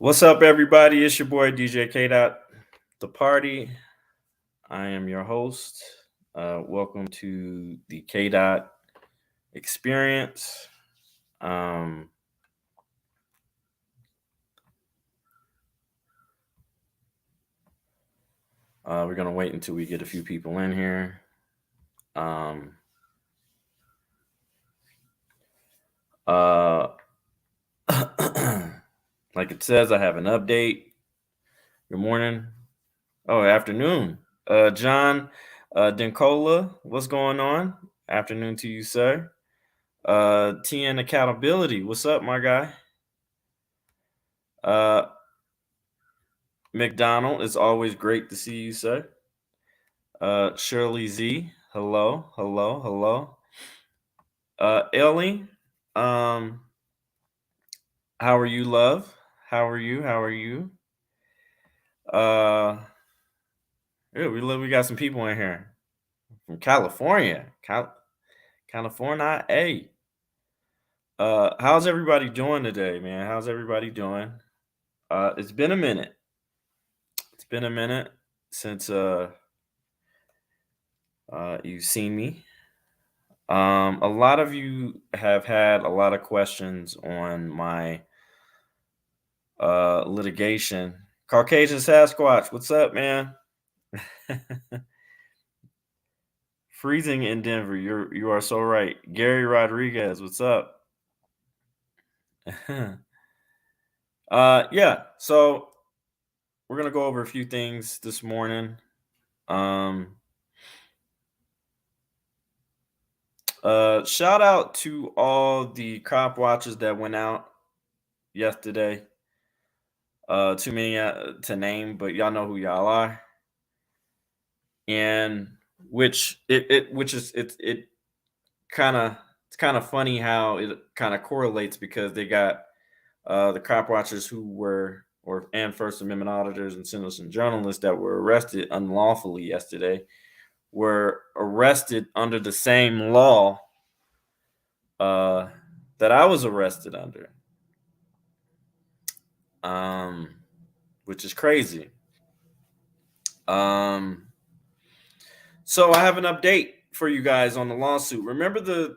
What's up, everybody? It's your boy DJ K. Dot, the party. I am your host. Welcome to the K. Dot experience. Um, we're gonna wait until we get a few people in here. Um, uh, like it says, I have an update. Good morning. Oh, afternoon. John Dencola, what's going on? Afternoon to you, sir. TN Accountability, what's up, my guy? Uh, McDonald, it's always great to see you, sir. Shirley Z, hello, hello, hello. Ellie, um, how are you, love? How are you? How are you? Uh, yeah, we got some people in here from California. California, hey. How's everybody doing today, man? How's everybody doing? It's been a minute. It's been a minute since you've seen me. A lot of you have had a lot of questions on my litigation. Caucasian Sasquatch, what's up, man? Freezing in Denver. You are so right. Gary Rodriguez, what's up? Yeah, so we're gonna go over a few things this morning. Um Shout out to all the cop watchers that went out yesterday. Too many to name, but y'all know who y'all are. And which it which is it kind of it's kind of funny how it kind of correlates because they got the cop watchers who were and First Amendment auditors and citizen journalists that were arrested unlawfully yesterday were arrested under the same law uh, that I was arrested under, um, which is crazy. Um, so I have an update for you guys on the lawsuit. Remember the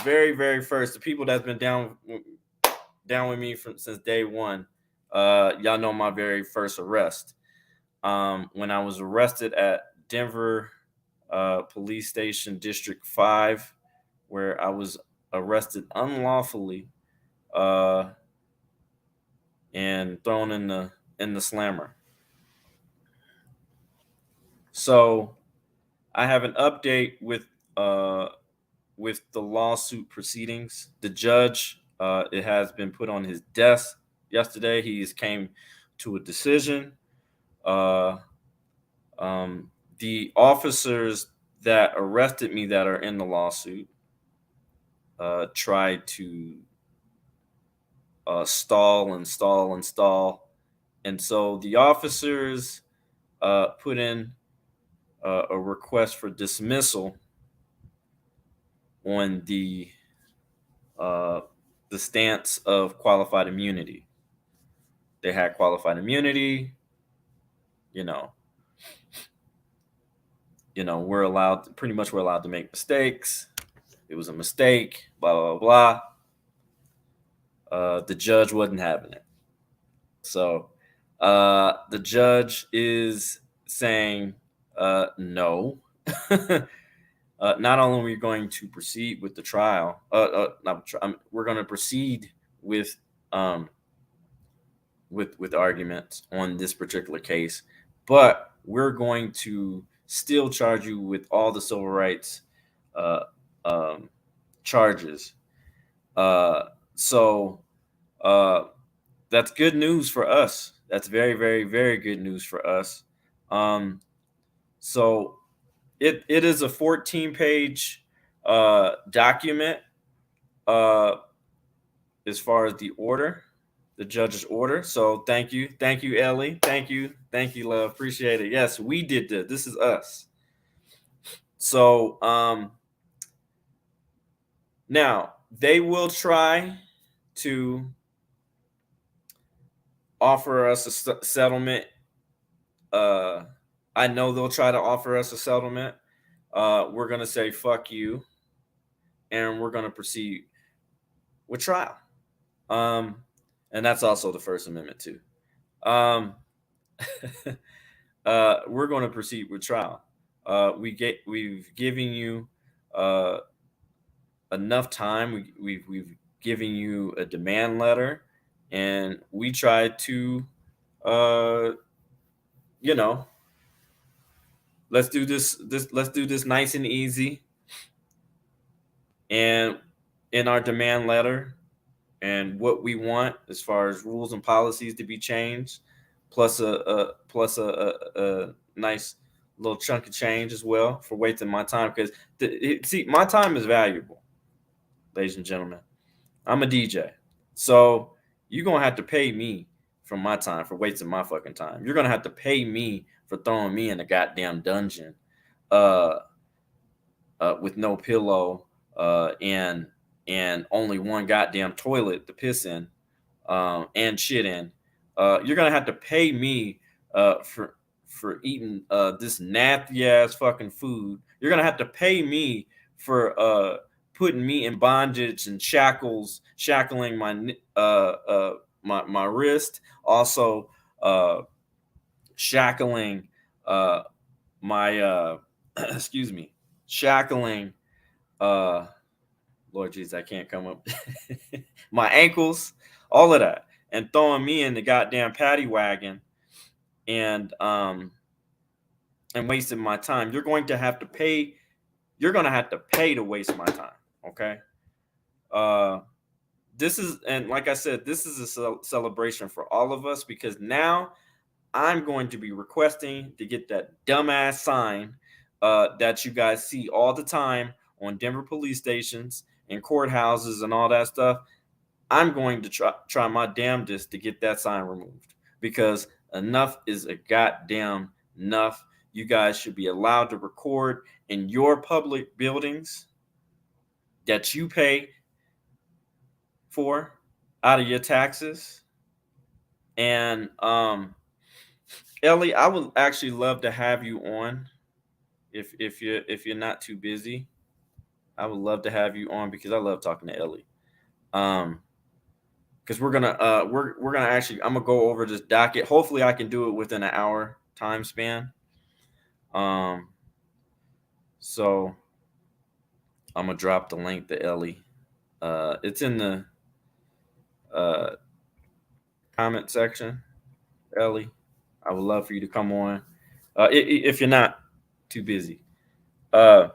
very first the people that's been down with me since day one. Y'all know my very first arrest. When I was arrested at Denver Police Station District 5, where I was arrested unlawfully uh, and thrown in the slammer. So I have an update with the lawsuit proceedings. The judge, it has been put on his desk yesterday. He's came to a decision. Uh, the officers that arrested me that are in the lawsuit tried to stall and stall and stall. And so the officers put in a request for dismissal on uh, the stance of qualified immunity. They had qualified immunity, you know, we're allowed to make mistakes. It was a mistake, blah blah blah. The judge wasn't having it. So the judge is saying no. Not only are we going to proceed with the trial, we're going to proceed with um, with arguments on this particular case, but we're going to still charge you with all the civil rights uh, um, charges. So uh, that's good news for us. That's very good news for us. Um, so it is a 14-page document uh, as far as the order, the judge's order. So thank you, Ellie, thank you, love, appreciate it. Yes, we did this. This is us. So now they will try to offer us a settlement, I know they'll try to offer us a settlement. We're going to say fuck you, and we're going to proceed with trial. And that's also the First Amendment too. We're going to proceed with trial. We've given you enough time. We've given you a demand letter, and we tried to, you know, let's do this. Let's do this nice and easy. And in our demand letter, and what we want as far as rules and policies to be changed, plus a nice little chunk of change as well for wasting my time, because see, my time is valuable, ladies and gentlemen. I'm a DJ, so you're gonna have to pay me for my time, for wasting my fucking time. You're gonna have to pay me for throwing me in a goddamn dungeon, uh, with no pillow, and only one goddamn toilet to piss in, and shit in. You're gonna have to pay me for eating this nasty ass fucking food. You're gonna have to pay me for putting me in bondage and shackles, shackling my wrist, also shackling my excuse me, shackling Lord Jesus, I can't come up. My ankles, all of that, and throwing me in the goddamn paddy wagon, and wasting my time. You're going to have to pay. You're going to have to pay to waste my time. Okay. This is, and like I said, this is a celebration for all of us, because now I'm going to be requesting to get that dumbass sign that you guys see all the time on Denver police stations and courthouses and all that stuff. I'm going to try my damnedest to get that sign removed, because enough is a goddamn enough. You guys should be allowed to record in your public buildings that you pay for out of your taxes. And Ellie, I would actually love to have you on if you're not too busy. I would love to have you on, because I love talking to Ellie. Because we're gonna actually, I'm gonna go over this docket. Hopefully, I can do it within an hour time span. So I'm gonna drop the link to Ellie. It's in the uh comment section. Ellie, I would love for you to come on. If you're not too busy. Uh,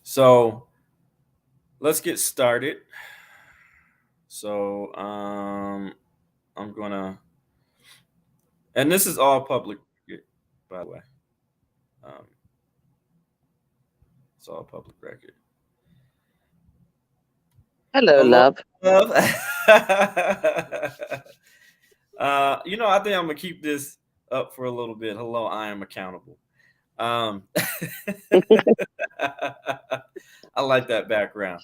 so let's get started. So I'm gonna, and this is all public, by the way. Um, it's all public record. Hello, Hello, love. love. I think I'm gonna keep this up for a little bit. Hello, I am accountable. Um, I like that background.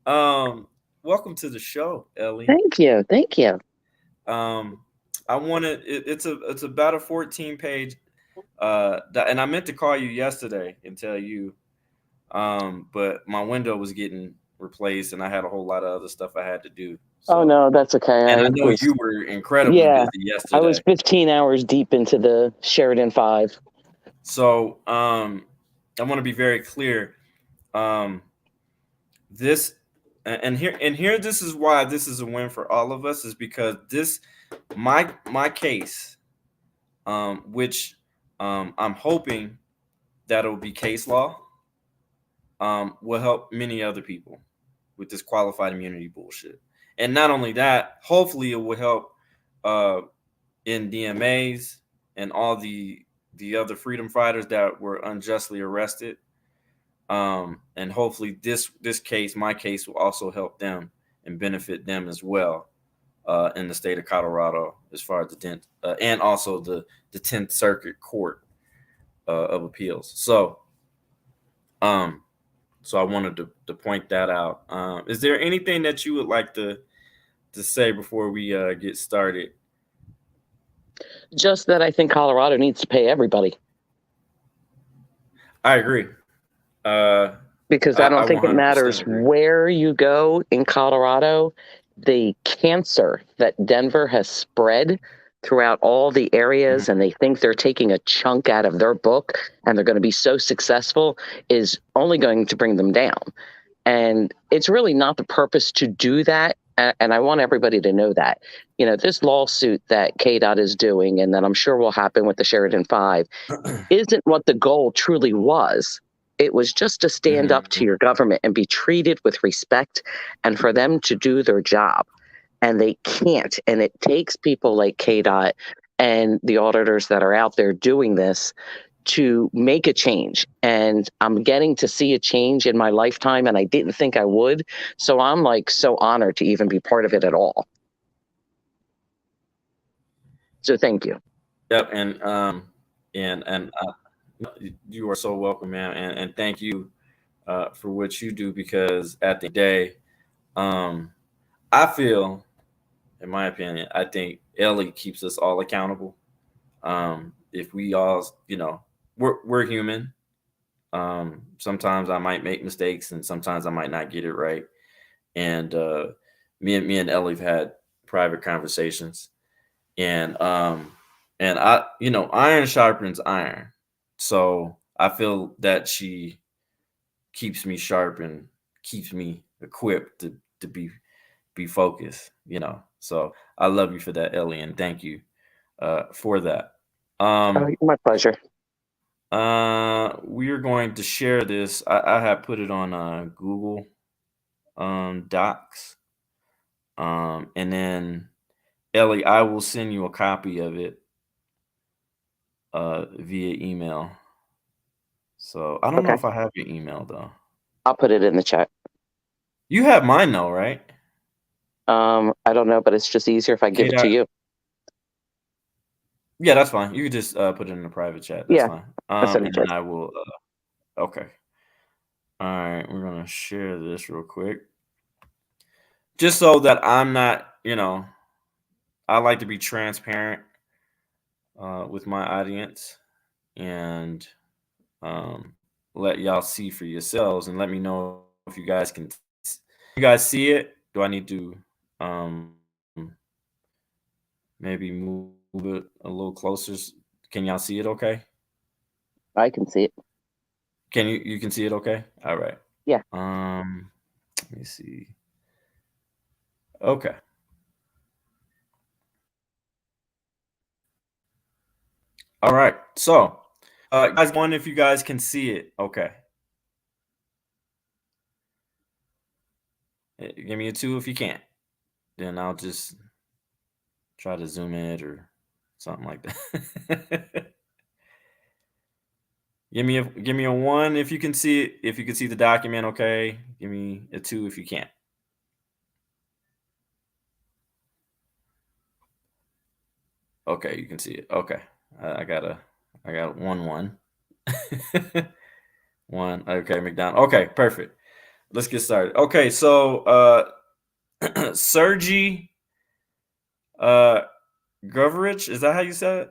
Welcome to the show, Ellie. Thank you. Thank you. Um, I wanted it's about a 14 page. And I meant to call you yesterday and tell you, but my window was getting replaced, and I had a whole lot of other stuff I had to do. Oh, So, no, that's okay. and I know you were incredibly busy I was yesterday. 15 hours deep into the Sheridan 5. So, I want to be very clear. This and here this is why this is a win for all of us, is because this my case, which I'm hoping that it'll be case law, will help many other people with this qualified immunity bullshit. And not only that, hopefully it will help in DMAs and all the other freedom fighters that were unjustly arrested. And hopefully this case, my case, will also help them and benefit them as well, in the state of Colorado, as far as the 10th, and also the 10th Circuit Court of Appeals. So I wanted to point that out. Is there anything that you would like to to say before we get started? Just that I think Colorado needs to pay everybody I agree. Uh, because I I don't think it 100% matters agree. where you go in Colorado. The cancer that Denver has spread throughout all the areas, and they think they're taking a chunk out of their book and they're going to be so successful, is only going to bring them down. And it's really not the purpose to do that. And I want everybody to know that. You know, this lawsuit that KDOT is doing and that I'm sure will happen with the Sheridan 5 isn't what the goal truly was. It was just to stand up to Mhm. your government and be treated with respect and for them to do their job. And they can't. And it takes people like KDOT and the auditors that are out there doing this to make a change. And I'm getting to see a change in my lifetime, and I didn't think I would. So I'm like so honored to even be part of it at all. So thank you. Yep, and you are so welcome, man, and thank you for what you do because at the day, um, I feel, in my opinion, I think Ellie keeps us all accountable. If we all, we're human. Sometimes I might make mistakes, and sometimes I might not get it right. And me and Ellie have had private conversations, and iron sharpens iron. So I feel that she keeps me sharp and keeps me equipped to be focused. So I love you for that, Ellie, and thank you for that. Oh, Um, my pleasure. we are going to share this. I have put it on Google Docs, and then Ellie, I will send you a copy of it via email. So I don't know Okay. if I have your email though. I'll put it in the chat. You have mine though, right? I don't know, but it's just easier if I give K it to dot. you. Yeah, that's fine. You could just put it in the private chat. That's Yeah, fine. I'll send it And to then I will. Okay. All right. We're gonna share this real quick, just so that I'm not. I like to be transparent with my audience and um, let y'all see for yourselves, and let me know if you guys can. You guys see it? Do I need to um, maybe move it a little closer? Can y'all see it? Okay. I can see it. Can you can see it? Okay. All right. Yeah. Let me see. Okay. All right. So, guys, one if you guys can see it. Okay. Give me a two if you can't. Then I'll just try to zoom in or something like that. Give me a one if you can see it. If you can see the document, okay. Give me a two if you can't. Okay, you can see it. Okay. I got one. One. Okay, McDonald. Okay, perfect. Let's get started. Okay, so Sergey uh Govorich, is that how you said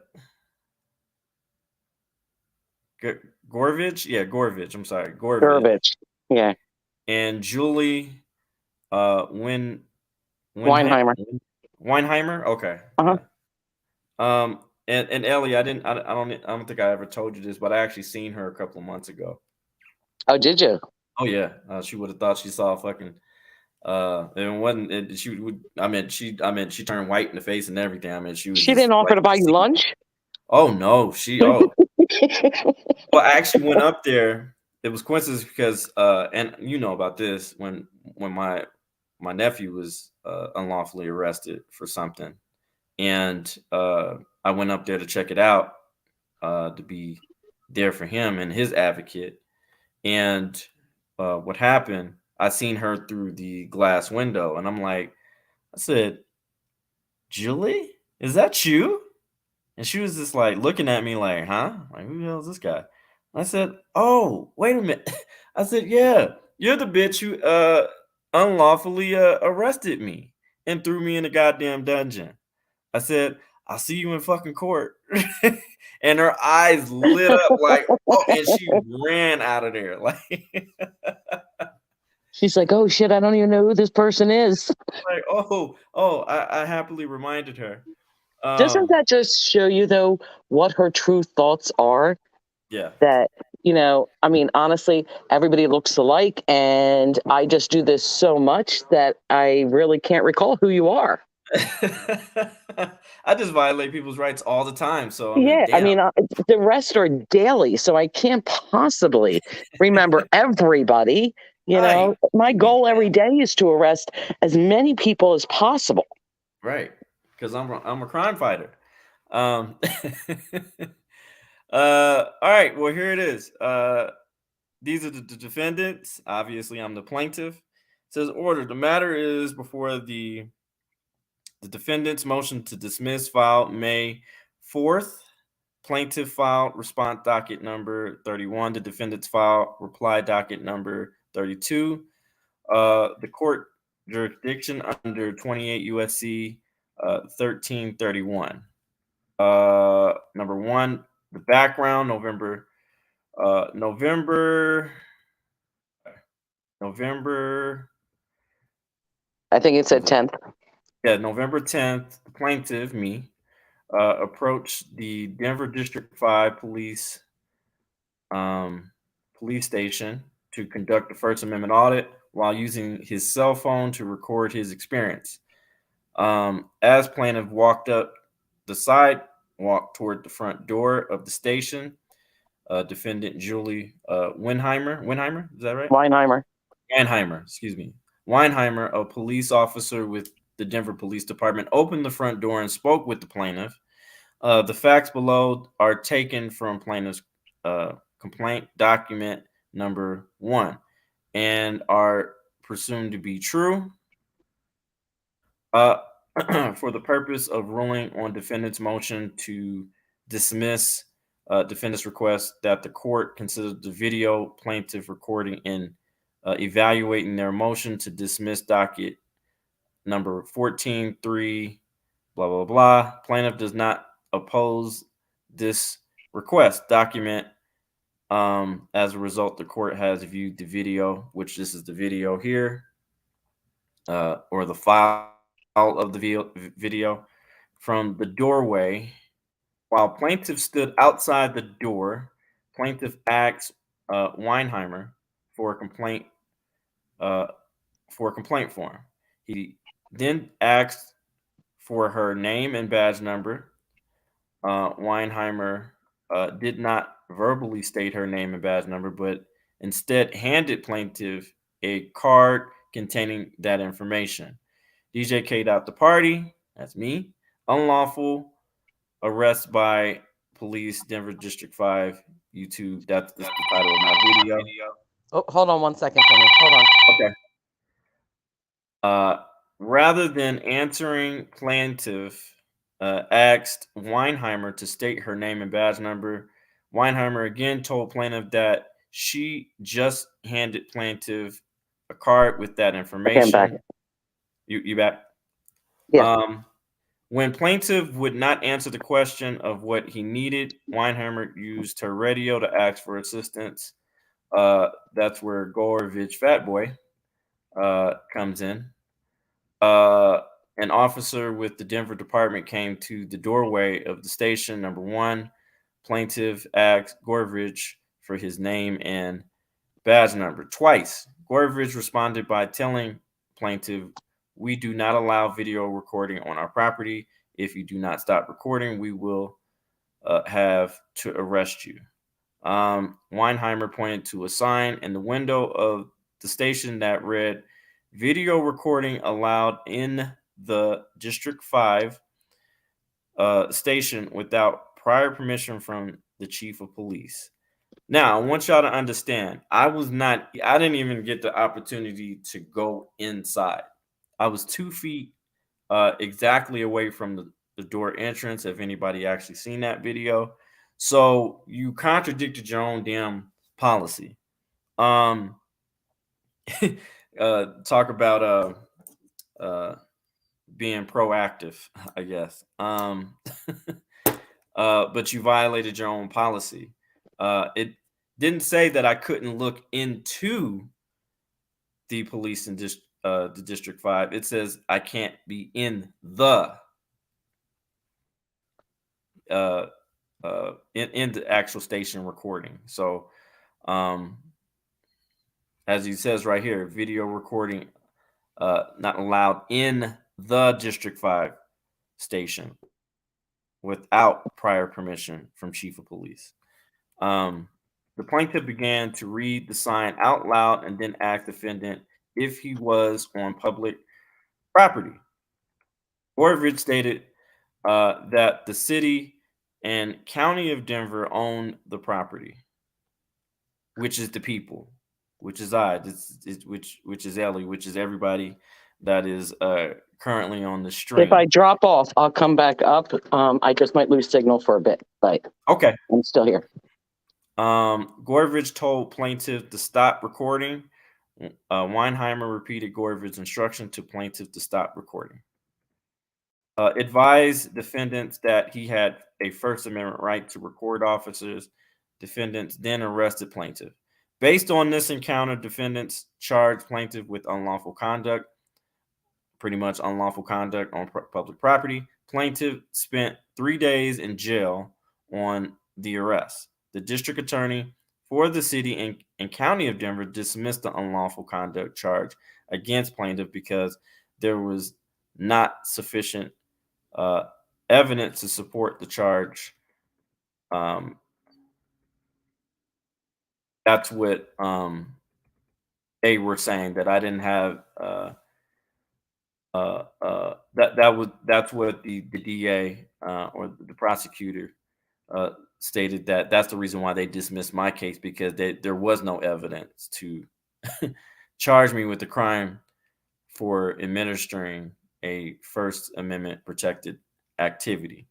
it? Gorvich? Yeah, Gorvich. I'm sorry. Gorvich. Garbage. Yeah. And Julie Win Winhe Weinheimer. Weinheimer? Okay. Uh-huh. Yeah. And Ellie, I don't think I ever told you this, but I actually seen her a couple of months ago. Oh, did you? Oh yeah. She would have thought she saw fucking it wasn't it, she would she turned white in the face and everything. I mean she was She just didn't offer like to buy you lunch? oh no, well, I actually went up there. It was coincidence because, and you know about this when my nephew was unlawfully arrested for something, and I went up there to check it out, to be there for him and his advocate. And what happened? I seen her through the glass window, and I'm like, I said, Julie, is that you? And she was just like looking at me like, huh? Like, who the hell is this guy? I said, oh, wait a minute. I said, yeah, you're the bitch who unlawfully arrested me. and threw me in a goddamn dungeon. I said, I'll see you in fucking court. And her eyes lit up like, oh, and she ran out of there. Like, She's like, oh shit, I don't even know who this person is. I happily reminded her. Doesn't that just show you, though, what her true thoughts are? Yeah. That, I mean, honestly, everybody looks alike, and I just do this so much that I really can't recall who you are. I just violate people's rights all the time. So, I mean, Yeah, I damn. mean, the rest are daily, so I can't possibly remember everybody. Right. My goal every day is to arrest as many people as possible. Right. Because I'm a crime fighter. Um, all right. Well, here it is. These are the defendants. Obviously, I'm the plaintiff. It says order. The matter is before the defendant's motion to dismiss filed May 4th. Plaintiff filed response docket number 31. The defendant's filed reply docket number 32. The court jurisdiction under 28 USC 1331. Number one, the background, November, November, I think it was said it? 10th. Yeah, November 10th, the plaintiff, me, approached the Denver District 5 um, police station to conduct a First Amendment audit while using his cell phone to record his experience. As plaintiff walked up the sidewalk toward the front door of the station, defendant Julie Winheimer, is that right? Weinheimer. Weinheimer, excuse me. Weinheimer, a police officer with the Denver Police Department, opened the front door and spoke with the plaintiff. The facts below are taken from plaintiff's complaint document number 1 and are presumed to be true. Uh, for the purpose of ruling on defendant's motion to dismiss defendant's request that the court consider the video plaintiff recording in evaluating their motion to dismiss docket number 14-3, blah, blah, blah. Plaintiff does not oppose this request document. As a result, the court has viewed the video, which this is the video here, or the file of the video from the doorway. While plaintiff stood outside the door, plaintiff asked Weinheimer for a complaint uh, form. He then asked for her name and badge number. Weinheimer did not verbally state her name and badge number, but instead handed plaintiff a card containing that information. DJ K'd out the party. That's me. Unlawful arrest by police, Denver District 5, YouTube. That's the title of my video. Oh, hold on 1 second for me. Hold on. Okay. Rather than answering, plaintiff asked Weinheimer to state her name and badge number. Weinheimer again told plaintiff that she just handed plaintiff a card with that Okay, I'm back. information. You back? Yeah. When plaintiff would not answer the question of what he needed, Weinheimer used her radio to ask for assistance. That's where Gorovich Fat Boy comes in. An officer with the Denver department came to the doorway of the station. Number one, plaintiff asked Gorovich for his name and badge number twice. Gorovich responded by telling plaintiff, "We do not allow video recording on our property. If you do not stop recording, we will have to arrest you." Weinheimer pointed to a sign in the window of the station that read, "Video recording allowed in the District 5 station without prior permission from the chief of police." Now, I want y'all to understand, I didn't even get the opportunity to go inside. I was 2 feet exactly away from the door entrance, if anybody actually seen that video. So you contradicted your own damn policy. Talk about being proactive, I guess. But you violated your own policy. It didn't say that I couldn't look into the police in the District 5. It says I can't be in uh, in the actual station recording. So, um, as he says right here, video recording not allowed in the District 5 station without prior permission from chief of police. Um, the plaintiff began to read the sign out loud and then asked defendant if he was on public property. Gorovitch stated that the city and county of Denver own the property, which is the people, which is I, which is Ellie, which is everybody that is currently on the If I stream. drop off, I'll come back up. I just might lose signal for a bit, but Okay. I'm still here. Gorovitch told plaintiff to stop recording. Weinheimer repeated Gorovich's instruction to plaintiff to stop recording. Advised defendants that he had a First Amendment right to record officers. Defendants then arrested plaintiff. Based on this encounter, defendants charged plaintiff with unlawful conduct, pretty much unlawful conduct on public property. Plaintiff spent 3 days in jail on the arrest. The district attorney for the city and county of Denver dismissed the unlawful conduct charge against plaintiff because there was not sufficient evidence to support the charge. That's what they were saying, that I didn't have that's what the DA or the prosecutor stated, that that's the reason why they dismissed my case, because there was no evidence to charge me with the crime for administering a First Amendment protected activity.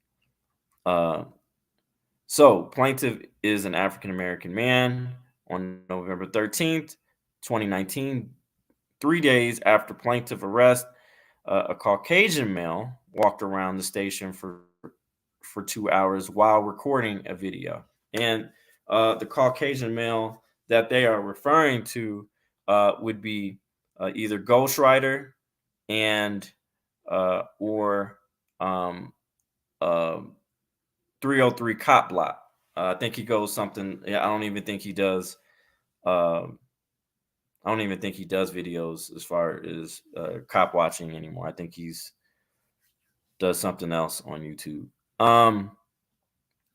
So plaintiff is an African American man. On November 13th, 2019, 3 days after plaintiff arrest, a Caucasian male walked around the station for 2 hours while recording a video. And the Caucasian male that they are referring to would be either ghostwriter and or 303 cop block. I think he goes something. Yeah, I don't even think he does. I don't even think he does videos as far as cop watching anymore. I think he's does something else on YouTube.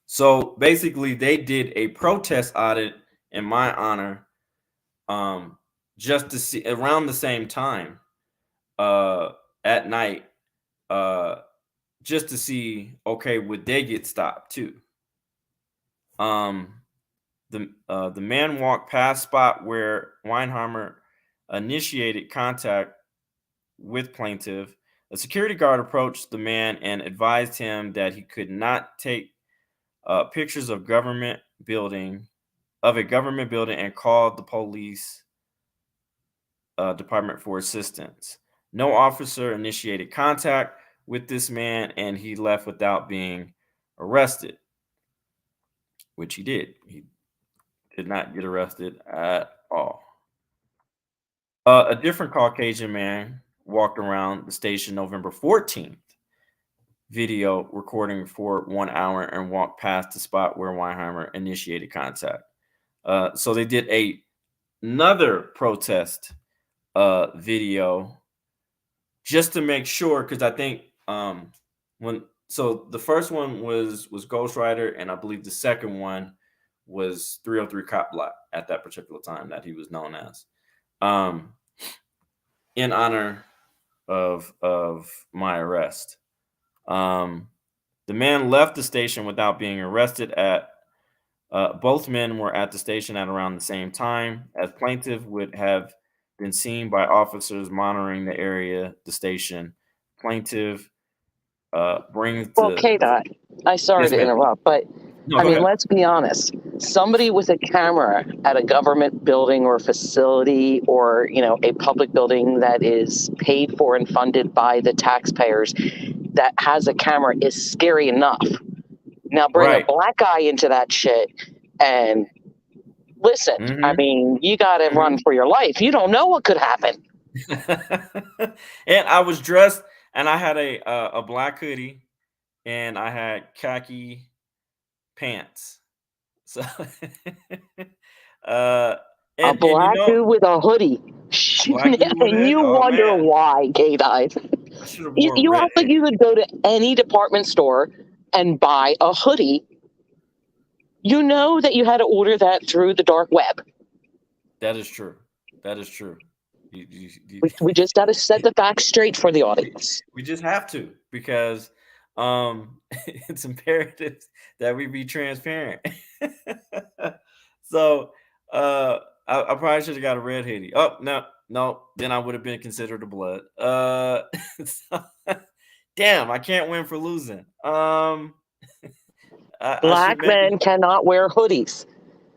So basically, they did a protest audit in my honor, just to see around the same time at night, just to see, okay, would they get stopped too? The man walked past spot where Weinheimer initiated contact with plaintiff. A security guard approached the man and advised him that he could not take pictures of a government building, and called the police department for assistance. No officer initiated contact with this man, and he left without being arrested, which he did. He did not get arrested at all. A different Caucasian man walked around the station November 14th, video recording for 1 hour, and walked past the spot where Weinheimer initiated contact. So they did another protest video just to make sure, because I think the first one was ghostwriter, and I believe the second one was 303 cop block at that particular time that he was known as, in honor of my arrest. The man left the station without being arrested. Both men were at the station at around the same time, as plaintiff would have been seen by officers monitoring the station. Plaintiff brings Well, KDOT, I sorry Yes, to ma'am. interrupt, but No, I go mean, ahead. let's be honest. somebody with a camera at a government building or facility, or a public building that is paid for and funded by the taxpayers, that has a camera is scary enough. Now bring a Right. black guy into that shit, and listen, I Mm-hmm. mean, you got to run Mm-hmm. for your life. You don't know what could happen. And I was dressed, and I had a black hoodie, and I had khaki pants. So, uh, A and black dude with a hoodie. black dude with And it. you Oh wonder man, why, Kate Eyes. I should have You, wore you red act like you hoodie. could go to any department store and buy a hoodie. You know that you had to order that through the dark web. That is true. That is true. We just got to set the facts straight for the we, audience. we just have to, because it's imperative that we be transparent. So I probably should have got a red hoodie. Oh no, no, then I would have been considered a blood. So, damn, I can't win for losing. I should Black maybe men cannot wear hoodies.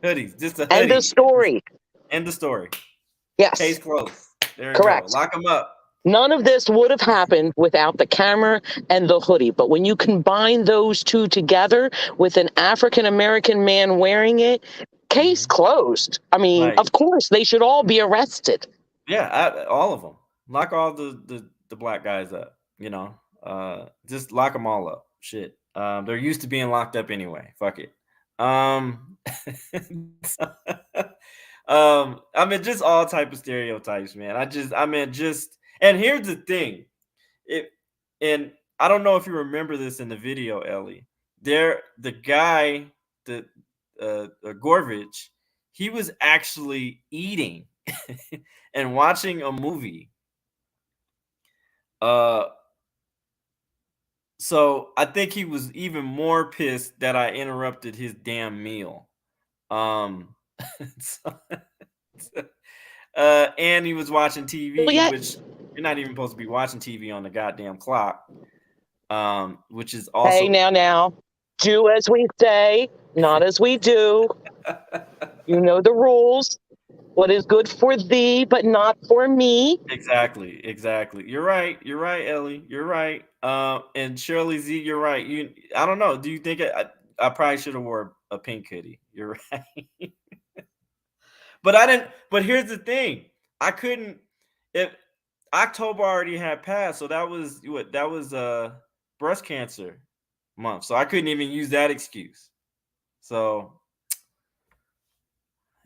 hoodies, just a End of hoodie. story. End the story. Case Yes, closed. There we go. correct. Lock them up. None of this would have happened without the camera and the hoodie. But when you combine those two together with an African American man wearing it, case Hmm. closed. I mean, Like, of course, they should all be arrested. yeah, all of them. Lock all the black guys up. Just lock them all up. Shit. They're used to being locked up anyway. Fuck it. Um, so- I mean, just all type of stereotypes, man. And here's the thing. It, and I don't know if you remember this in the video, Ellie. The guy, the Gorvich, he was actually eating and watching a movie. Uh, so I think he was even more pissed that I interrupted his damn meal. Um, so- and he was watching Well, TV, yeah. which you're not even supposed to be watching TV on the goddamn clock. Which is Hey, also now, do as we say, not as we do. You know the rules. What is good for thee, but not for me. exactly. You're right, Ellie. You're right. And Shirley Z, you're right. I don't know. Do you think I probably should have wore a pink hoodie? You're right. But I didn't. But here's the thing: I couldn't. If October already had passed, so that was what that was breast cancer month, so I couldn't even use that excuse. So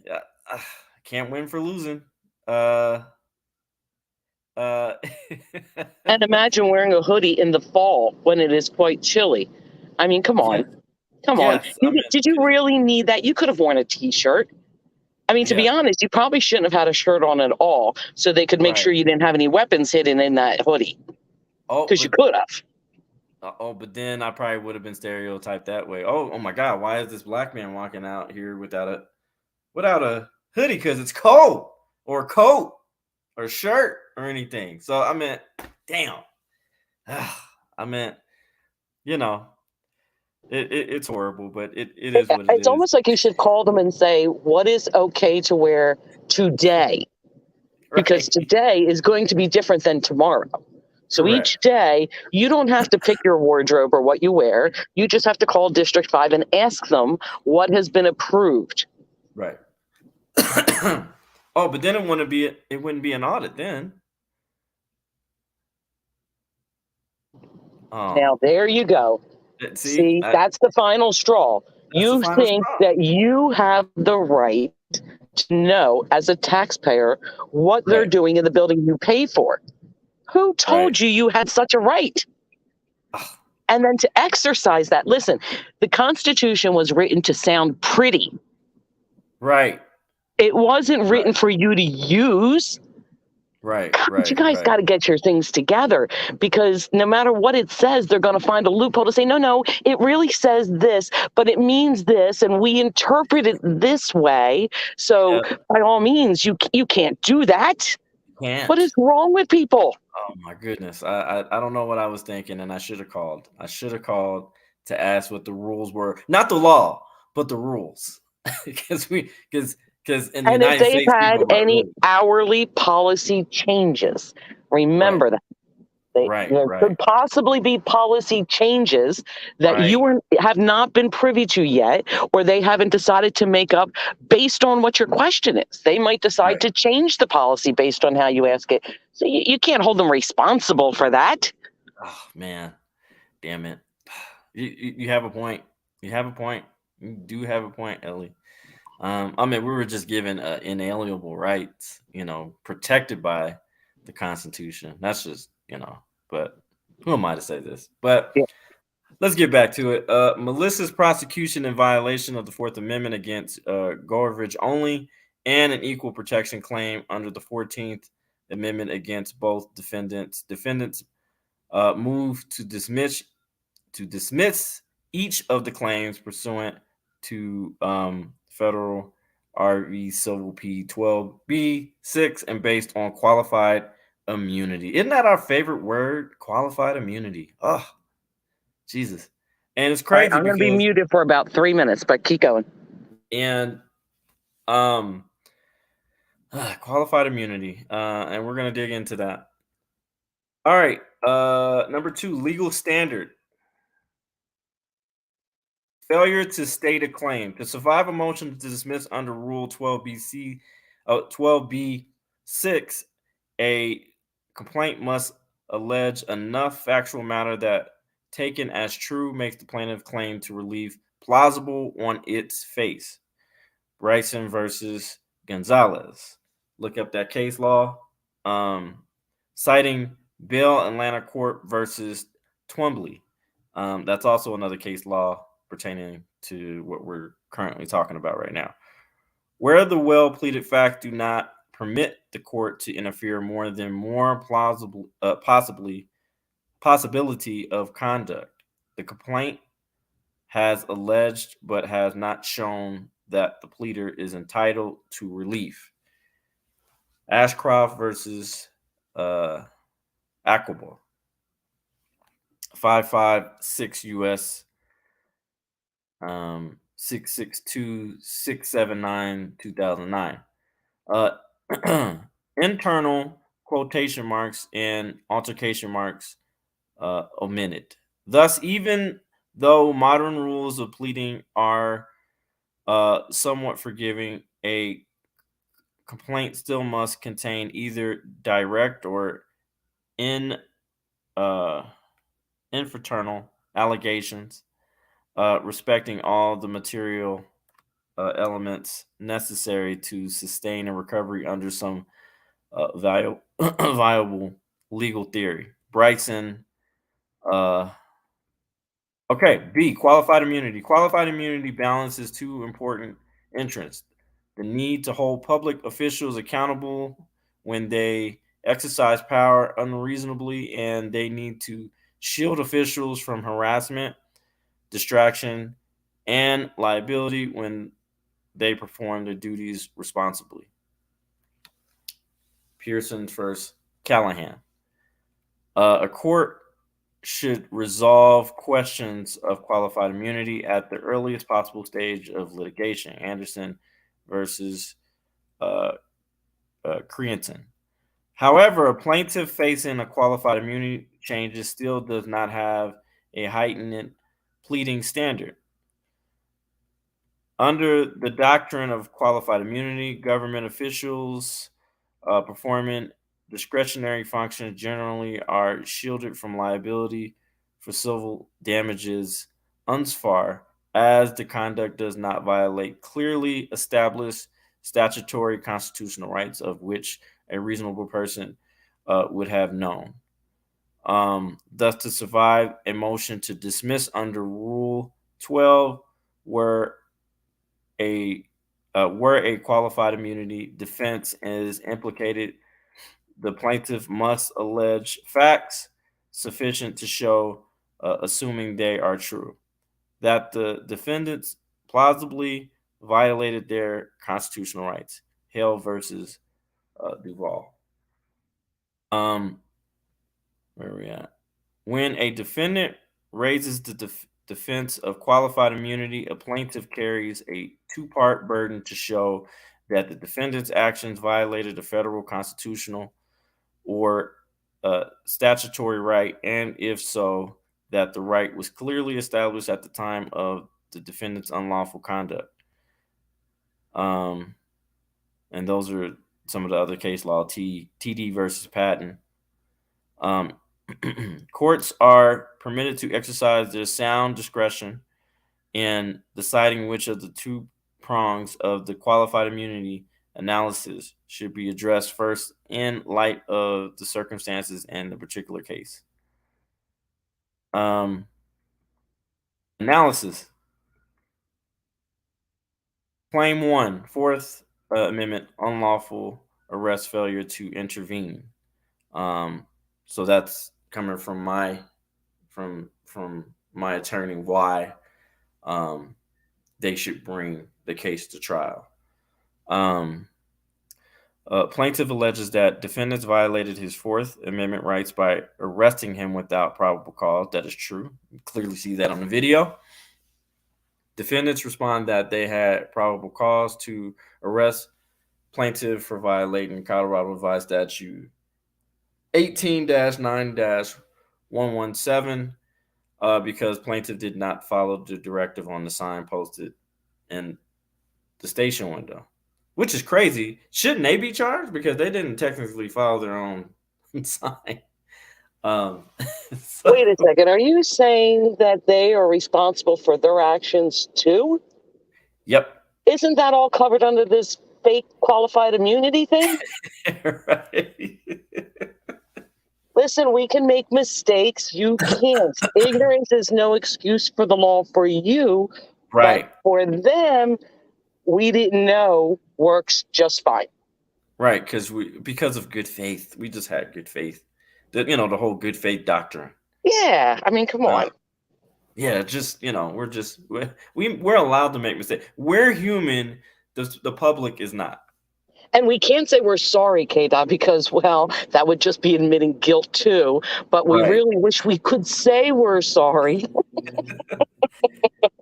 yeah, I can't win for losing. Uh, uh, And imagine wearing a hoodie in the fall when it is quite chilly. I mean, come yes, on. Come on. yes. I mean, Did you really need that? You could have worn a t shirt. I mean, to be yeah, honest, you probably shouldn't have had a shirt on at all so they could make right. sure you didn't have any weapons hidden in that hoodie, Oh, because you could have. but then I probably would have been stereotyped that way. Oh my God, why is this black man walking out here without a hoodie? Because it's cold, or a coat, or shirt, or anything. So I meant, damn. I meant, you know, it's horrible, but it is what it It's is. almost like you should call them and say, what is okay to wear today? Because Right. today is going to be different than tomorrow. So each Correct. day, you don't have to pick your wardrobe or what you wear. You just have to call District 5 and ask them what has been approved. Right. Oh, but then it wouldn't be an audit then. Now, Oh, there you go. see, See, that's the final straw. that's the You final think straw. that you have the right to know as a taxpayer what they're Right. doing in the building you pay for. Who Right. told you you had such a right? Ah, And then to exercise that. Listen, the Constitution was written to sound pretty. right. It wasn't Right. written for you to use. Right. God, you Right. guys Right. got to get your things together, because no matter what it says, they're going to find a loophole to say, no, it really says this, but it means this, and we interpret it this way. So Yep. by all means, you can't do that. What is Can't. wrong with people? Oh my goodness. I don't know what I was thinking, and I should have called. I should have called to ask what the rules were. Not the law, but the rules. because in the And if United they've States, had people are any hourly policy changes, right, remember that. right, There right, could possibly be policy changes that right, have not been privy to yet, or they haven't decided to make up based on what your question is. They might decide right. to change the policy based on how you ask it. So you can't hold them responsible for that. Oh man, damn it. You have a point. You have a point. You do have a point, Ellie. I mean, we were just given inalienable rights, protected by the Constitution. That's just, but who am I to say this? But Yeah. let's get back to it. Melissa's prosecution in violation of the Fourth Amendment against Gorovich only, and an equal protection claim under the 14th Amendment against both defendants. Defendants moved to dismiss each of the claims pursuant to federal RV Civil P 12B6 and based on qualified immunity. Isn't that our favorite word? Qualified immunity. Oh, Jesus. And it's All right, crazy I'm going to be because muted for about 3 minutes, but keep going. and um qualified immunity. And we're gonna dig into that. All right. Number two, legal standard. Failure to state a claim. To survive a motion to dismiss under Rule 12B6, a complaint must allege enough factual matter that, taken as true, makes the plaintiff claim to relief plausible on its face. Bryson versus Gonzalez. Look up that case law. Um, Citing Bill Atlanta Court versus Twombly. That's also another case law pertaining to what we're currently talking about right now. Where the well pleaded facts do not permit the court to interfere more than more plausible, possibility of conduct. The complaint has alleged but has not shown that the pleader is entitled to relief. Ashcroft versus uh, Aquable, 556 US 662 679 2009. Internal quotation marks and altercation marks omitted. Thus, even though modern rules of pleading are somewhat forgiving, a complaint still must contain either direct or in uh, infraternal allegations respecting all the material elements necessary to sustain a recovery under some viable legal theory. Bryson. Uh, okay, B, qualified immunity. Qualified immunity balances two important interests: the need to hold public officials accountable when they exercise power unreasonably, and they need to shield officials from harassment, distraction, and liability when they perform their duties responsibly. Pearson first, Callahan. A court should resolve questions of qualified immunity at the earliest possible stage of litigation. Anderson versus uh, Creanton. However, a plaintiff facing a qualified immunity changes still does not have a heightened pleading standard. Under the doctrine of qualified immunity, government officials performing discretionary functions generally are shielded from liability for civil damages unsfar as the conduct does not violate clearly established statutory constitutional rights of which a reasonable person would have known. Thus, to survive a motion to dismiss under Rule 12, where a where a qualified immunity defense is implicated, the plaintiff must allege facts sufficient to show, assuming they are true, that the defendants plausibly violated their constitutional rights. Hale versus Duval. Um, where are we at? When a defendant raises defense of qualified immunity, a plaintiff carries a two-part burden to show that the defendant's actions violated a federal constitutional or statutory right, and if so, that the right was clearly established at the time of the defendant's unlawful conduct. Um, and those are some of the other case law, TD versus Patton. Courts are permitted to exercise their sound discretion in deciding which of the two prongs of the qualified immunity analysis should be addressed first in light of the circumstances and the particular case. Analysis. Claim 1, Fourth Amendment, unlawful arrest, failure to intervene. So that's coming from my attorney why they should bring the case to trial. Plaintiff alleges that defendants violated his Fourth Amendment rights by arresting him without probable cause. That is true. You clearly see that on the video. Defendants respond that they had probable cause to arrest plaintiff for violating Colorado Revised Statute 18-9-117 because plaintiff did not follow the directive on the sign posted in the station window, which is crazy. Shouldn't they be charged because they didn't technically follow their own sign? Wait a second. Are you saying that they are responsible for their actions too? Yep. Isn't that all covered under this fake qualified immunity thing? Right. Listen, we can make mistakes. You can't. Ignorance is no excuse for the law for you. Right. But for them, we didn't know works just fine. Right, because of good faith. We just had good faith. The whole good faith doctrine. Yeah, I mean, come on. Yeah, just we're allowed to make mistakes. We're human. The public is not. And we can't say we're sorry, K-Dot, because, well, that would just be admitting guilt too. But we really wish we could say we're sorry.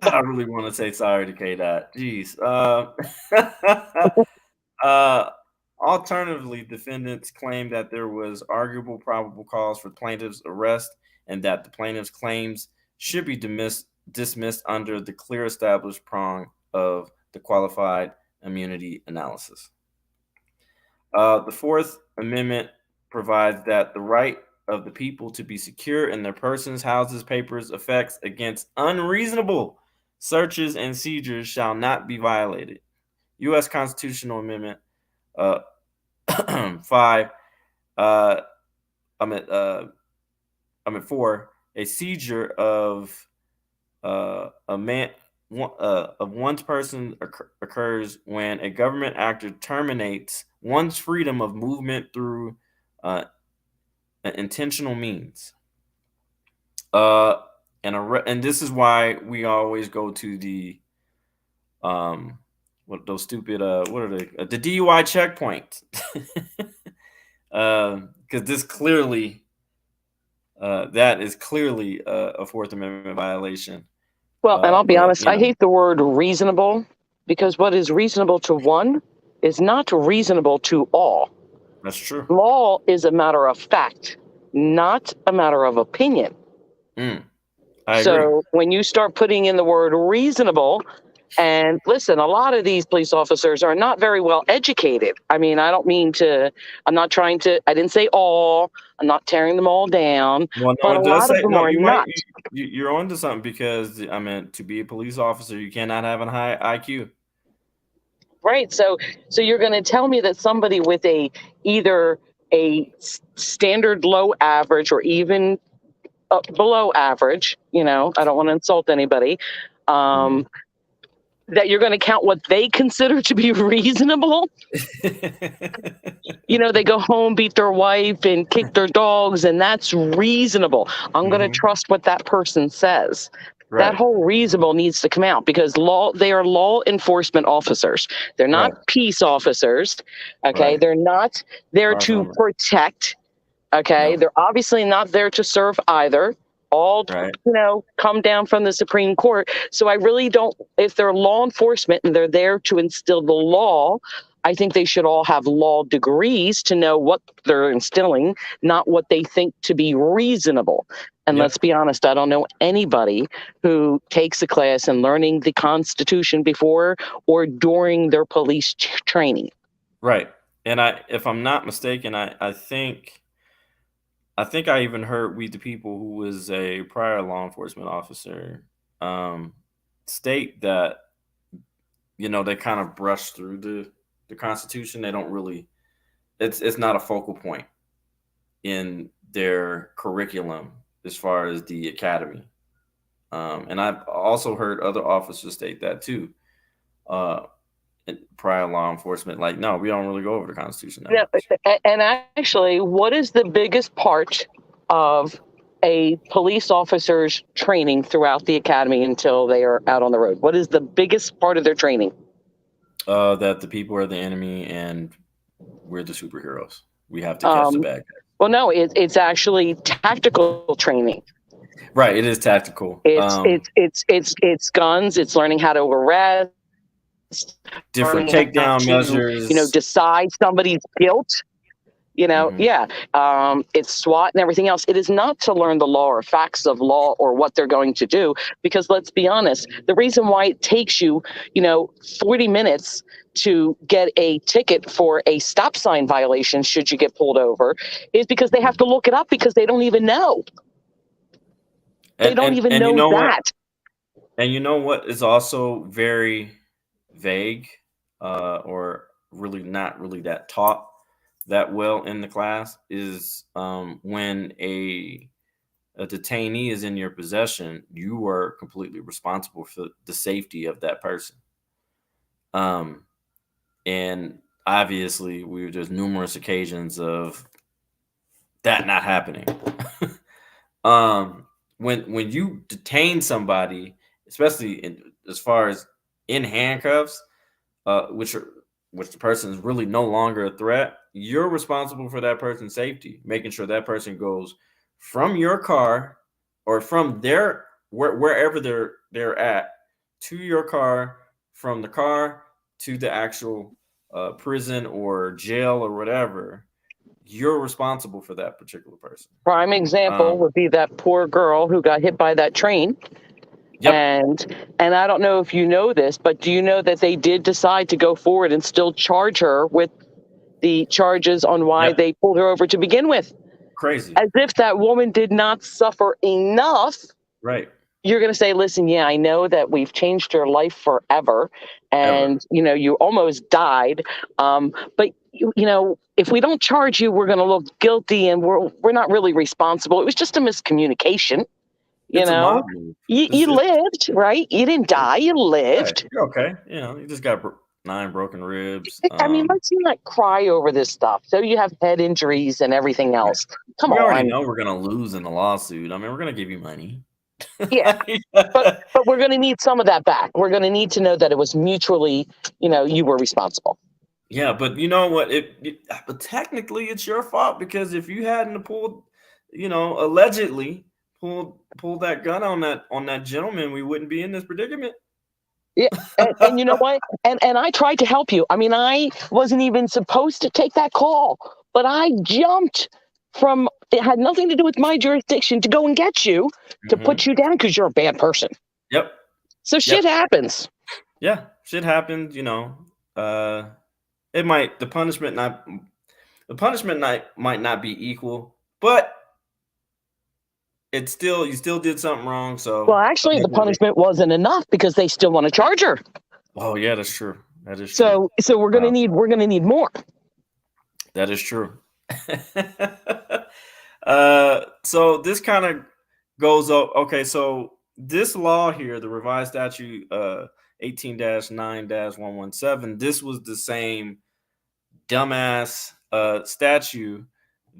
I don't really want to say sorry to K-Dot. Jeez. Alternatively, defendants claim that there was arguable probable cause for plaintiff's arrest and that the plaintiff's claims should be dismissed under the clear established prong of the qualified immunity analysis. The Fourth Amendment provides that the right of the people to be secure in their persons, houses, papers, effects against unreasonable searches and seizures shall not be violated. U.S. Constitutional Amendment 5. I'm at 4. A seizure of one's person occurs when a government actor terminates one's freedom of movement through intentional means. And this is why we always go to the what those stupid what are they? The DUI checkpoint. Because this clearly that is clearly a Fourth Amendment violation. Well, and I'll be honest, I hate the word reasonable because what is reasonable to one is not reasonable to all. That's true. Law is a matter of fact, not a matter of opinion. I agree. When you start putting in the word reasonable, and listen, a lot of these police officers are not very well educated. I mean, I didn't say all, I'm not tearing them all down, well, but a lot of them are not. You're onto something because, I mean, to be a police officer, you cannot have a high IQ. Right. So you're going to tell me that somebody with either a standard low average or even below average, I don't want to insult anybody, that you're going to count what they consider to be reasonable. They go home, beat their wife and kick their dogs, and that's reasonable. I'm going to trust what that person says. Right. That whole reasonable needs to come out because they are law enforcement officers. They're not peace officers. Okay. Right. They're not there to protect. Okay. No. They're obviously not there to serve either. all, Right. come down from the Supreme Court. So I really don't, if they're law enforcement and they're there to instill the law, I think they should all have law degrees to know what they're instilling, not what they think to be reasonable. And let's Yep. be honest, I don't know anybody who takes a class in learning the Constitution before or during their police training. Right. And if I'm not mistaken, I think I even heard We the People, who was a prior law enforcement officer, um, state that they kind of brush through the Constitution. They don't really. It's not a focal point in their curriculum as far as the academy. And I've also heard other officers state that too. Uh, in prior law enforcement, like, no, we don't really go over the Constitution that Yeah, much. and actually, what is the biggest part of a police officer's training throughout the academy until they are out on the road? What is the biggest part of their training? That the people are the enemy and we're the superheroes. We have to catch the bad guy. Well, no, it's actually tactical training. Right. It is tactical. It's guns. It's learning how to arrest, Different learning how takedown to measures. decide somebody's guilt. Mhm. It's SWAT and everything else. It is not to learn the law or facts of law or what they're going to do, because let's be honest, the reason why it takes you, 40 minutes to get a ticket for a stop sign violation, should you get pulled over, is because they have to look it up because they don't even know. They And don't and even and you know know what? that. And you know what is also very vague, or really not really that taught that well in the class is, when a detainee is in your possession, you are completely responsible for the safety of that person. Um, and obviously, there's numerous occasions of that not happening. When you detain somebody, especially as far as in handcuffs, which the person is really no longer a threat, you're responsible for that person's safety, making sure that person goes from your car or from wherever they're at to your car, from the car to the actual prison or jail or whatever. You're responsible for that particular person. Prime example Um, would be that poor girl who got hit by that train. yep, And I don't know if you know this, but do you know that they did decide to go forward and still charge her with the charges on why yep, they pulled her over to begin with? crazy, As if that woman did not suffer enough. right? You're going to say, listen, yeah, I know that we've changed your life forever. Ever, And, you almost died. But, if we don't charge you, we're going to look guilty and we're not really responsible. It was just a miscommunication. You it's a know, mob move. you lived, right? You didn't die, you Right, lived. you're okay. You just got 9 broken ribs. I mean, let's not cry over this stuff. So you have head injuries and everything Right. else. Come We already on. know we're gonna lose in the lawsuit. I mean, we're gonna give you money. Yeah. But we're going to need some of that back. We're going to need to know that it was mutually, you were responsible. Yeah, but you know what? But technically, it's your fault because if you hadn't pulled, allegedly pulled that gun on that gentleman, we wouldn't be in this predicament. Yeah. And you know what? And I tried to help you. I mean, I wasn't even supposed to take that call, but I jumped from, it had nothing to do with my jurisdiction, to go and get you, to put Hmm. you down because you're a bad person. Yep. So shit Yep. happens. Yeah. Shit happened. Uh, it might the punishment might not be equal, but you still did something wrong. Well, So actually, the technically, punishment wasn't enough because they still want to charge her. oh yeah, that's true. That is true. So we're gonna need more. That is true. So this kind of goes up. Okay, so this law here, the revised statute 18-9-117, this was the same dumbass statute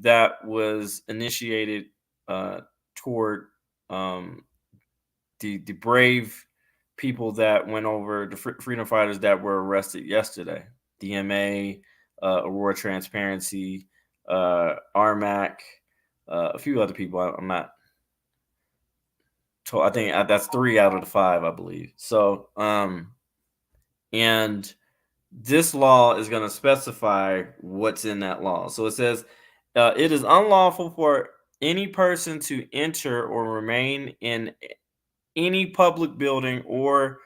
that was initiated toward um, the brave people that went over, the freedom fighters that were arrested yesterday. DMA, Aurora Transparency, RMAC, a few other people. I'm not I think that's 3 out of the 5, I believe. So, and this law is going to specify what's in that law. So it says, it is unlawful for any person to enter or remain in any public building or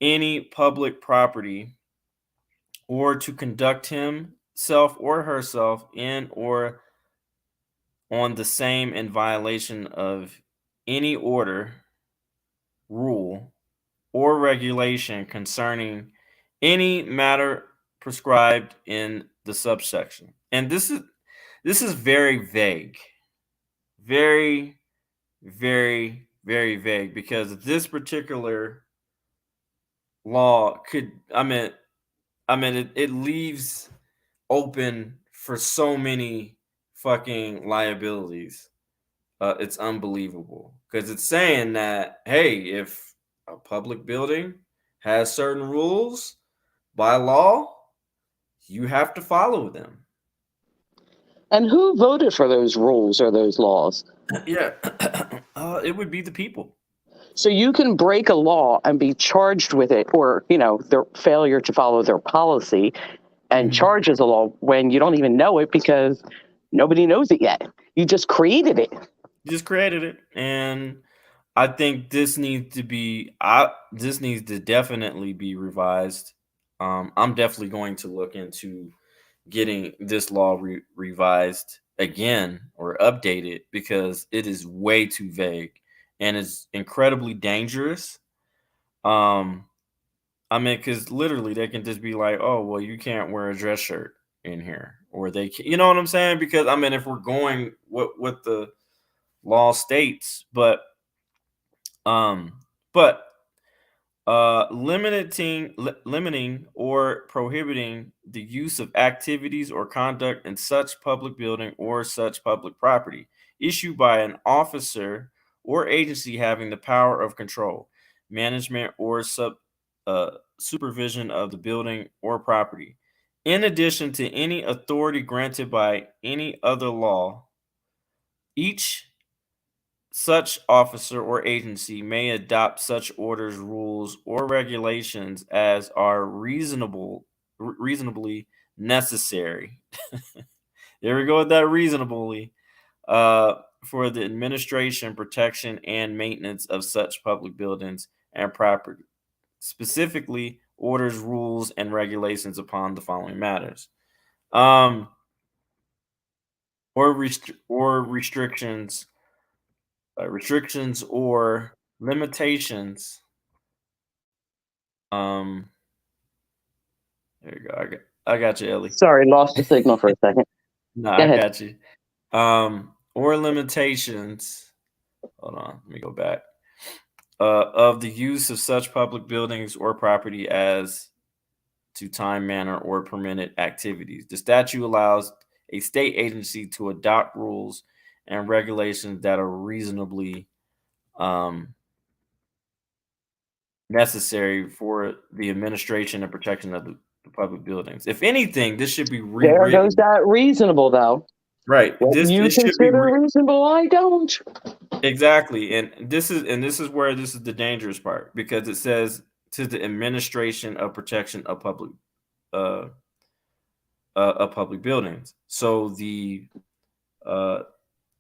any public property, or to conduct himself or herself in or on the same in violation of any order, rule, or regulation concerning any matter prescribed in the subsection. And this is very vague. Very, very, very vague, because this particular law could, it leaves open for so many fucking liabilities. It's unbelievable, because it's saying that, hey, if a public building has certain rules by law, you have to follow them. And who voted for those rules or those laws? Yeah, it would be the people. So you can break a law and be charged with it, or their failure to follow their policy, and charge as a law when you don't even know it because nobody knows it yet. You just created it. Just created it, and I think this needs to definitely be revised. I'm definitely going to look into getting this law revised again or updated, because it is way too vague and is incredibly dangerous. Because literally they can just be like, "Oh, well, you can't wear a dress shirt in here," or you know what I'm saying? Because if we're going what the law states, um, but limiting or prohibiting the use of activities or conduct in such public building or such public property, issued by an officer or agency having the power of control, management, or supervision of the building or property, in addition to any authority granted by any other law. Each such officer or agency may adopt such orders, rules, or regulations as are reasonably necessary. There we go with that, reasonably, for the administration, protection, and maintenance of such public buildings and property. Specifically, orders, rules, and regulations upon the following matters. Or restrictions or limitations. Um, there you go. I got you, Ellie. Sorry, lost the signal for a second. No, Go I ahead. got you. Or limitations. Hold on, let me go back. Of the use of such public buildings or property as to time, manner, or permitted activities. The statute allows a state agency to adopt rules and regulations that are reasonably necessary for the administration and protection of the public buildings. If anything, this should be There goes rewritten. that reasonable, though. Right. What This you this should be consider reasonable, I don't. exactly, and this is where this is the dangerous part, because it says to the administration of protection uh of public buildings. So uh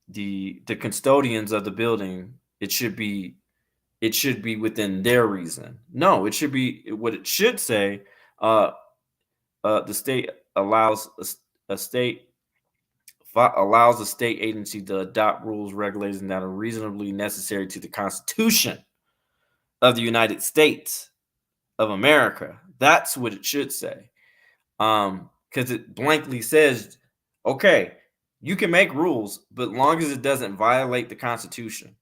the custodians of the building, it should be within their reason. No, it should be what it should say. Uh, the state allows a state allows a state agency to adopt rules, regulations that are reasonably necessary to the Constitution of the United States of America. That's what it should say. Because it blankly says, okay, you can make rules, but long as it doesn't violate the Constitution.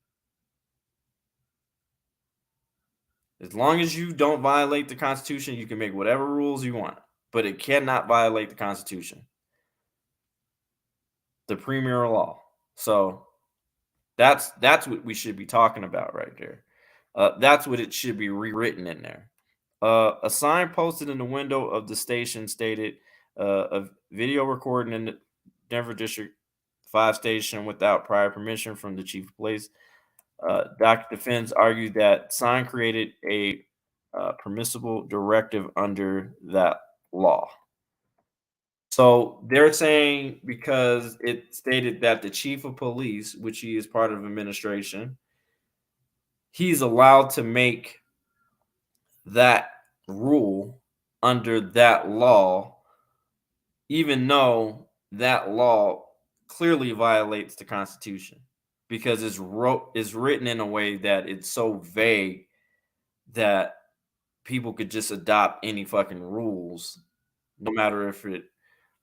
As long as you don't violate the Constitution, you can make whatever rules you want, but it cannot violate the Constitution, the premier law. So that's what we should be talking about right there. That's what it should be rewritten in there. A sign posted in the window of the station stated, a video recording in the Denver District 5 station without prior permission from the chief of police Dr. Defense argued that sign created a permissible directive under that law. So they're saying because it stated that the chief of police, which he is part of administration, he's allowed to make that rule under that law, even though that law clearly violates the Constitution because it's written in a way that it's so vague that people could just adopt any fucking rules, no matter if it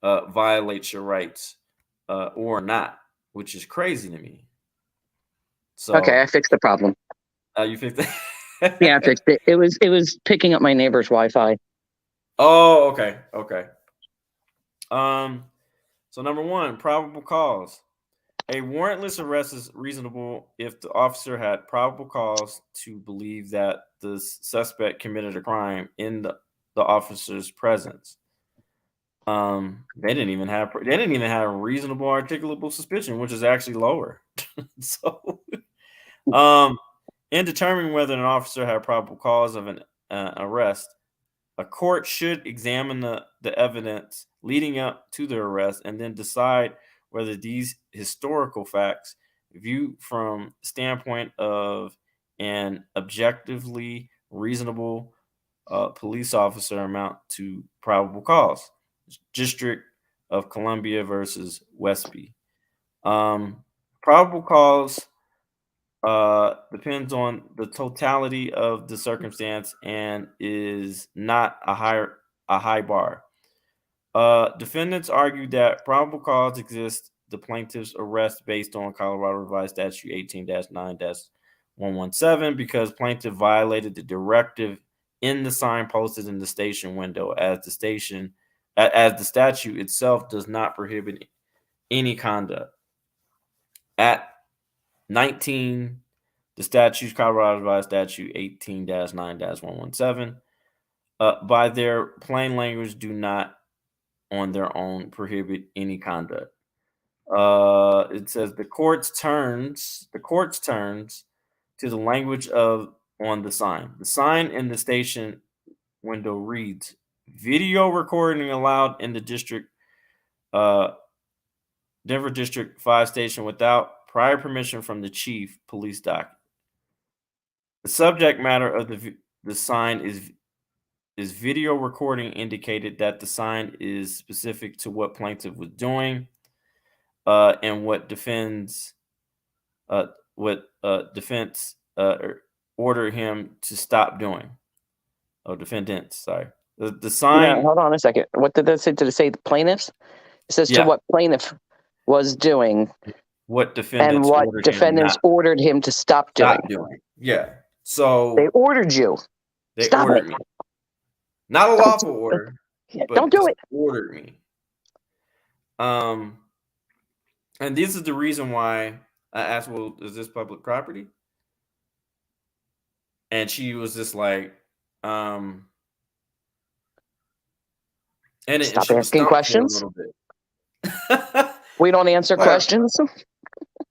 violates your rights or not, which is crazy to me. Okay, I So, fixed the problem. you fixed Yeah, I that? fixed it. It was picking up my neighbor's Wi-Fi. Oh, okay, okay. So number one, probable cause. A warrantless arrest is reasonable if the officer had probable cause to believe that the suspect committed a crime in the officer's presence. They didn't even have reasonable articulable suspicion, which is actually lower. So, um, in determining whether an officer had probable cause of an arrest, a court should examine the evidence leading up to the arrest and then decide whether these historical facts, viewed from standpoint of an objectively reasonable police officer, amount to probable cause. District of Columbia versus Westby. Um, Probable cause depends on the totality of the circumstance and is not a high bar. Defendants argued that probable cause exists the plaintiff's arrest based on Colorado Revised Statute 18-9-117 because plaintiff violated the directive in the sign posted in the station window as the statute itself does not prohibit any conduct. At 19, the statute, Colorado Revised Statute 18-9-117, by their plain language, do not on their own prohibit any conduct. It says the court's turns to the language of on the sign. The sign in the station window reads video recording allowed in the district Denver District 5 station without prior permission from the chief police doc. The subject matter of the sign is video recording indicated that the sign is specific to what plaintiff was doing and what defense ordered him to stop doing. Oh, defendants, sorry. The sign. Hold on a second. What did that say? Did it say the plaintiffs? It says to Yeah. what plaintiff was doing What and defendants what ordered him defendants not ordered him to stop doing. stop doing. Yeah. So They ordered you. they Stop ordered it. me. Not a lawful order, but Don't do just it. ordered me. And this is the reason why I asked, well, is this public property? And she was just like, and Stop she was asking stumped for a questions. little bit. We don't answer Well, questions.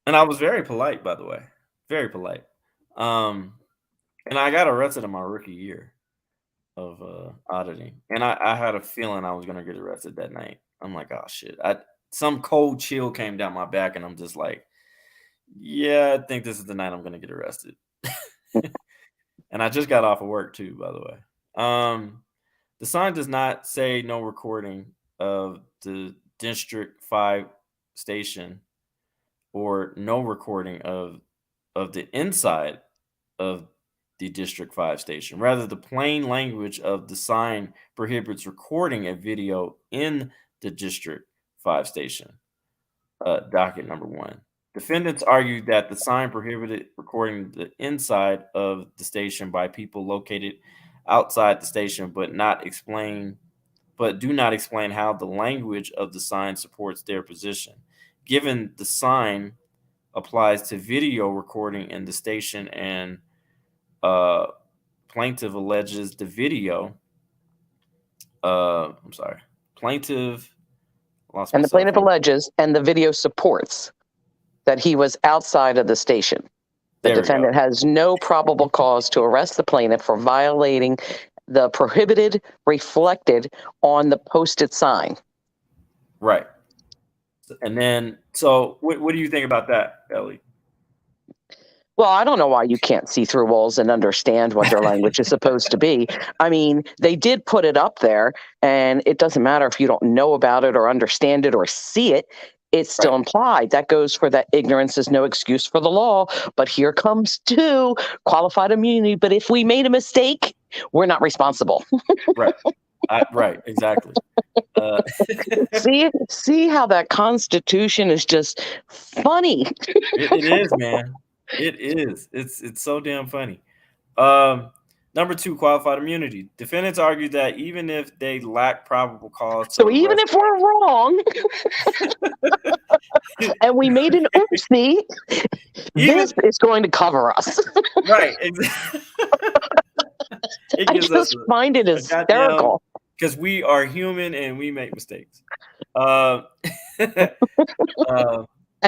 and I was very polite, by the way, very polite. And I got arrested in my rookie year of auditing, and I had a feeling I was gonna get arrested that night. I'm like, oh shit! Some cold chill came down my back, and I'm just like, yeah, I think this is the night I'm gonna get arrested. And I just got off of work too, by the way. The sign does not say no recording of the District 5 station or no recording of the inside of the District 5 station. Rather, the plain language of the sign prohibits recording a video in the District 5 station. Docket number 1. Defendants argued that the sign prohibited recording the inside of the station by people located outside the station, but do not explain how the language of the sign supports their position. Given the sign applies to video recording in the station and plaintiff alleges the video. I'm sorry. Plaintiff lost And the myself plaintiff here. alleges, and the video supports that he was outside of the station. The There we go. defendant has no probable cause to arrest the plaintiff for violating the prohibited reflected on the posted sign. Right. And then, so what do you think about that, Ellie? Well, I don't know why you can't see through walls and understand what their language is supposed to be. I mean, they did put it up there, and it doesn't matter if you don't know about it or understand it or see it. It's still Right. implied. That goes for that ignorance is no excuse for the law. But here comes to qualified immunity. But if we made a mistake, we're not responsible. Right. Right. Exactly. See how that Constitution is just funny. It is, man. It is. It's so damn funny. Number 2, qualified immunity. Defendants argue that even if they lack probable cause to So even arrest, if we're wrong and we made an oopsie, this is going to cover us. Right. Exactly. I just find it hysterical. Because we are human and we make mistakes. And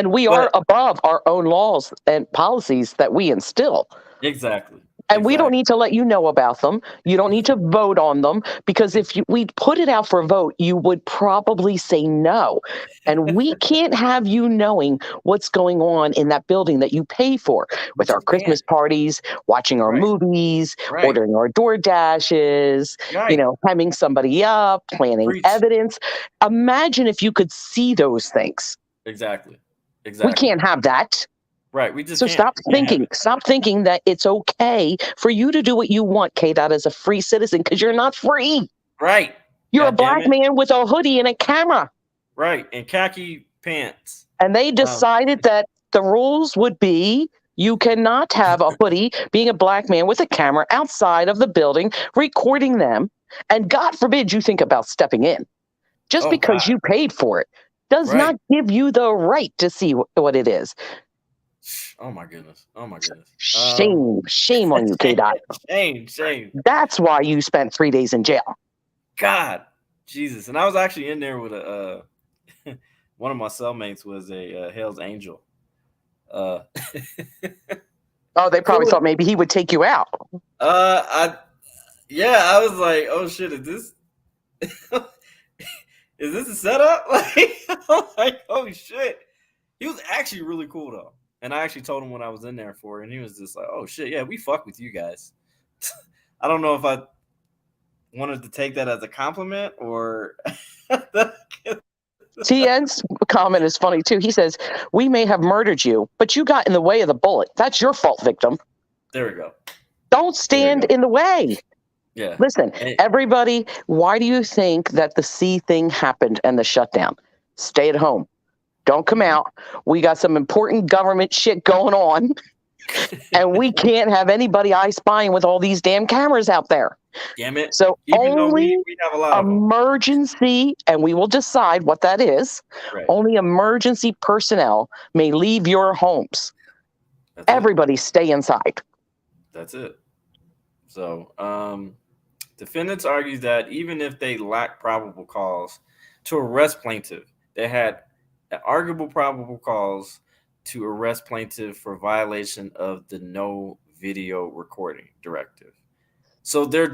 we are above our own laws and policies that we instill. Exactly. And we don't need to let you know about them. You don't need to vote on them, because if we put it out for a vote, you would probably say no. And we can't have you knowing what's going on in that building that you pay for, with our Christmas parties, watching our movies, ordering our door dashes, hemming somebody up, planning evidence. Imagine if you could see those things. Exactly. We can't have that. Right. We just stop thinking that it's okay for you to do what you want, K-Dot, as a free citizen, because you're not free. Right. You're a black man with a hoodie and a camera. Right. And khaki pants. And they decided that the rules would be you cannot have a hoodie being a black man with a camera outside of the building recording them. And God forbid you think about stepping in. Just because you paid for it does not give you the right to see what it is. Oh my goodness. Shame on you, K-Dot. Shame. That's why you spent 3 days in jail. God, Jesus. And I was actually in there with a one of my cellmates was a Hell's Angel. Oh, they probably thought maybe he would take you out. I was like, oh shit, is this a setup? I'm like, oh shit. He was actually really cool though. And I actually told him what I was in there for, and he was just like, oh shit, yeah, we fuck with you guys. I don't know if I wanted to take that as a compliment or TN's comment is funny too. He says, we may have murdered you, but you got in the way of the bullet. That's your fault, victim. There we go. Don't stand in the way. Yeah. Listen, everybody, why do you think that the C thing happened and the shutdown? Stay at home. Don't come out. We got some important government shit going on. And we can't have anybody spying with all these damn cameras out there. Damn it. So even only we have a lot emergency, and we will decide what that is. Right. Only emergency personnel may leave your homes. Everybody stay inside. That's it. So, defendants argue that even if they lack probable cause to arrest plaintiff, they had an arguable probable cause to arrest plaintiff for violation of the no video recording directive. So they're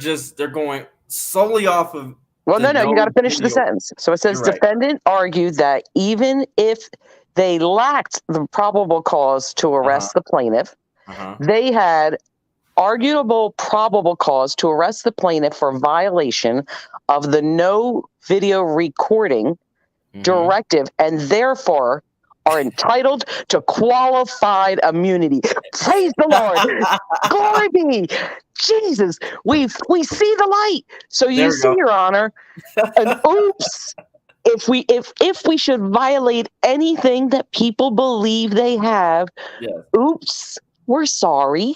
going solely off of. Well, no, you got to finish the sentence. So it says defendant argued that even if they lacked the probable cause to arrest the plaintiff, they had arguable probable cause to arrest the plaintiff for violation of the no video recording directive, and therefore are entitled to qualified immunity. Praise the Lord. Glory be. Jesus, we see the light. So you see, Your Honor, an oops. If we should violate anything that people believe they have, oops, we're sorry.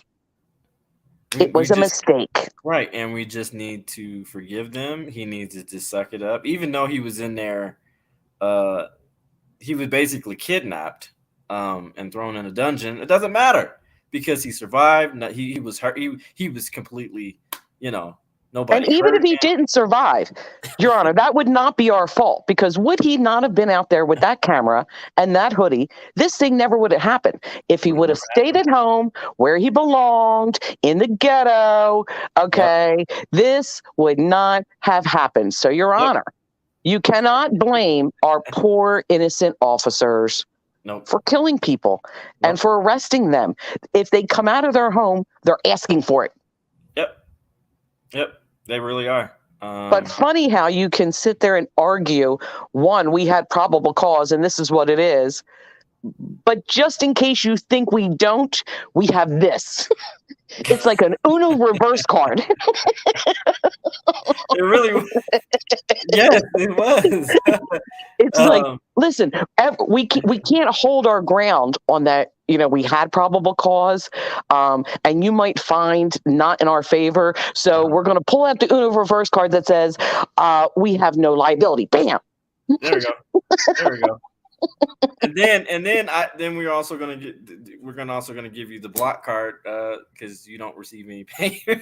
It was a mistake. Right, and we just need to forgive them. He needs to just suck it up. Even though he was in there, he was basically kidnapped and thrown in a dungeon. It doesn't matter because he survived. He was hurt. He was completely, And Nobody even if hurt he didn't survive, Your Honor, that would not be our fault, because would he not have been out there with that camera and that hoodie, this thing never would have happened. If he would have would have never stayed happened. at home where he belonged, in the ghetto, Yep. okay, this would not have happened. So, Your Yep. Honor, you cannot blame our poor innocent officers Nope. for killing people and Nope. for arresting them. If they come out of their home, they're asking for it. Yep. Yep. They really are. But funny how you can sit there and argue, one, we had probable cause and this is what it is. But just in case you think we don't, we have this. It's like an Uno reverse card. It really was. Yes, it was. It's like, listen, we can't hold our ground on that. You know, we had probable cause, and you might find not in our favor. So we're going to pull out the Uno reverse card that says we have no liability. Bam. There we go. There we go. And then we're also gonna give you the block card because you don't receive any payment.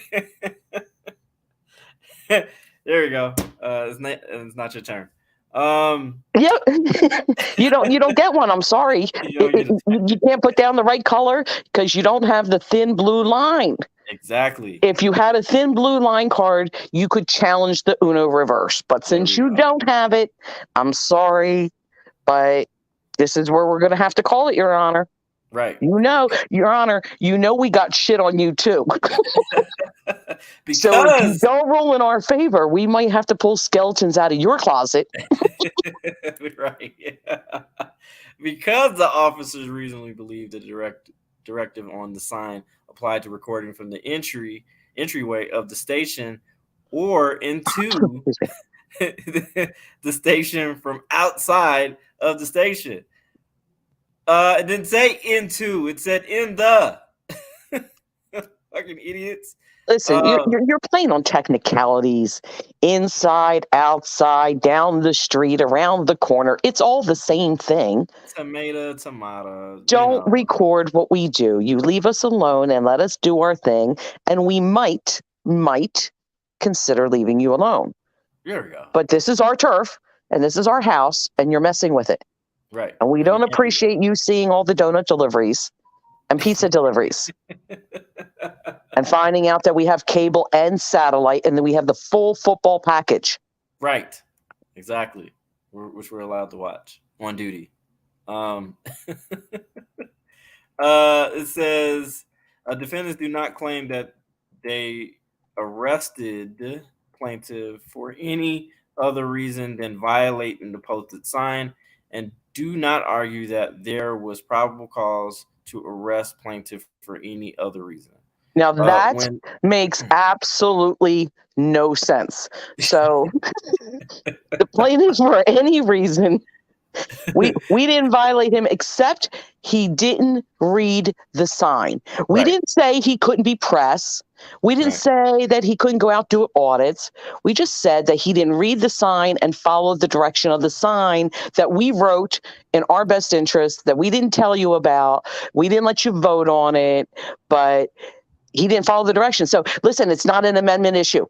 There we go. It's not your turn. Yep. you don't get one. I'm sorry. You can't put down the right color because you don't have the thin blue line. Exactly. If you had a thin blue line card, you could challenge the Uno reverse. But since you don't have it, I'm sorry, but this is where we're going to have to call it, Your Honor. Right. You know, Your Honor, we got shit on you too. Because so if you don't rule in our favor, we might have to pull skeletons out of your closet. Right. Because the officers reasonably believed the directive on the sign applied to recording from the entryway of the station or into the station from outside of the station. It didn't say into, it said in the. Fucking idiots. Listen, you're playing on technicalities. Inside, outside, down the street, around the corner. It's all the same thing. Tomato. Don't record what we do. You leave us alone and let us do our thing, and we might consider leaving you alone. There we go. But this is our turf, and this is our house, and you're messing with it. Right. And we don't appreciate you seeing all the donut deliveries and pizza deliveries. And finding out that we have cable and satellite, and then we have the full football package. Right. Exactly. Which we're allowed to watch on duty. It says defendants do not claim that they arrested plaintiff for any other reason than violating the posted sign, and do not argue that there was probable cause to arrest plaintiff for any other reason. Now that makes absolutely no sense. So the plaintiff, for any reason, we didn't violate him except he didn't read the sign. We didn't say he couldn't be press. We didn't say that he couldn't go out do audits. We just said that he didn't read the sign and follow the direction of the sign that we wrote in our best interest, that we didn't tell you about. We didn't let you vote on it, but he didn't follow the direction. So listen, it's not an amendment issue.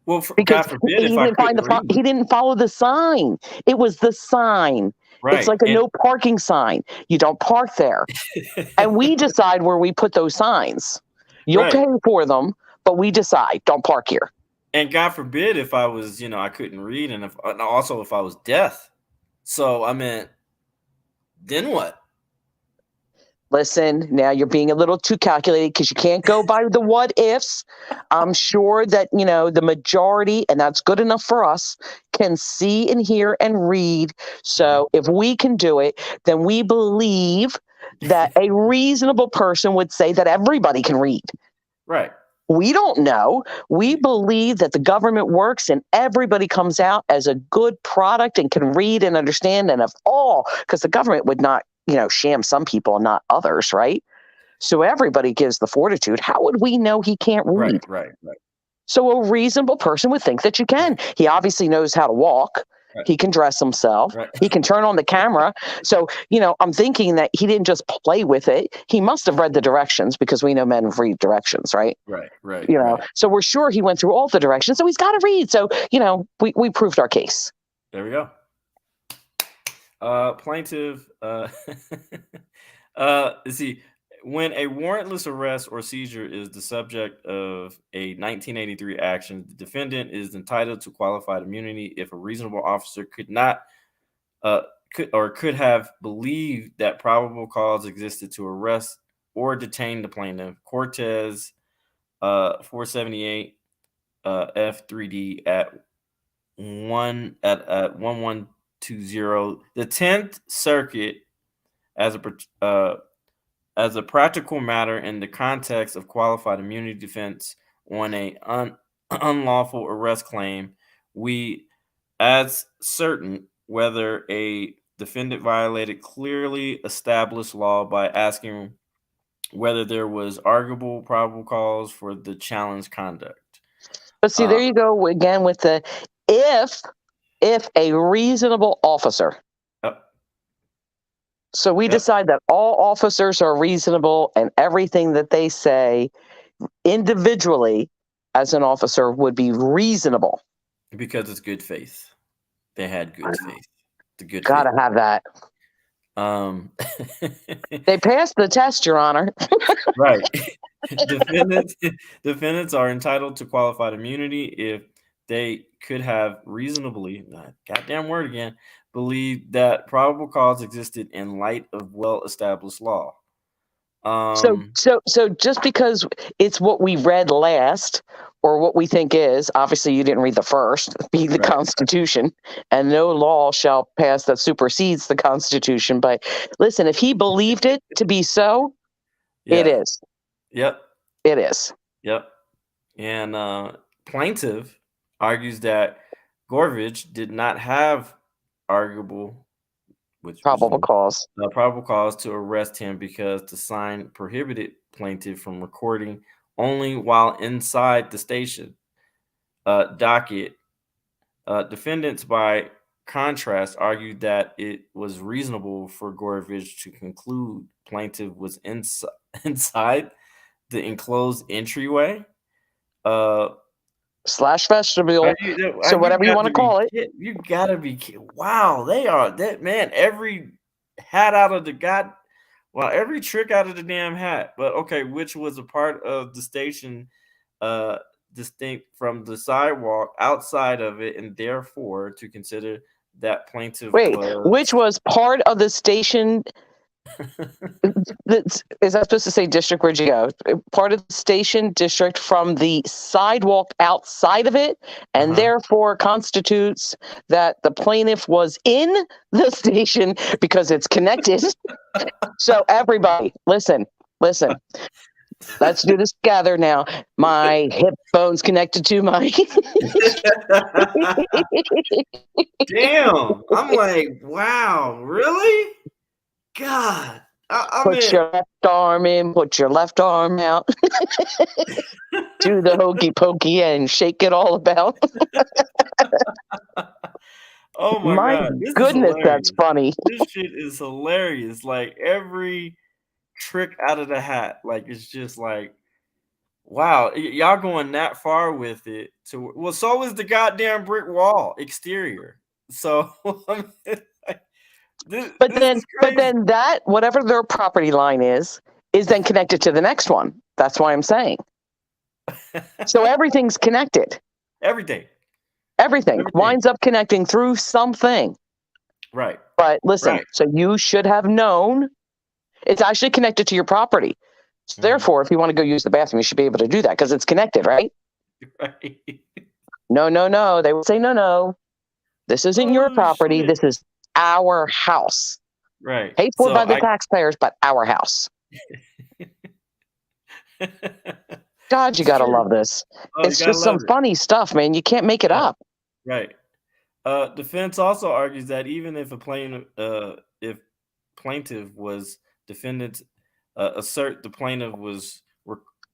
Well, God forbid if I couldn't read. He didn't follow the sign. It was the sign. Right. It's like a no parking sign. You don't park there. And we decide where we put those signs. You'll pay for them, but we decide, don't park here. And God forbid if I was, I couldn't read, and also if I was deaf. So, I mean, then what? Listen, now you're being a little too calculated because you can't go by the what ifs. I'm sure that, the majority, and that's good enough for us, can see and hear and read. So if we can do it, then we believe that a reasonable person would say that everybody can read. Right. We don't know. We believe that the government works and everybody comes out as a good product and can read and understand, and because the government would not sham some people and not others, right? So everybody gives the fortitude. How would we know he can't read? Right. So a reasonable person would think that you can. He obviously knows how to walk. Right. He can dress himself. Right. He can turn on the camera. So, I'm thinking that he didn't just play with it. He must have read the directions because we know men read directions, right? Right. Right. Right. So we're sure he went through all the directions. So he's got to read. So, we proved our case. There we go. Plaintiff. Let's see. When a warrantless arrest or seizure is the subject of a 1983 action, the defendant is entitled to qualified immunity if a reasonable officer could have believed that probable cause existed to arrest or detain the plaintiff. Cortez, 478, F3D at 1120. The 10th Circuit, as a practical matter in the context of qualified immunity defense on a unlawful arrest claim, we as certain whether a defendant violated clearly established law by asking whether there was arguable probable cause for the challenged conduct. But see, there you go again with the if a reasonable officer. So we decide that all officers are reasonable and everything that they say individually as an officer would be reasonable. Because it's good faith. They had good faith. The good Gotta faith. have that. They passed the test, Your Honor. Right. Defendants are entitled to qualified immunity if they could have reasonably, goddamn word again, believed that probable cause existed in light of well-established law. So just because it's what we read last or what we think is, obviously you didn't read the first, be the Constitution, and no law shall pass that supersedes the Constitution. But listen, if he believed it to be so, it is. Yep. It is. Yep. And plaintiff argues that Gorvich did not have probable cause to arrest him because the sign prohibited plaintiff from recording only while inside the station. Docket. Defendants, by contrast, argued that it was reasonable for Gorvich to conclude plaintiff was inside the enclosed entryway. Slash vestibule. So whatever you want to call it. You gotta be kidding. Wow, they are that man. Every hat out of the every trick out of the damn hat. But okay, which was a part of the station, distinct from the sidewalk outside of it, and therefore to consider that plaintiff. Which was part of the station. Is that supposed to say district? Where'd you go? Part of the station district from the sidewalk outside of it, and therefore constitutes that the plaintiff was in the station because it's connected. So everybody, listen. Let's do this together now. My hip bone's connected to my. Damn! I'm like, wow, really? God. Put your left arm in, put your left arm out. Do the hokey pokey and shake it all about. Oh my God. This goodness, that's funny. This shit is hilarious. Like every trick out of the hat. Like it's just like, wow, y'all going that far with it. So is the goddamn brick wall exterior. So But then that whatever their property line is then connected to the next one. That's why I'm saying. So everything's connected. Everything winds up connecting through something. Right. But listen, so you should have known it's actually connected to your property. So therefore, if you want to go use the bathroom, you should be able to do that because it's connected, right? Right. No. They would say, no. This isn't your property. Shit. This is our house. Right. Paid for by the taxpayers, but our house. God, you got to love this. It's just some funny stuff, man. You can't make it up. Right. Defense also argues that even if plaintiff was defendant, assert the plaintiff was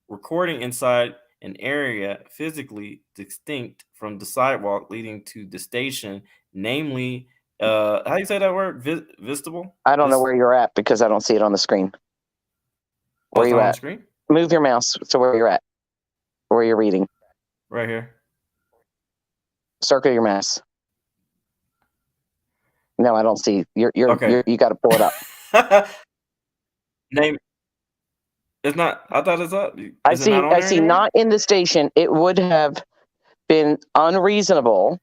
recording inside an area physically distinct from the sidewalk leading to the station, namely, how do you say that word? Vestibule? I don't know where you're at because I don't see it on the screen. Oh, Where it's you not on the at? screen? Move your mouse to where you're at. Where you're reading. Right here. Circle your mouse. No, I don't see. You Okay. got to pull it up. Name. It's not. I thought it's up. I Is it not on there see anymore? not in the station. It would have been unreasonable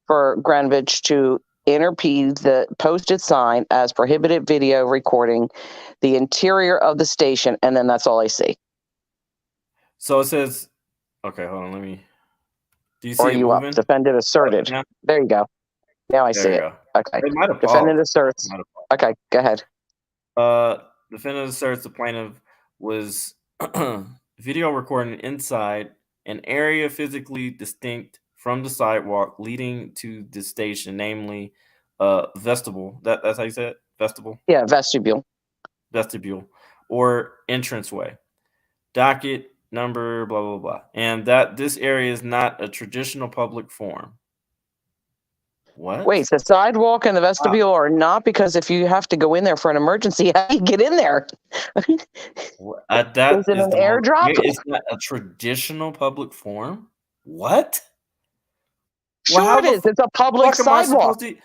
for Greenwich to interpede the posted sign as prohibited video recording the interior of the station, and then that's all I see. So it says. Okay, hold on. Let me. Do you Or see are it you up? moving? Defendant asserted. Yeah. There you go. Now I see There you it. go. Okay. It might have Defendant paused. asserts. Okay, go ahead. Defendant asserts the plaintiff was video recording inside an area physically distinct from the sidewalk leading to the station, namely vestibule. That's how you say it? Vestibule? Yeah, vestibule. Vestibule. Or entranceway. Docket number, blah, blah, blah. And that this area is not a traditional public forum. What? Wait, the sidewalk and the vestibule are not, because if you have to go in there for an emergency, how do you get in there? That Is it is an the most. airdrop? It's not a traditional public forum. What? Well, Sure how it the is. It's a public fuck am I sidewalk. supposed to?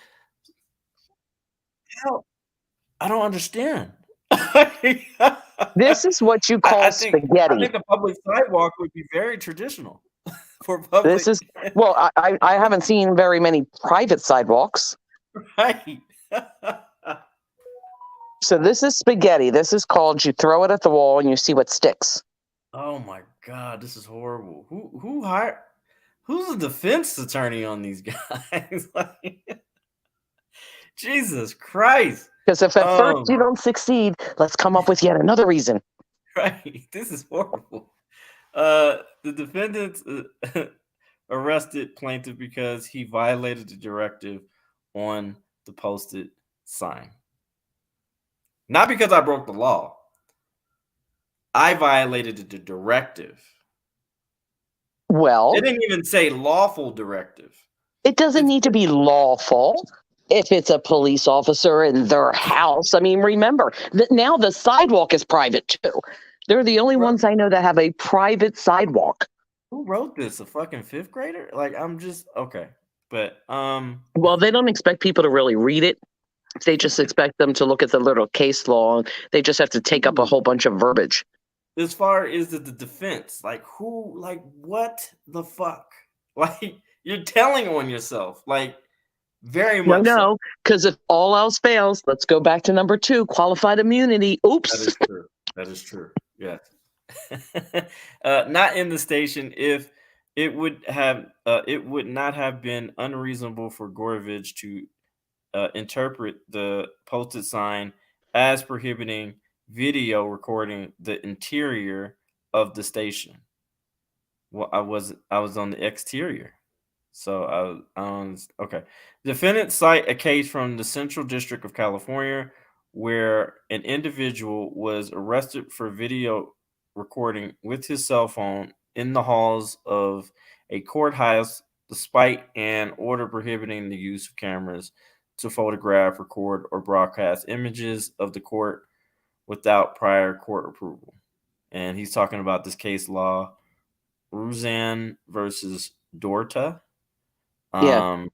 How? I don't understand. This is what you call I spaghetti. think the public sidewalk would be very traditional for This public. is, well, I haven't seen very many private sidewalks. Right. So this is spaghetti. This is called, you throw it at the wall and you see what sticks. Oh my god, this is horrible. Who hired? Who's the defense attorney on these guys? Like, Jesus Christ. Because if at first you don't succeed, let's come up with yet another reason. Right. This is horrible. The defendants arrested plaintiff because he violated the directive on the posted sign. Not because I broke the law. I violated the directive. Well, It didn't even say lawful directive. it doesn't need to be lawful if it's a police officer in their house. I mean, remember that now the sidewalk is private too. They're the only ones I know that have a private sidewalk. Who wrote this? A fucking fifth grader? Like, I'm just okay. But well, they don't expect people to really read it. They just expect them to look at the little case law. They just have to take up a whole bunch of verbiage. As far as the defense, like who, like what the fuck? Like, you're telling on yourself, like very much. No, because if all else fails, let's go back to number 2, qualified immunity. Oops. That is true. That is true. Yes. Not in the station. If it would not have been unreasonable for Gorovich to interpret the posted sign as prohibiting video recording the interior of the station. Well, I was on the exterior. So okay. Defendants cite a case from the Central District of California where an individual was arrested for video recording with his cell phone in the halls of a courthouse despite an order prohibiting the use of cameras to photograph, record, or broadcast images of the court without prior court approval. And he's talking about this case law, Ruzan versus Dorta. Yeah.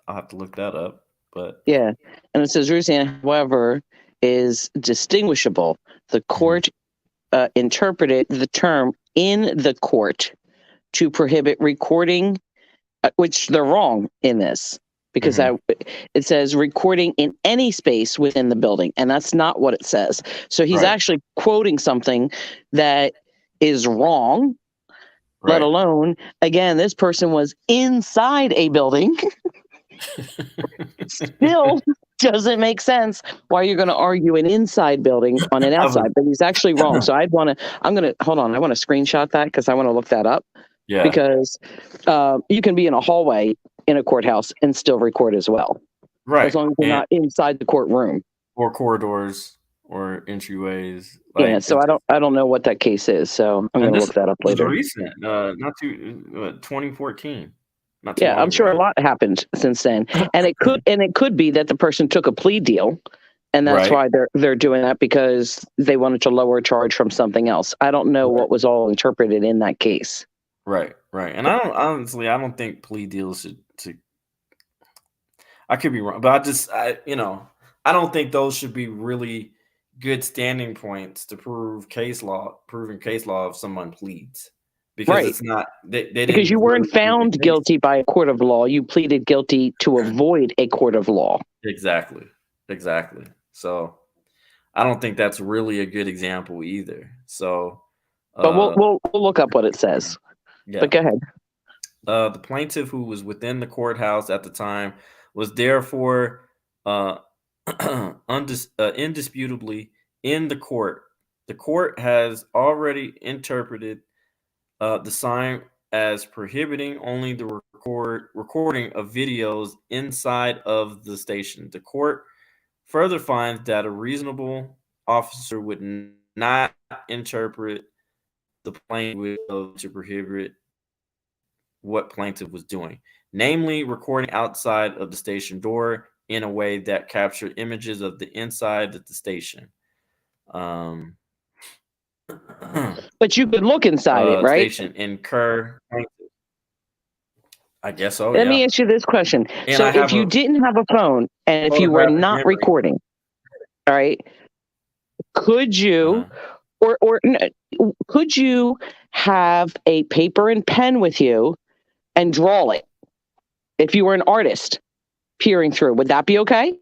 I'll have to look that up, but yeah. And it says Ruzan, however, is distinguishable. The court interpreted the term in the court to prohibit recording, which they're wrong in this, because it says recording in any space within the building, and that's not what it says. So he's actually quoting something that is wrong, let alone, again, this person was inside a building. Still doesn't make sense why you're going to argue an inside building on an outside, but he's actually wrong. So I want to screenshot that because I want to look that up. Yeah. Because you can be in a hallway in a courthouse and still record as well. Right. As long as you're not inside the courtroom. Or corridors or entryways. Yeah, Like so it's I don't know what that case is, so I'm and gonna this look that up was later. recent, not too 2014, not too Yeah, long I'm sure ago. a lot happened since then, and it could be that the person took a plea deal, and that's Right, why they're doing that because they wanted to lower a charge from something else. I don't know right, what was all interpreted in that case. right, right. And I don't honestly, I don't think plea deals should. I could be wrong, but I don't think those should be really good standing points to proving case law if someone pleads, because Right. it's not they Because didn't you weren't really prove found the case. guilty by a court of law, you pleaded guilty to avoid a court of law. Exactly, exactly. So I don't think that's really a good example either. So, But uh, we'll look up what it says. But yeah, go ahead. the plaintiff who was within the courthouse at the time was therefore uh, indisputably in the court. The court has already interpreted the sign as prohibiting only the recording of videos inside of the station. The court further finds that a reasonable officer would not interpret the plaintiff to prohibit what plaintiff was doing, namely recording outside of the station door in a way that captured images of the inside of the station. Um, But you could look inside it, right? station incur. I guess so. Let Yeah, me ask you this question. and So I if have you a didn't have a phone and if you were photographic not memory. recording, all right, could you Uh-huh. could you have a paper and pen with you and draw it if you were an artist peering through? Would that be okay?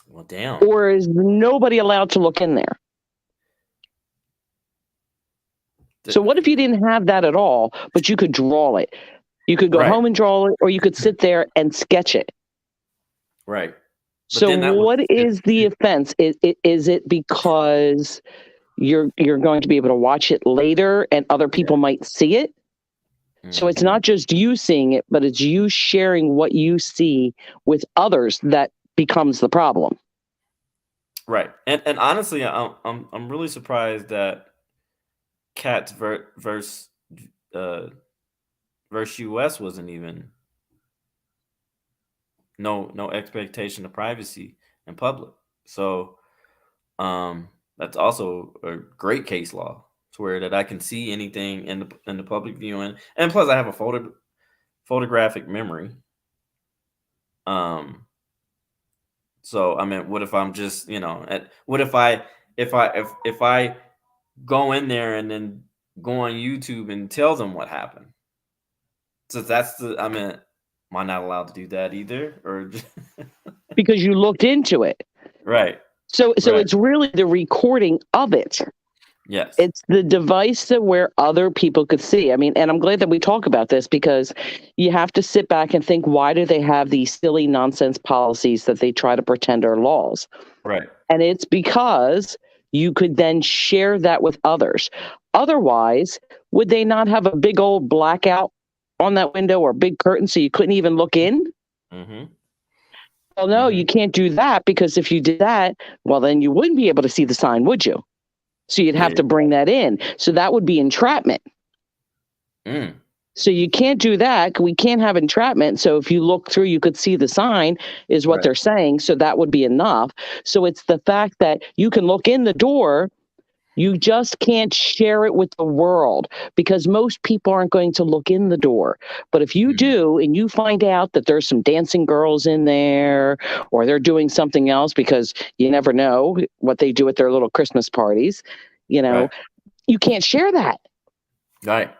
Well, damn. Or is nobody allowed to look in there? So what if you didn't have that at all, but you could draw it? You could go Right, home and draw it, or you could sit there and sketch it. right. But So then that was what is the offense? Is it because you're going to be able to watch it later and other people might see it? So it's Mhm. not just you seeing it, but it's you sharing what you see with others that becomes the problem. Right. And honestly, I'm really surprised that Cats uh versus US wasn't even no expectation of privacy in public. So that's also a great case law to where that I can see anything in the public viewing, and plus I have a photographic memory. Um, so I mean, what if I'm just what if I go in there and then go on YouTube and tell them what happened? So that's I mean, am I not allowed to do that either, or Because you looked into it. right, So right, it's really the recording of it. yes, It's the device that where other people could see. I mean, and I'm glad that we talk about this because you have to sit back and think, why do they have these silly nonsense policies that they try to pretend are laws? right, And it's because you could then share that with others. Otherwise, would they not have a big old blackout on that window or big curtain so you couldn't even look in? mm-hmm, Well, no, mm-hmm, you can't do that because if you did that, well, then you wouldn't be able to see the sign, would you? So you'd have yeah, to bring that in. So that would be entrapment. mm, So you can't do that. We can't have entrapment. So if you look through, you could see the sign, is what right, they're saying. So that would be enough. So it's the fact that you can look in the door, you just can't share it with the world because most people aren't going to look in the door. But if you mm, do and you find out that there's some dancing girls in there or they're doing something else because you never know what they do at their little Christmas parties, you know, right, you can't share that. right,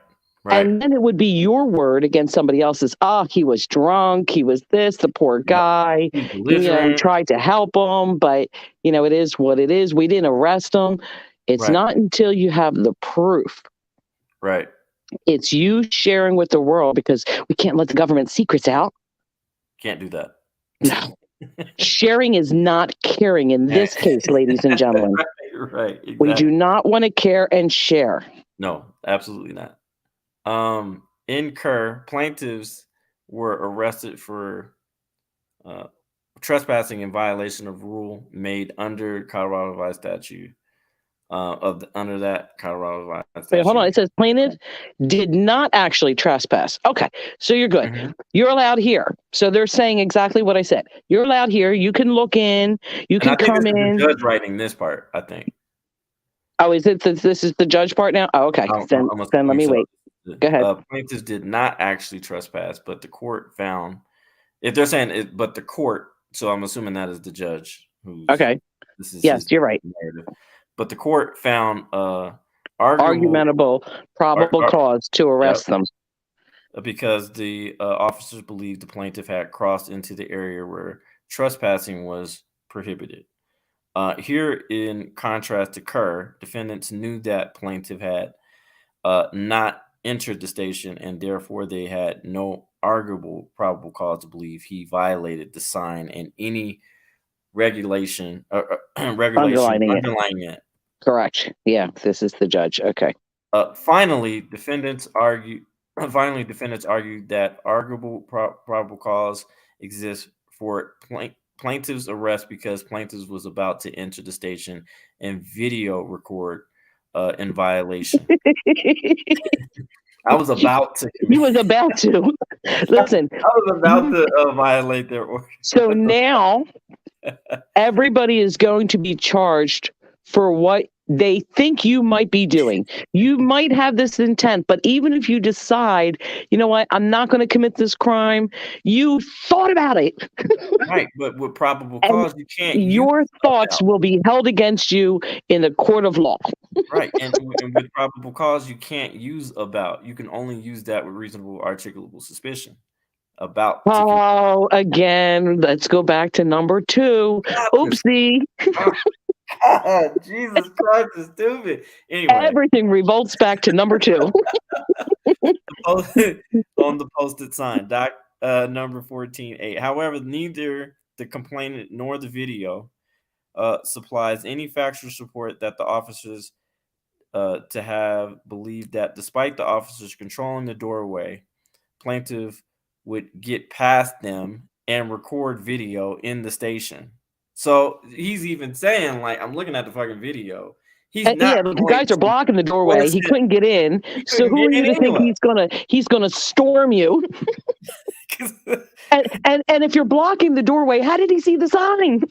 right. And then it would be your word against somebody else's. Oh, he was drunk. He was this, the poor Yep. guy. He's We belligerent. tried to help him, but, it is what it is. We didn't arrest him. It's Right, not until you have the proof. right. It's you sharing with the world because we can't let the government secrets out. Can't do that. No. Sharing is not caring in Right, this case, ladies and gentlemen. right, We do exactly. not want to care and share. No, absolutely not. In Kerr, plaintiffs were arrested for uh, trespassing in violation of rule made under Colorado Revised Statute under that Colorado Revised Wait, hold on. Statute. It says plaintiff did not actually trespass. Okay, so you're good. Mhm. You're allowed here. So they're saying exactly what I said. You're allowed here. You can look in. You And I can think this come is the in. judge writing this part, I think. Oh, is it this is the judge part now? Oh, okay. Then I'm let assuming me so. wait. Go ahead. Plaintiffs did not actually trespass, but the court found, if they're saying it, but the court, so I'm assuming that is the judge who's, Okay. this is Yes, his you're right. narrative. But the court found arguable, Argumentable, probable cause to yep, arrest them. because the officers believed the plaintiff had crossed into the area where trespassing was prohibited. Here, in contrast to Kerr, defendants knew that plaintiff had not entered the station, and therefore they had no arguable probable cause to believe he violated the sign and any regulation Underlining it. underlying it. Correct. Yeah, this is the judge. Okay. Finally, defendants argue. Finally, defendants argued that arguable probable cause exists for plaintiff's arrest because plaintiff was about to enter the station and video record in violation. I was about to. He was about to. Listen. I was about to violate their order. So now everybody is going to be charged for what they think you might be doing. You might have this intent, but even if you decide, you know what, I'm not going to commit this crime, you thought about it. Right, but with probable And cause, you can't use your thoughts about. will be held against you in the court of law. Right, and with probable cause, you can't use about. You can only use that with reasonable articulable suspicion about particular. Oh, again, let's go back to number 2. Oopsie. God, Jesus Christ, is stupid. Anyway, Everything revolts back to number 2. on the posted sign, doc number 14.8. However, neither the complainant nor the video supplies any factual support that the officers to have believed that despite the officers controlling the doorway, plaintiff would get past them and record video in the station. So he's even saying, like, I'm looking at the fucking video. He's not Yeah, but the going guys are to blocking the doorway. force He it. couldn't get in. He So couldn't who are get you in to think anyway. he's gonna storm you? 'Cause And if you're blocking the doorway, how did he see the sign?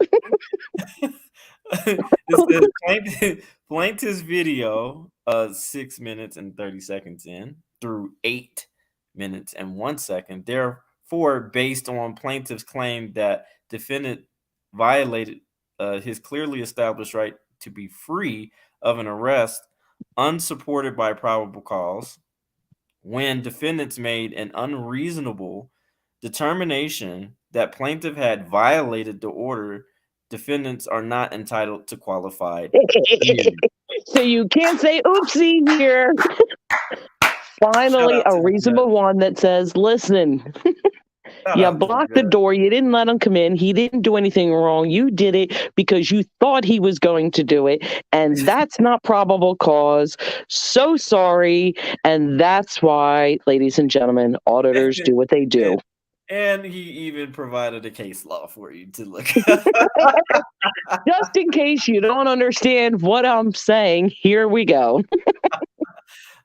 it says plaintiff's video 6 minutes and 30 seconds in through 8 minutes and 1 second. Therefore, based on plaintiff's claim that defendant violated his clearly established right to be free of an arrest unsupported by probable cause, when defendants made an unreasonable determination that plaintiff had violated the order, defendants are not entitled to qualified immunity. So you can't say oopsie here. Shout Finally, out a to the reasonable judge. one that says, listen, Shout you out to blocked the judge. door. You didn't let him come in. He didn't do anything wrong. You did it because you thought he was going to do it. And that's not probable cause. So sorry. And that's why, ladies and gentlemen, auditors do what they do. And he even provided a case law for you to look Just in case you don't understand what I'm saying, here we go.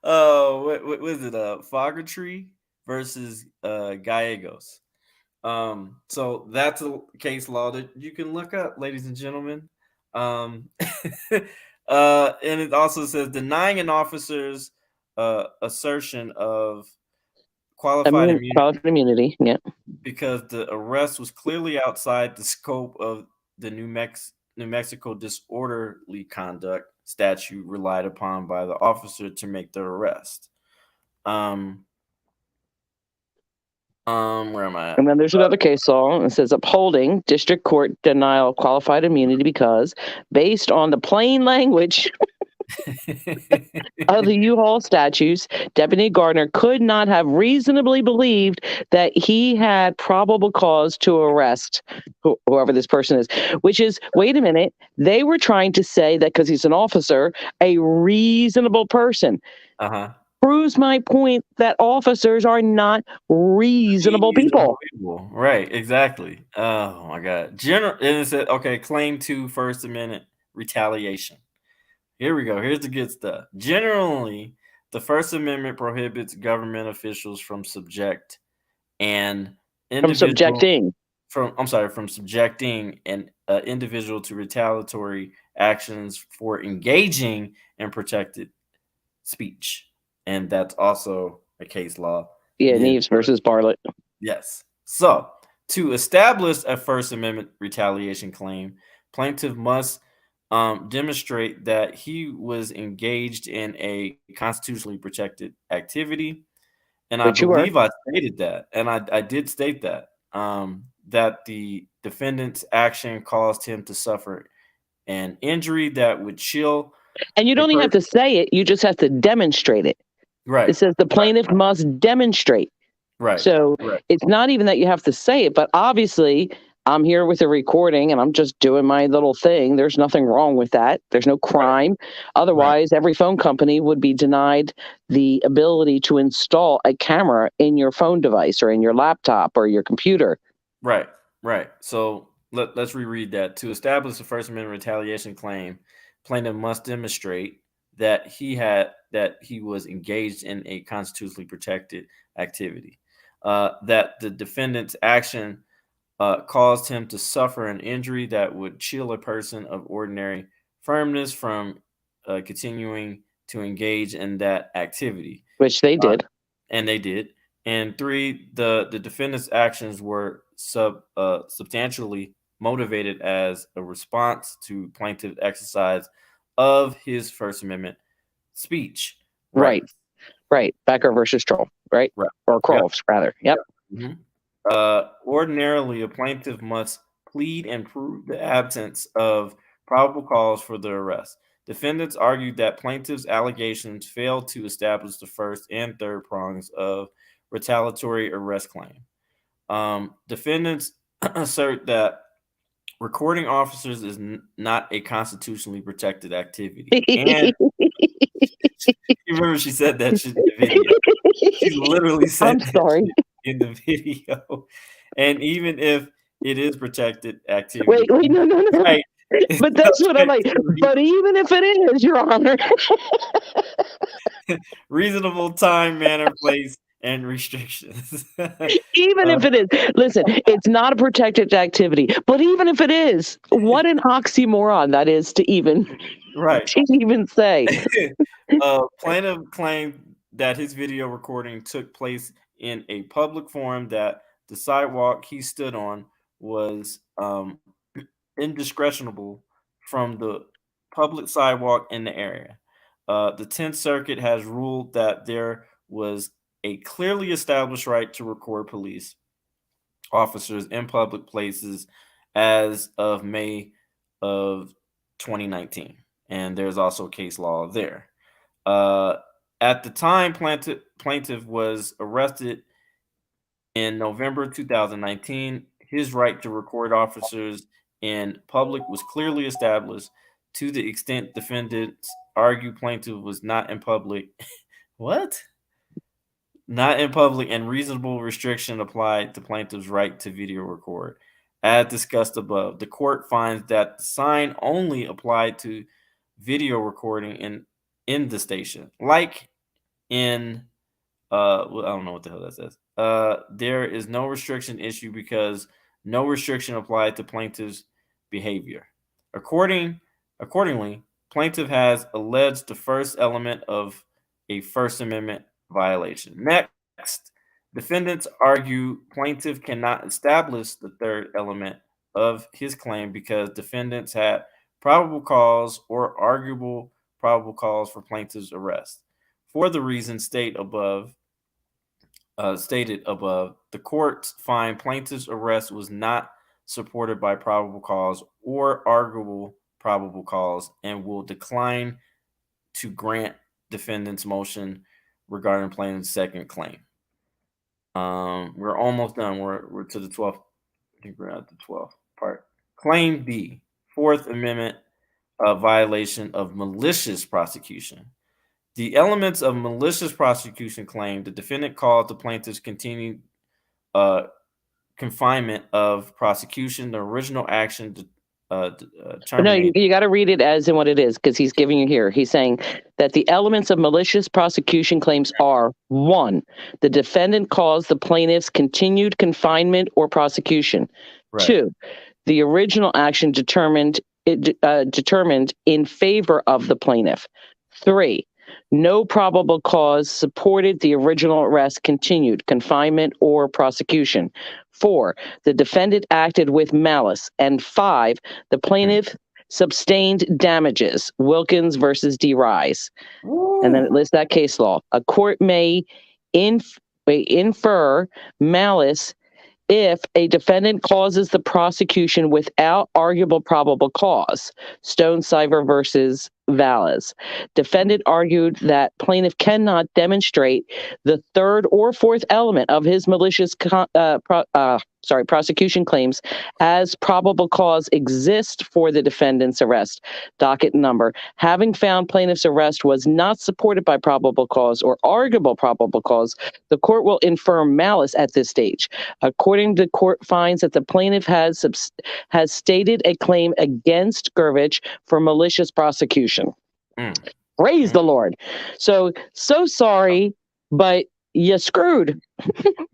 Oh, what was it? Fogarty versus Gallegos. So that's a case law that you can look up, ladies and gentlemen. And it also says denying an officer's assertion of qualified immunity Qualified immunity, yeah. because the arrest was clearly outside the scope of the New Mexico disorderly conduct statute relied upon by the officer to make the arrest. Where am I at? And then there's another case law. It says upholding district court denial of qualified immunity because based on the plain language of the U-Haul statutes, Deputy Gardner could not have reasonably believed that he had probable cause to arrest whoever this person is, which is, wait a minute, they were trying to say that because he's an officer, a reasonable person. Uh-huh. proves my point that officers are not reasonable people. People. Right, exactly. Oh my God. General, and it said, okay, claim to First Amendment retaliation. Here we go. Here's the good stuff. Generally, the First Amendment prohibits government officials from subject an From individual subjecting, from subjecting an individual to retaliatory actions for engaging in protected speech, and that's also a case law. yeah, Neves versus Bartlett. Yes. So, to establish a First Amendment retaliation claim, plaintiff must demonstrate that he was engaged in a constitutionally protected activity. And I Which you were. believe I stated that, and I did state that, that the defendant's action caused him to suffer an injury that would chill And you a don't even have person. to say it, you just have to demonstrate it. It Right, says the plaintiff must demonstrate. right, So right, it's not even that you have to say it, but obviously I'm here with a recording and I'm just doing my little thing. There's nothing wrong with that. There's no right, crime. right, Otherwise, every phone company would be denied the ability to install a camera in your phone device or in your laptop or your computer. right, right. So let's reread that. To establish a First Amendment retaliation claim, plaintiff must demonstrate that he was engaged in a constitutionally protected activity, that the defendant's action caused him to suffer an injury that would chill a person of ordinary firmness from continuing to engage in that activity. Which they Uh, did. and they did. And three, the defendant's actions were substantially motivated as a response to plaintiff's exercise of his First Amendment speech Right. rights. Right. Becker versus Troll. Right. Right. Or Yep. Crolls, rather. Yep. Mhm. Ordinarily, a plaintiff must plead and prove the absence of probable cause for the arrest. Defendants argued that plaintiff's allegations failed to establish the first and third prongs of retaliatory arrest claim. Defendants assert that recording officers is not a constitutionally protected activity. And you remember she said that shit in the video. She literally said I'm that sorry. shit in the video. And even if it is protected activity, Wait, no. right? It's But that's what I'm subject like. to But even if it is, Your Honor. reasonable time, manner, place, and restrictions. Even if it is, listen, it's not a protected activity. But even if it is, what an oxymoron that is to even Right. to even say. Plaintiff claimed that his video recording took place in a public forum, that the sidewalk he stood on was indiscretionable from the public sidewalk in the area. The 10th Circuit has ruled that there was a clearly established right to record police officers in public places as of May of 2019. And there's also case law there. Uh, at the time, plaintiff was arrested in November 2019. His right to record officers in public was clearly established. To the extent defendants argue plaintiff was not in public. What? Not in public, and reasonable restriction applied to plaintiff's right to video record. As discussed above, the court finds that the sign only applied to video recording in the station. Like in well, I don't know what the hell that says. There is no restriction issue because no restriction applied to plaintiff's behavior. Accordingly, plaintiff has alleged the first element of a First Amendment violation. Next, defendants argue plaintiff cannot establish the third element of his claim because defendants had probable cause or arguable probable cause for plaintiff's arrest. For the reasons stated above, the courts find plaintiff's arrest was not supported by probable cause or arguable probable cause and will decline to grant defendant's motion regarding plaintiff's second claim. We're almost done. We're to the 12th. I think we're at the 12th part. Claim B, Fourth Amendment violation of malicious prosecution. The elements of malicious prosecution claim the defendant caused the plaintiff's continued uh, confinement of prosecution. The original action But no, you, terminate. you got to read it as in what it is, because he's giving you here. He's saying that the elements of malicious prosecution claims are: one, the defendant caused the plaintiff's continued confinement or prosecution; Right. two, the original action determined in favor of the plaintiff; three, no probable cause supported the original arrest, continued confinement, or prosecution; four, the defendant acted with malice; and five, the Mm. plaintiff sustained damages. Wilkins versus D. Rise. And then it Woo. lists that case law. A court may infer malice if a defendant causes the prosecution without arguable probable cause. Stonecipher versus Valles. Defendant argued that plaintiff cannot demonstrate the third or fourth element of his malicious prosecution claims as probable cause exist for the defendant's arrest. Docket number. Having found plaintiff's arrest was not supported by probable cause or arguable probable cause, the court will infer malice at this stage. According to court finds that the plaintiff has stated a claim against Gurvich for malicious prosecution. Mm. Praise Mm. the Lord. So sorry, but you screwed.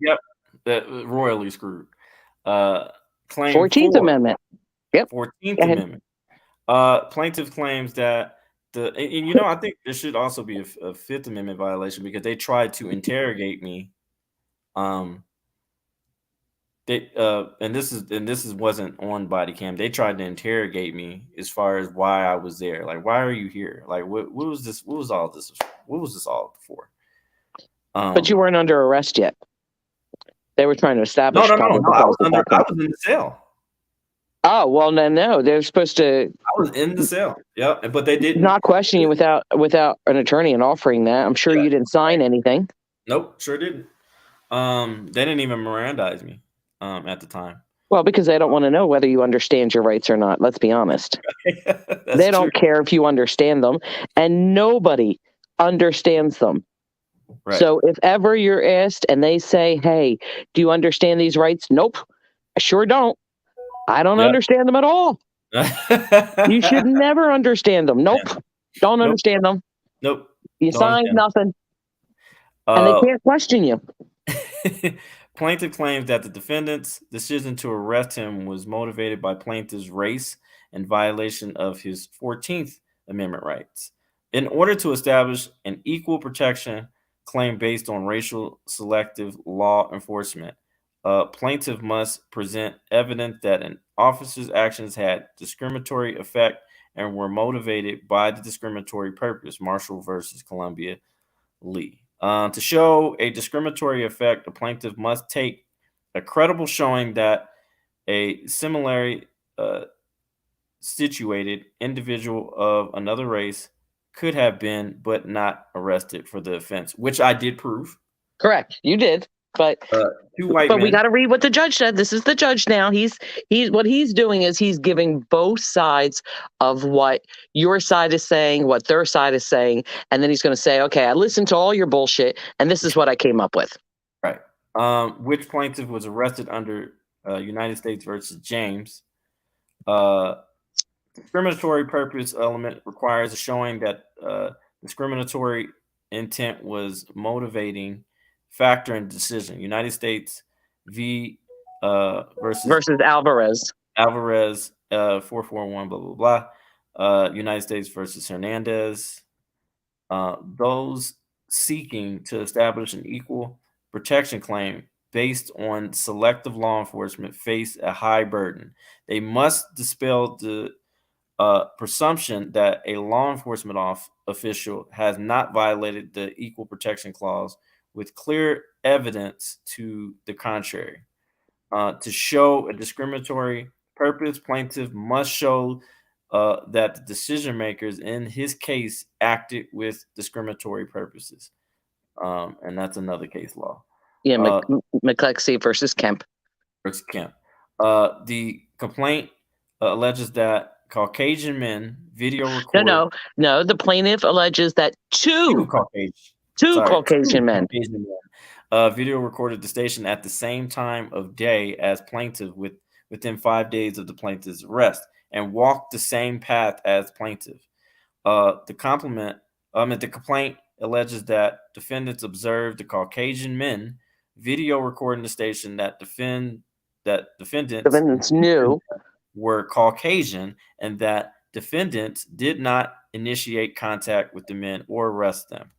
Yep. Royally screwed. Claim 14th 4, Amendment. Yep. 14th Go ahead. Amendment. Plaintiff claims that I think there should also be a Fifth Amendment violation because they tried to interrogate me. And this wasn't on body cam. They tried to interrogate me as far as why I was there. Like, why are you here? Like, what was this? What was all this? What was this all for? But you weren't under arrest yet. They were trying to establish. No. I was in the cell. Oh, well, no, they're supposed to. I was in the cell. Yeah, but they didn't. Not questioning you without an attorney and offering that. I'm sure you didn't sign anything. Nope, sure didn't. They didn't even Mirandize me at the time. Well, because they don't want to know whether you understand your rights or not. Let's be honest. They don't care if you understand them, and nobody understands them. Right. So if ever you're asked and they say, hey, do you understand these rights? Nope, I sure don't. I don't understand them at all. You should never understand them. Nope. Don't understand them. Nope. You signed nothing. And they can't question you. Plaintiff claims that the defendant's decision to arrest him was motivated by plaintiff's race in violation of his 14th Amendment rights. In order to establish an equal protection claim based on racial selective law enforcement, plaintiff must present evidence that an officer's actions had discriminatory effect and were motivated by the discriminatory purpose. Marshall versus Columbia Lee. To show a discriminatory effect, the plaintiff must take a credible showing that a similarly situated individual of another race could have been but not arrested for the offense, which I did prove. Correct. You did. But we got to read what the judge said. This is the judge now. He's what he's doing is he's giving both sides of what your side is saying, what their side is saying, and then he's going to say, okay, I listened to all your bullshit, and this is what I came up with. Right. Which plaintiff was arrested under United States versus James? Discriminatory purpose element requires a showing that discriminatory intent was motivating factor in decision. United States v. versus Alvarez. 441 blah blah blah. United States versus Hernandez. Those seeking to establish an equal protection claim based on selective law enforcement face a high burden. They must dispel the presumption that a law enforcement official has not violated the Equal Protection Clause with clear evidence to the contrary. To show a discriminatory purpose, plaintiff must show that the decision makers in his case acted with discriminatory purposes. And that's another case law. Yeah, McClexy versus Kemp. The complaint alleges that Caucasian men video record No. The plaintiff alleges that two two Caucasian Caucasian men. men video recorded the station at the same time of day as plaintiff within 5 days of the plaintiff's arrest and walked the same path as plaintiff. The complaint alleges that defendants observed the Caucasian men video recording the station that defendants knew were Caucasian and that defendants did not initiate contact with the men or arrest them.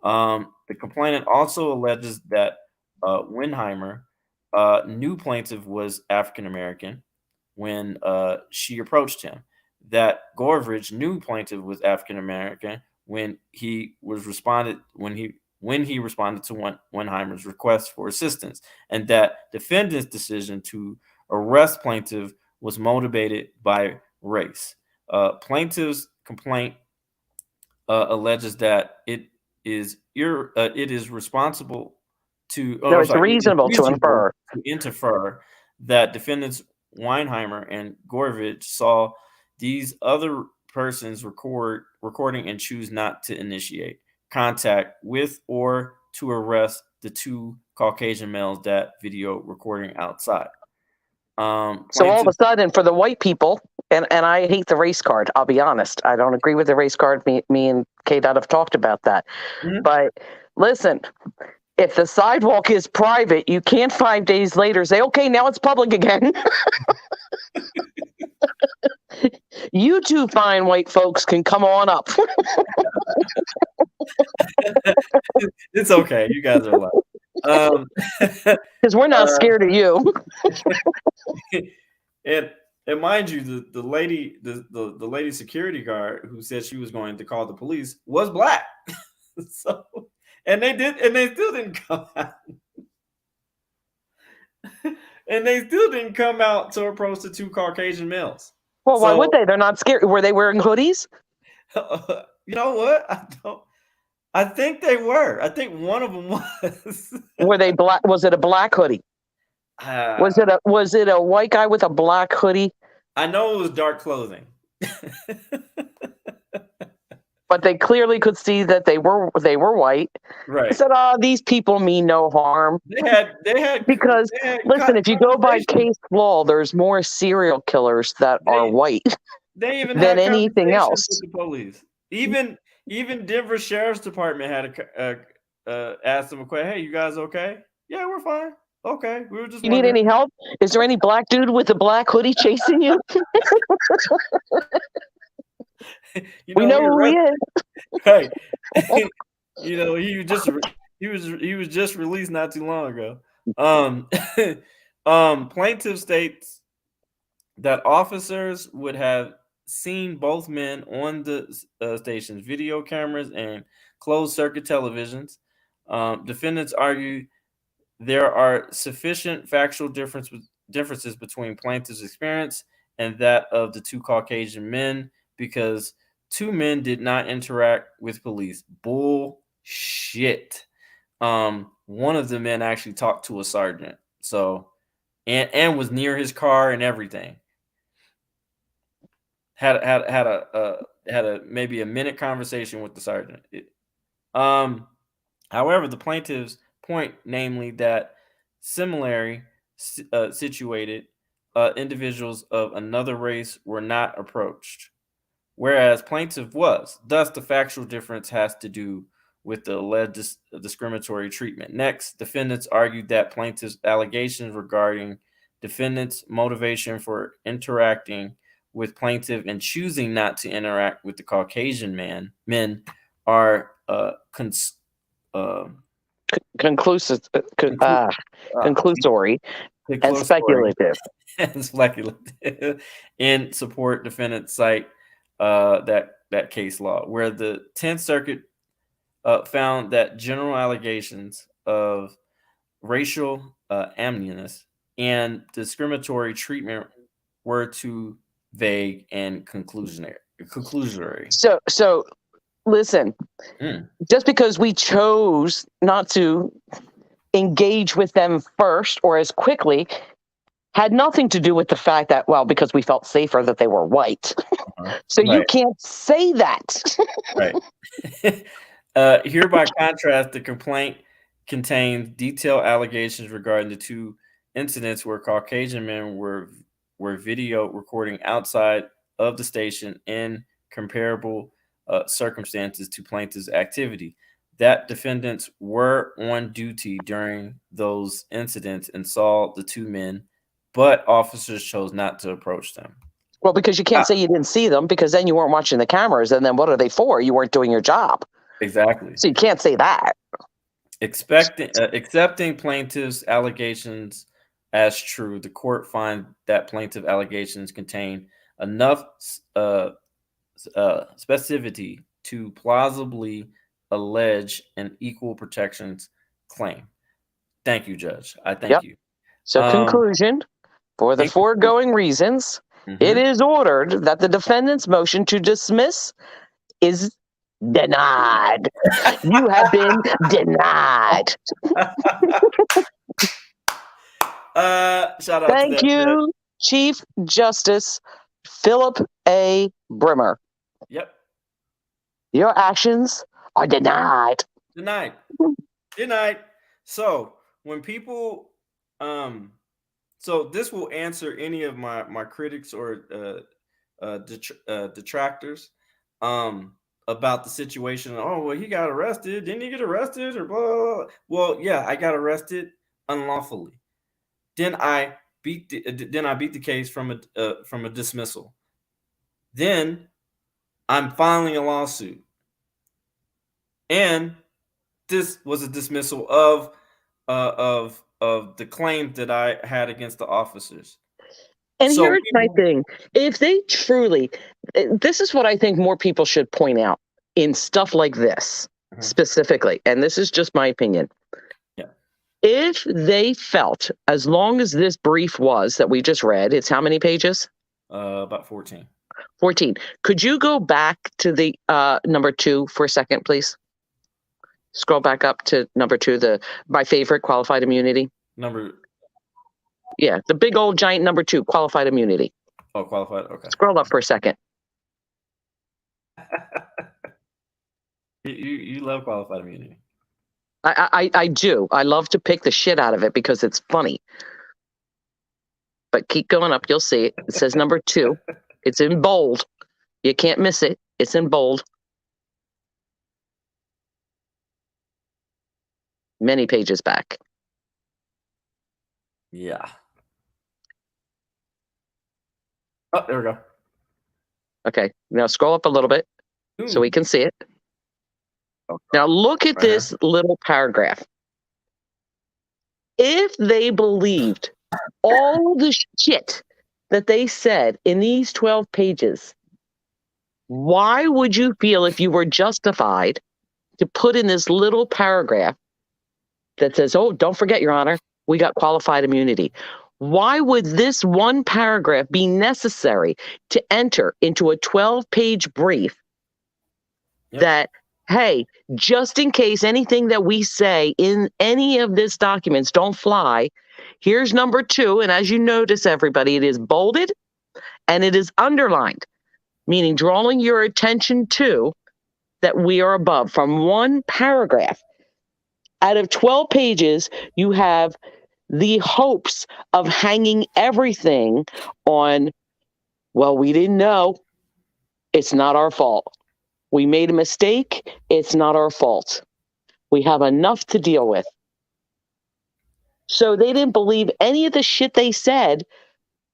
The complainant also alleges that Winheimer knew plaintiff was African American when she approached him. That Gorvich knew plaintiff was African American when he responded to Winheimer's request for assistance, and that defendant's decision to arrest plaintiff was motivated by race. Plaintiff's complaint alleges that it is reasonable to infer that defendants Weinheimer and Gorvich saw these other persons recording and choose not to initiate contact with or to arrest the two Caucasian males that video recording outside. So all of a sudden, for the white people, and I hate the race card, I'll be honest. I don't agree with the race card. Me and K-Dot have talked about that. Mm-hmm. But listen, if the sidewalk is private, you can't 5 days later say, okay, now it's public again. You two fine white folks can come on up. It's okay. You guys are allowed. Because we're not scared of you. and mind you, the lady security guard who said she was going to call the police was black. So, and they still didn't come out. And they still didn't come out to approach the two Caucasian males. Well, why would they? They're not scared. Were they wearing hoodies? You know what? I think they were. I think one of them was. Were they black? Was it a black hoodie? Was it a white guy with a black hoodie? I know it was dark clothing. But they clearly could see that they were white. Right. They said, these people mean no harm. They had because listen, if you go by case law, there's more serial killers that are white than anything else. With the police. Even Denver Sheriff's Department had asked them a question. Hey, you guys okay? Yeah, we're fine. Okay, we were just. You need any help? Is there any black dude with a black hoodie chasing you? We know who he is. Right. He was just released not too long ago. Plaintiff states that officers would have seen both men on the station's video cameras and closed circuit televisions. Defendants argue there are sufficient factual differences between plaintiff's experience and that of the two Caucasian men because two men did not interact with police. Bullshit. One of the men actually talked to a sergeant. So, and was near his car and everything. Had a maybe a minute conversation with the sergeant. However, the plaintiff's point, namely that similarly situated individuals of another race were not approached, whereas plaintiff was. Thus, the factual difference has to do with the alleged discriminatory treatment. Next, defendants argued that plaintiff's allegations regarding defendants' motivation for interacting with plaintiff and choosing not to interact with the Caucasian men are conclusory and speculative. And speculative. In support, defendants cite that case law, where the 10th Circuit found that general allegations of racial animus and discriminatory treatment were too vague and conclusory. So listen, just because we chose not to engage with them first or as quickly had nothing to do with the fact that, well, because we felt safer that they were white. So you Right. can't say that. Right. Here, by contrast, the complaint contains detailed allegations regarding the two incidents where Caucasian men were video recording outside of the station in comparable circumstances to plaintiff's activity. That defendants were on duty during those incidents and saw the two men, but officers chose not to approach them. Well, because you can't say you didn't see them, because then you weren't watching the cameras, and then what are they for? You weren't doing your job. Exactly. So you can't say that. Accepting plaintiff's allegations as true, the court finds that plaintiff allegations contain enough specificity to plausibly allege an equal protections claim. Thank you, Judge. I thank you. So conclusion, for the foregoing reasons, it is ordered that the defendant's motion to dismiss is denied. You have been denied. Shout out Thank to that. you, Chief Justice Philip A. Brimmer. Yep. Your actions are denied. Denied. Denied. So when people, so this will answer any of my critics or detractors about the situation. Oh, well, he got arrested. Didn't he get arrested or blah, blah, blah? Well, yeah, I got arrested unlawfully. Then I beat the case from a dismissal. Then I'm filing a lawsuit, and this was a dismissal of the claim that I had against the officers. And so here's my thing. If they truly, this is what I think more people should point out in stuff like this specifically, and this is just my opinion. Yeah. If they felt, as long as this brief was that we just read, it's how many pages? About 14. 14. Could you go back to the number 2 for a second, please? Scroll back up to number 2, my favorite, qualified immunity. Yeah, the big old giant number 2, qualified immunity. Oh, qualified. Okay. Scroll up for a second. You love qualified immunity. I do. I love to pick the shit out of it because it's funny. But keep going up. You'll see it. It says number 2. It's in bold. You can't miss it. It's in bold. Many pages back. Yeah. Oh, there we go. Okay. Now scroll up a little bit so we can see it. Okay. Now look at this little paragraph. If they believed all the shit that they said in these 12 pages, why would you feel if you were justified to put in this little paragraph that says, oh, don't forget, Your Honor, we got qualified immunity? Why would this one paragraph be necessary to enter into a 12-page brief that, hey, just in case anything that we say in any of these documents don't fly, here's number 2, and as you notice, everybody, it is bolded and it is underlined, meaning drawing your attention to that we are above. From one paragraph out of 12 pages, you have the hopes of hanging everything on, well, we didn't know. It's not our fault. We made a mistake. It's not our fault. We have enough to deal with. So they didn't believe any of the shit they said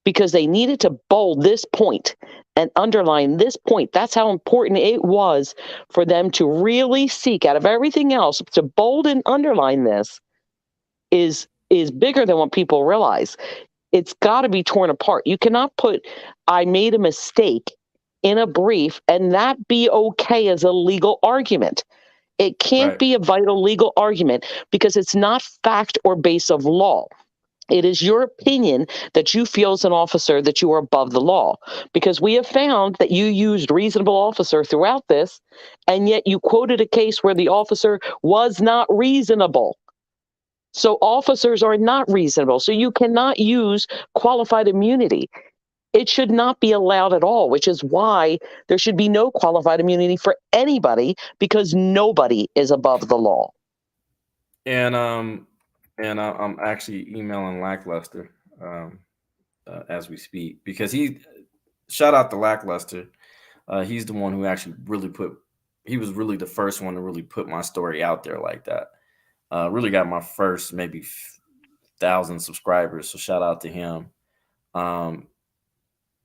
because they needed to bold this point and underline this point. That's how important it was for them to really seek, out of everything else, to bold and underline this is bigger than what people realize. It's got to be torn apart. You cannot put, I made a mistake in a brief and that be okay as a legal argument. It can't be a vital legal argument because it's not fact or base of law. It is your opinion that you feel as an officer that you are above the law, because we have found that you used reasonable officer throughout this, and yet you quoted a case where the officer was not reasonable. So officers are not reasonable. So you cannot use qualified immunity. It should not be allowed at all, which is why there should be no qualified immunity for anybody, because nobody is above the law. And I'm actually emailing Lackluster as we speak, because he shout out to Lackluster. He's the one who actually really put. He was really the first one to really put my story out there like that. Really got my first maybe 1,000 subscribers. So shout out to him. Um,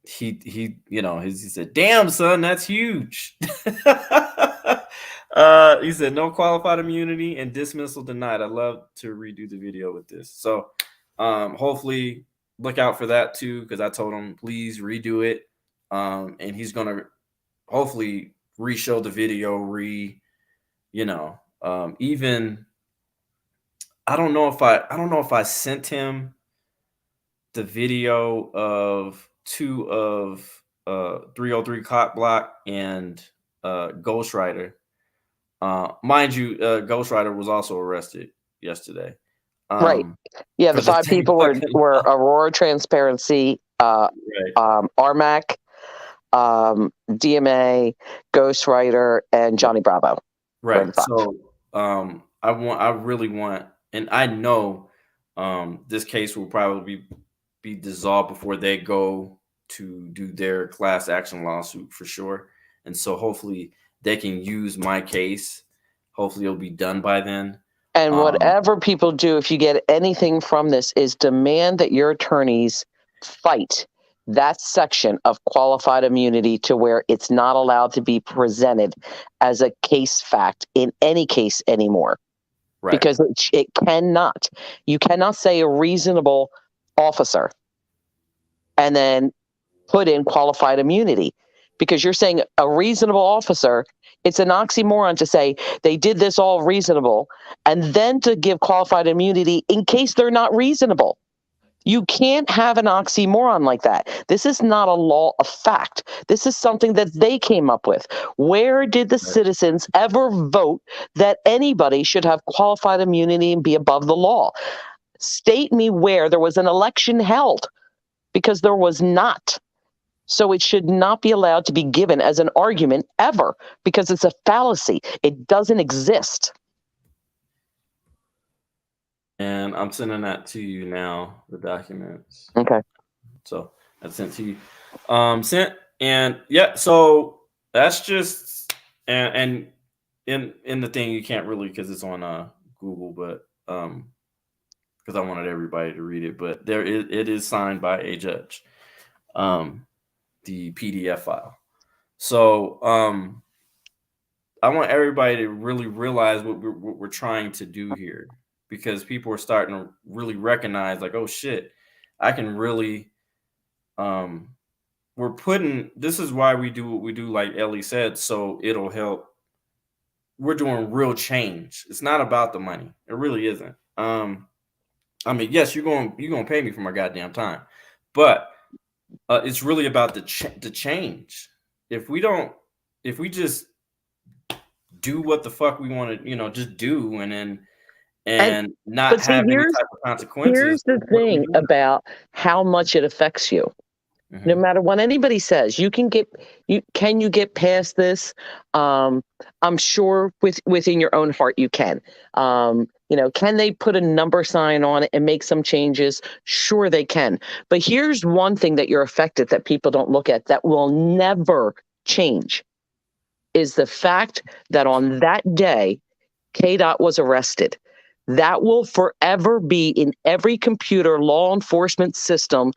he said, "Damn son, that's huge." He said, "No qualified immunity and dismissal denied. I'd love to redo the video with this." So hopefully look out for that too, because I told him please redo it. And he's gonna hopefully re-show the video, even I don't know if I sent him the video of two of 303 Clock Block and Ghostwriter. Mind you, Ghostwriter was also arrested yesterday. Right. Yeah, For the the five same people fucking were Aurora Transparency, right, RMAC, DMA, Ghostwriter, and Johnny Bravo were the right. five. So I really want, and I know this case will probably be dissolved before they go to do their class action lawsuit for sure. And so hopefully they can use my case. Hopefully it'll be done by then. And Um, whatever people do, if you get anything from this, is demand that your attorneys fight that section of qualified immunity to where it's not allowed to be presented as a case fact in any case anymore. right. Because it cannot. You cannot say a reasonable officer and then put in qualified immunity, because you're saying a reasonable officer. It's an oxymoron to say they did this all reasonable and then to give qualified immunity in case they're not reasonable. You can't have an oxymoron like that. This is not a law of fact. This is something that they came up with. Where did the citizens ever vote that anybody should have qualified immunity and be above the law? State me where there was an election held, because there was not. So it should not be allowed to be given as an argument ever, because it's a fallacy. It doesn't exist. And I'm sending that to you now, the documents. Okay. So that's sent to you. Sent, and yeah, so that's just, and in the thing you can't really, because it's on Google, but because I wanted everybody to read it, but it is signed by a judge. The PDF file. So I want everybody to really realize what we're trying to do here, because people are starting to really recognize, like, oh shit, I can really we're putting, this is why we do what we do, like Ellie said, so it'll help. We're doing real change. It's not about the money. It really isn't. I mean, yes, you're gonna pay me for my goddamn time, but it's really about the change. If we just do what the fuck we want to, just do, and not But see, have any type of consequences, here's the what are we thing doing? about how much it affects you. No Mm-hmm. matter what anybody says, you can get past this. I'm sure within your own heart you can. Can they put a number sign on it and make some changes? Sure, they can. But here's one thing that you're affected that people don't look at, that will never change, is the fact that on that day, KDOT was arrested. That will forever be in every computer law enforcement system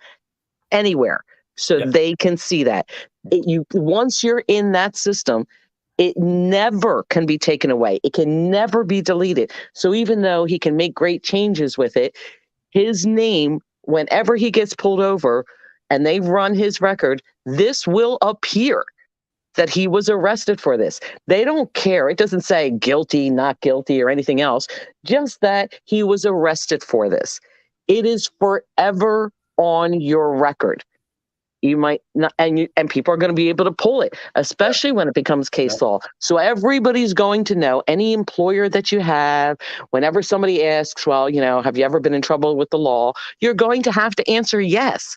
anywhere, so Yeah. they can see that. Once you're in that system, it never can be taken away. It can never be deleted. So even though he can make great changes with it, his name, whenever he gets pulled over and they run his record, this will appear that he was arrested for this. They don't care. It doesn't say guilty, not guilty, or anything else, just that he was arrested for this. It is forever on your record. You might not, and people are going to be able to pull it, especially when it becomes Yeah. case law. So everybody's going to know, any employer that you have, whenever somebody asks, well, have you ever been in trouble with the law? You're going to have to answer yes.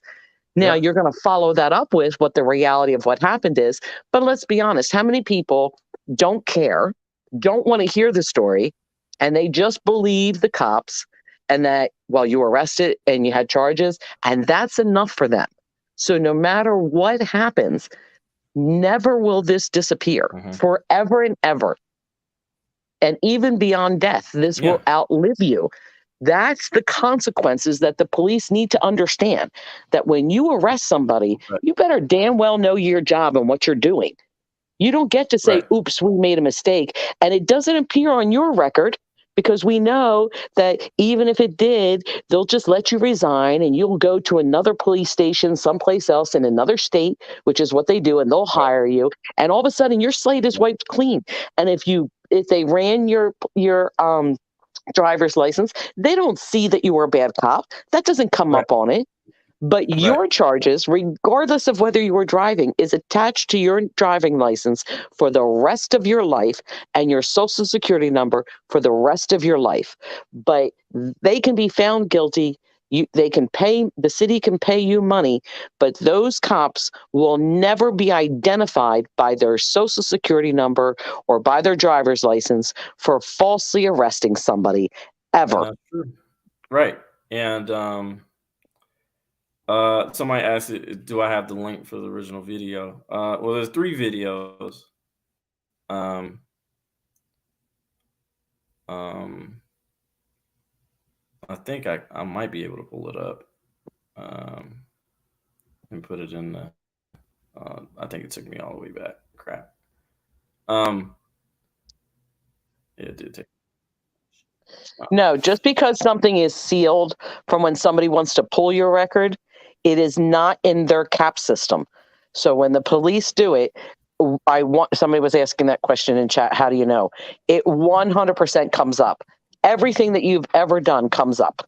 Now, Yeah. you're going to follow that up with what the reality of what happened is. But let's be honest, how many people don't care, don't want to hear the story, and they just believe the cops and that, well, you were arrested and you had charges, and that's enough for them. So no matter what happens, never will this disappear Hmm. forever and ever. And even beyond death, this Yeah. will outlive you. That's the consequences that the police need to understand. That when you arrest somebody, Right. you better damn well know your job and what you're doing. You don't get to say, Right. oops, we made a mistake. And it doesn't appear on your record, because we know that even if it did, they'll just let you resign and you'll go to another police station someplace else in another state, which is what they do, and they'll Right. hire you. And all of a sudden your slate is Yeah. wiped clean. And if they ran your driver's license, they don't see that you were a bad cop. That doesn't come Right. up on it. But Right. your charges, regardless of whether you were driving, is attached to your driving license for the rest of your life, and your social security number for the rest of your life. But they can be found guilty. The city can pay you money, but those cops will never be identified by their social security number or by their driver's license for falsely arresting somebody And ever. that's true. Right. And somebody asked, do I have the link for the original video? Well, there's 3 videos. Um, um, I think I might be able to pull it up, um, and put it in the. I think it took me all the way back. Crap. Um, yeah, it did take. No, just because something is sealed from when somebody wants to pull your record, it is not in their cap system. So when the police do it, somebody was asking that question in chat, how do you know? It 100% comes up. Everything that you've ever done comes up.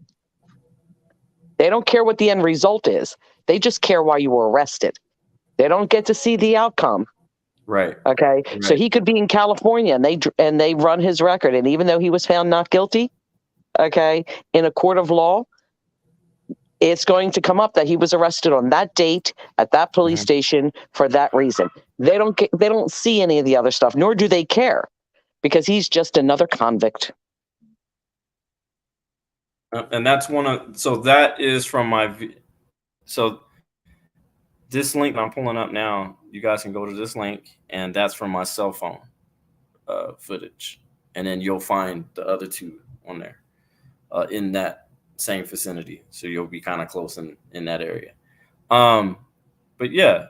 They don't care what the end result is. They just care why you were arrested. They don't get to see the outcome. Right. Okay. So Right. he could be in California and they run his record. And even though he was found not guilty, okay, in a court of law, it's going to come up that he was arrested on that date at that police Mhm. station for that reason. They don't see any of the other stuff, nor do they care, because he's just another convict. And that's one of so that is from so this link that I'm pulling up now, you guys can go to this link, and that's from my cell phone footage, and then you'll find the other 2 on there in that same vicinity, so you'll be kind of close in that area. Um, but yeah,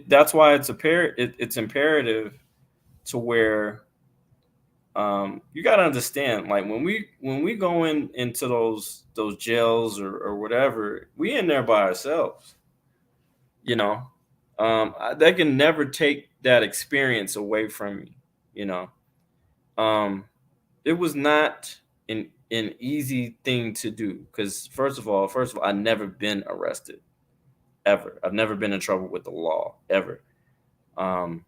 that's why it's imperative to where you got to understand, like when we go into those jails or whatever, we in there by ourselves, you know. They can never take that experience away from you, you know. It was not an easy thing to do, because first of all, I've never been arrested ever. I've never been in trouble with the law ever. Um,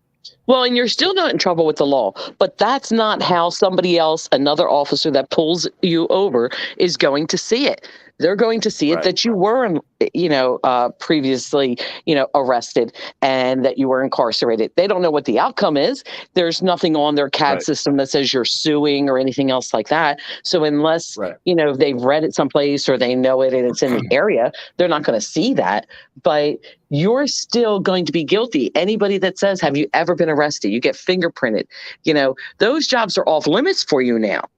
Well, and you're still not in trouble with the law, but that's not how somebody else, another officer that pulls you over, is going to see it. They're going to see it right, that you were, previously, arrested, and that you were incarcerated. They don't know what the outcome is. There's nothing on their CAD right, system that says you're suing or anything else like that. So unless, right, they've read it someplace or they know it and it's in the area, they're not going to see that. But you're still going to be guilty. Anybody that says, have you ever been arrested? You get fingerprinted. Those jobs are off limits for you now,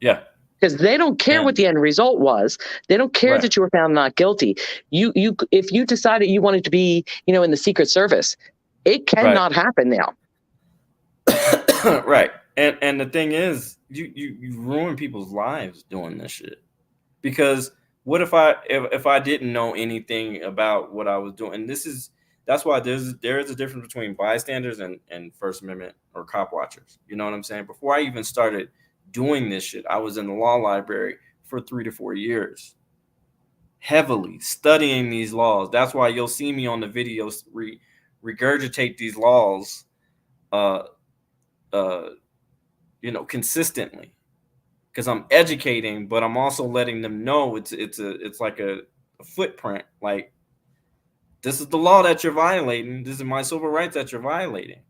yeah, because they don't care what and the end result was. They don't care right, that you were found not guilty. If you decided you wanted to be, in the Secret Service, it right, cannot happen now. right. And the thing is, you ruin people's lives doing this shit. Because what if I didn't know anything about what I was doing? And that's why there is a difference between bystanders and First Amendment or cop watchers. You know what I'm saying? Before I even started doing this shit, I was in the law library for 3 to 4 years, heavily studying these laws. That's why you'll see me on the videos regurgitate these laws, uh, uh, consistently, because I'm educating, but I'm also letting them know it's like a footprint. Like, this is the law that you're violating. This is my civil rights that you're violating.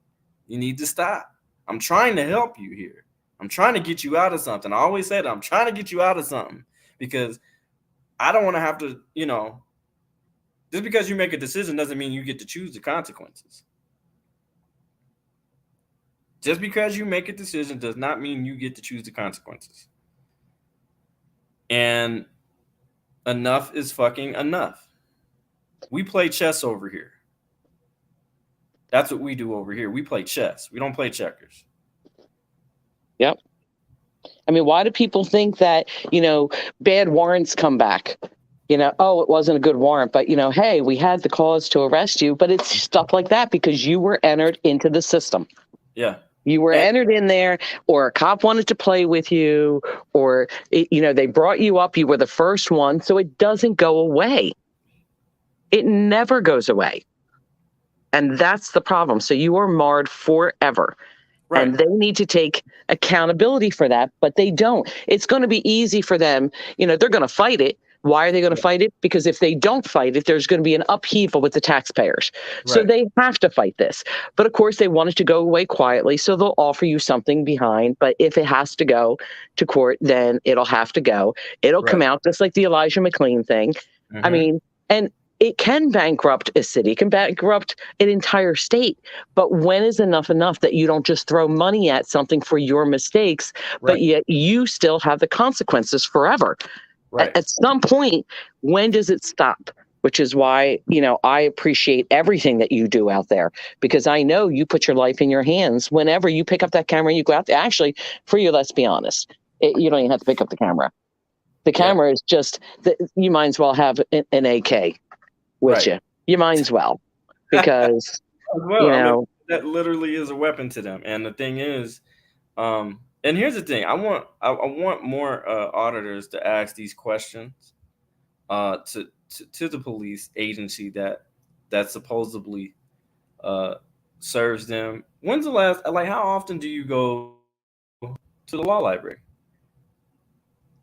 You need to stop. I'm trying to help you here. I'm trying to get you out of something. I always said I'm trying to get you out of something, because I don't want to have to, just because you make a decision doesn't mean you get to choose the consequences. Just because you make a decision does not mean you get to choose the consequences. And enough is fucking enough. We play chess over here. That's what we do over here. We play chess. We don't play checkers. Yep. I mean, why do people think that, bad warrants come back? Oh, it wasn't a good warrant, but, hey, we had the cause to arrest you. But it's stuff like that because you were entered into the system. Yeah. You were entered in there, or a cop wanted to play with you, or, they brought you up. You were the first one. So it doesn't go away. It never goes away. And that's the problem. So you are marred forever. Right. And they need to take accountability for that, but they don't. It's going to be easy for them. They're going to fight it. Why are they going to fight it? Because if they don't fight it, there's going to be an upheaval with the taxpayers. Right. So they have to fight this. But of course, they want it to go away quietly, so they'll offer you something behind. But if it has to go to court, then it'll have to go. It'll come out just like the Elijah McClain thing. Mm-hmm. I mean, and it can bankrupt a city, it can bankrupt an entire state. But when is enough that you don't just throw money at something for your mistakes, but yet you still have the consequences forever? Right. At some point, when does it stop? Which is why, I appreciate everything that you do out there, because I know you put your life in your hands whenever you pick up that camera and you go out there. Actually, for you, let's be honest, you don't even have to pick up the camera. The camera is just, you might as well have an AK with you. You might as well, because, I mean, that literally is a weapon to them. And the thing is, and here's the thing: I want more auditors to ask these questions to the police agency that supposedly serves them. When's the last? Like, how often do you go to the law library?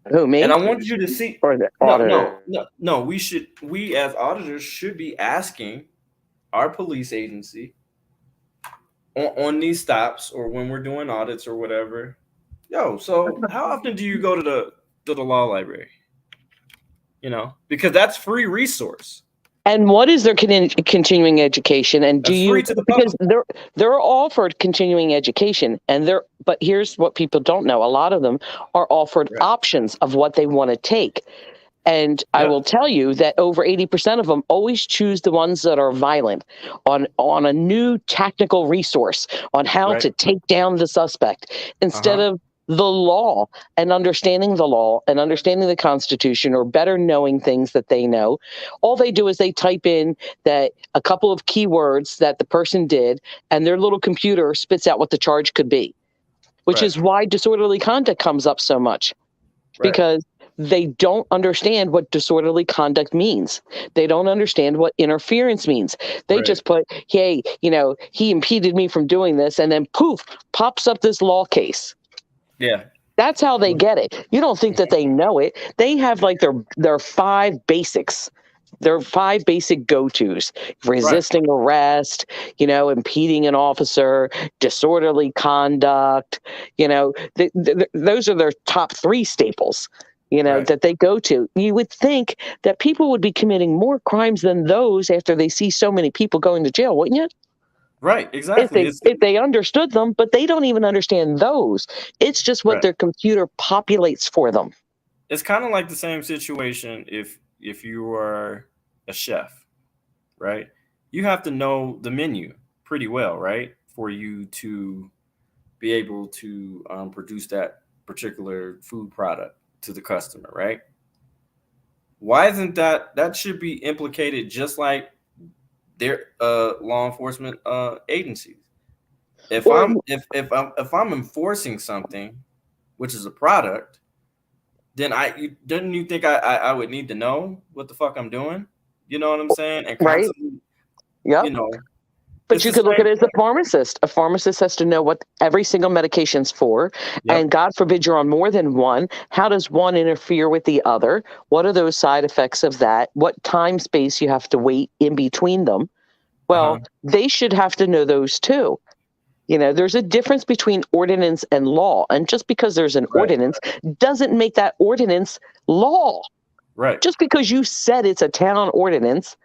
Who, me? And I want you to see. Or the auditor? No. We as auditors should be asking our police agency on these stops, or when we're doing audits or whatever. So how often do you go to the law library? Because that's free resource. And what is their continuing education? And do you, because they're offered continuing education, but here's what people don't know: a lot of them are offered options of what they want to take. And I will tell you that over 80% of them always choose the ones that are violent, on a new technical resource on how to take down the suspect, instead of the law and understanding the Constitution, or better knowing things that they know. All they do is they type in that a couple of keywords that the person did, and their little computer spits out what the charge could be, which is why disorderly conduct comes up so much, because they don't understand what disorderly conduct means. They don't understand what interference means. They just put, hey, he impeded me from doing this, and then poof, pops up this law case. Yeah. That's how they get it. You don't think that they know it. They have like their 5 basics. Their 5 basic go-tos: resisting arrest, impeding an officer, disorderly conduct. Those are their top 3 staples, that they go to. You would think that people would be committing more crimes than those after they see so many people going to jail, wouldn't you? Right, exactly. If they understood them, but they don't even understand those. It's just what their computer populates for them. It's kind of like the same situation if you are a chef, right? You have to know the menu pretty well, right, for you to be able to produce that particular food product to the customer, right? Why isn't that should be implicated just like their law enforcement agencies? If I'm enforcing something, which is a product, then didn't you think I would need to know what the fuck I'm doing? You know what I'm saying? And Right? constantly, Yep. you know, But it's you the could look same at it as a thing. pharmacist. A pharmacist has to know what every single medication's for. Yep. And God forbid you're on more than one. How does one interfere with the other? What are those side effects of that? What time space you have to wait in between them? Uh-huh. Well, they should have to know those too. There's a difference between ordinance and law. And just because there's an Right. ordinance doesn't make that ordinance law. Right. Just because you said it's a town ordinance,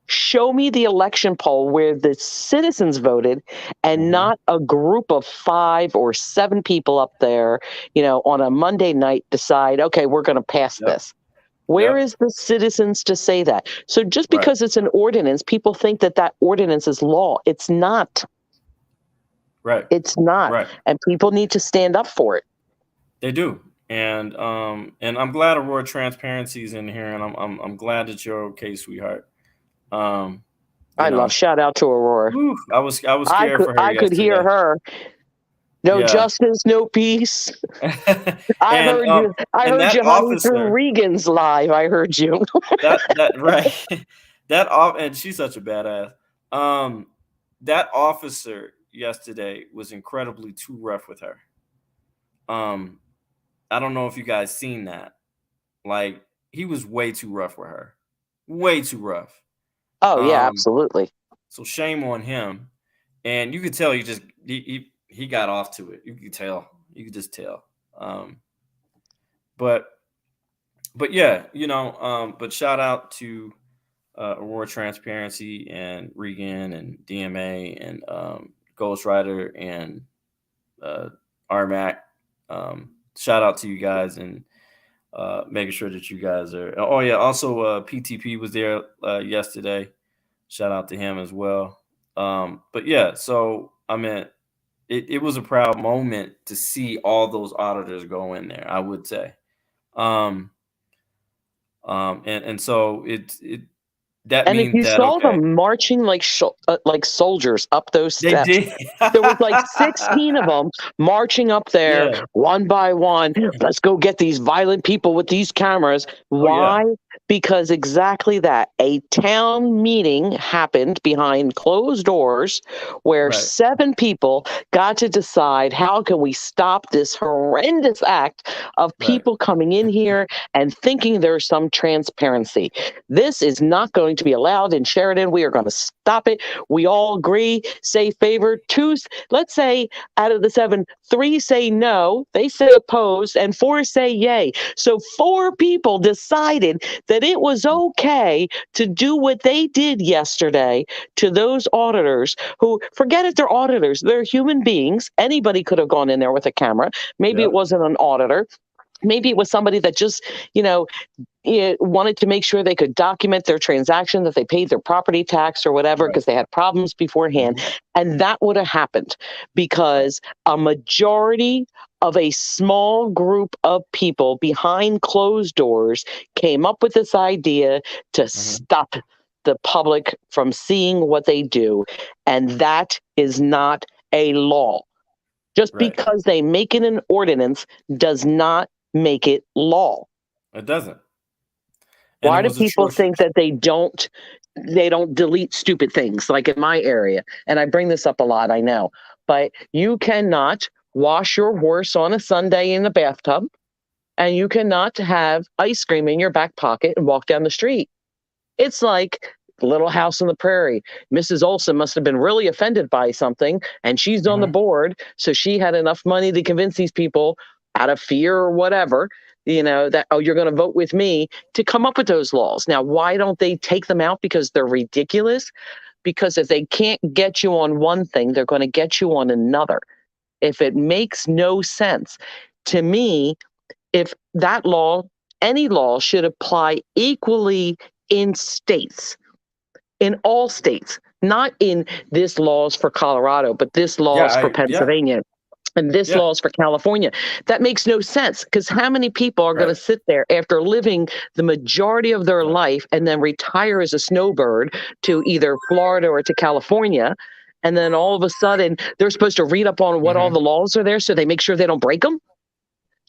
show me the election poll where the citizens voted and Hmm. not a group of 5 or 7 people up there, on a Monday night decide, okay, we're going to pass Yep. this. Where Yep. is the citizens to say that? So just Right. because it's an ordinance, people think that that ordinance is law. It's not. Right. It's not. Right. And people need to stand up for it. They do. And I'm glad Aurora Transparency's in here, and I'm glad that you're okay, sweetheart. Um, you I love know, shout out to Aurora. whew, I was I scared could for her I could hear yesterday. her. No Yeah. justice, no peace. I and heard um you. I and heard that you, honey, through officer, Regan's live. I heard you. that right. And she's such a badass. Um that officer yesterday was incredibly too rough with her. Um I don't know if you guys seen that. Like, he was way too rough with her. Way too rough. Oh yeah, Um absolutely. so shame on him. And you could tell he got off to it. You could tell. You could just tell. But but yeah, but shout out to Aurora Transparency and Regan and DMA and Ghost Rider and uh, RMAC. Shout out to you guys and making sure that you guys are. Oh yeah, also PTP was there yesterday. Shout out to him as well. But yeah, so I mean, it was a proud moment to see all those auditors go in there. I would say. Um, and so it that And if means you that saw okay, them marching like soldiers up those they steps, did. there was like 16 of them marching up there Yeah. one by one. Let's go get these violent people with these cameras. Oh yeah. Why? Because exactly that. A town meeting happened behind closed doors where Right. 7 people got to decide how can we stop this horrendous act of Right. people coming in here and thinking there's some transparency. This is not going to be allowed in Sheridan. We are going to stop it. We all agree, say favor. Two, let's say out of the 7, 3 say no, they say opposed, and 4 say yay. So 4 people decided that it was okay to do what they did yesterday to those auditors who, forget if they're auditors, they're human beings. Anybody could have gone in there with a camera. Maybe it Yep. wasn't an auditor. Maybe it was somebody that just, you know, wanted to make sure they could document their transaction, that they paid their property tax or whatever, Right. because they had problems beforehand. Mhm. And that would have happened Right. because a majority of a small group of people behind closed doors came up with this idea to Mhm. stop the public from seeing what they do. And that is not a law. Just Right. because they make it an ordinance does not make it law. It doesn't. And it Why do was people think atrocious. that they don't delete stupid things like in my area? And I bring this up a lot, I know. But you cannot wash your horse on a Sunday in the bathtub, and you cannot have ice cream in your back pocket and walk down the street. It's like Little House on the Prairie. Mrs. Olson must have been really offended by something, and she's on the Mhm. board, so she had enough money to convince these people out of fear or whatever, that, oh, you're going to vote with me to come up with those laws. Now, why don't they take them out? Because they're ridiculous. Because if they can't get you on one thing, they're going to get you on another. If it makes no sense to me, if that law, any law should apply equally in states, in all states, not in this laws for Colorado, but this Yeah, laws for yeah. Pennsylvania and this Yeah. laws for California. That makes no sense because how many people are going to Right. sit there after living the majority of their Right. life and then retire as a snowbird to either Florida or to California? And then all of a sudden they're supposed to read up on what all Mhm. the laws are there so they make sure they don't break them.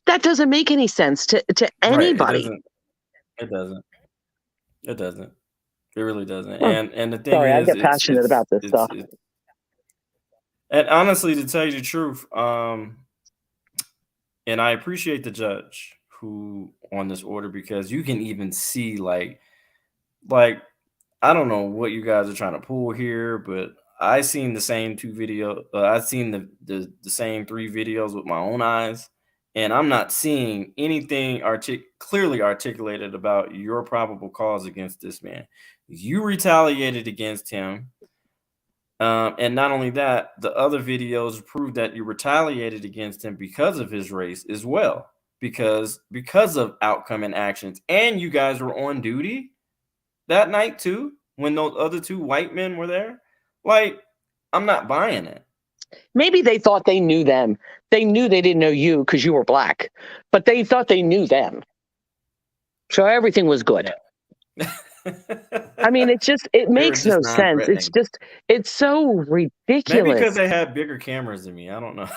That doesn't make any sense to Right. It anybody. doesn't. It doesn't. It doesn't. It really doesn't. Oh, And the thing sorry, I is, get passionate about this stuff. and honestly, to tell you the truth, and I appreciate the judge who on this order because you can even see like I don't know what you guys are trying to pull here, but I seen the same two video. I've seen the same three videos with my own eyes, and I'm not seeing anything clearly articulated about your probable cause against this man. You retaliated against him, and not only that, the other videos prove that you retaliated against him because of his race as well, because of outcome and actions, and you guys were on duty that night too when those other two white men were there. Like, I'm not buying it. Maybe they thought they knew them. They knew they didn't know you because you were black, but they thought they knew them. So everything was good. Yeah. I mean, it They were makes just no sense. non-threatening. It's so Maybe because ridiculous. they had bigger cameras than me. I don't know.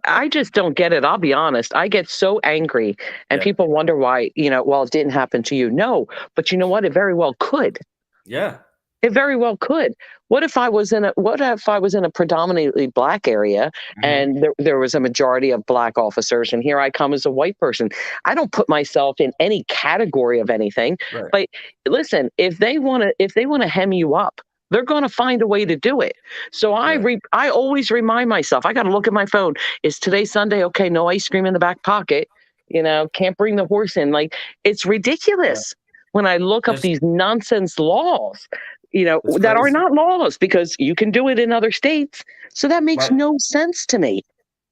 I just don't get it. I'll be honest. I get so angry, and Yeah. people wonder why, well, it didn't happen to you. No, but you know what? It very well could. Yeah. It very well could. What if I was in a predominantly black area Hmm. and there was a majority of black officers and here I come as a white person? I don't put myself in any category of anything. Right. But listen, if they want to hem you up, they're going to find a way to do it. So Right. I always remind myself, I got to look at my phone. Is today Sunday? Okay, no ice cream in the back pocket. Can't bring the horse in. Like, it's Right. ridiculous when I look up It's these nonsense laws it's that are crazy. not laws because you can do it in other states. So that makes Like, no sense to me.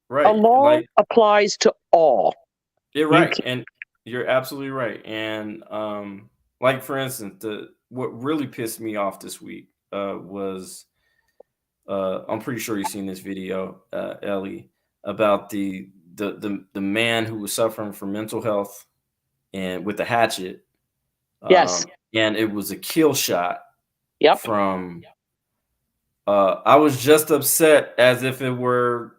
A right. law Like, applies to all. you're You right. can, And you're absolutely right. And like for instance, the what really pissed me off this week was I'm pretty sure you've seen this video, Ellie, about the man who was suffering from mental health and with a hatchet, yes, and it was a kill shot yep, from. I was just upset as if it were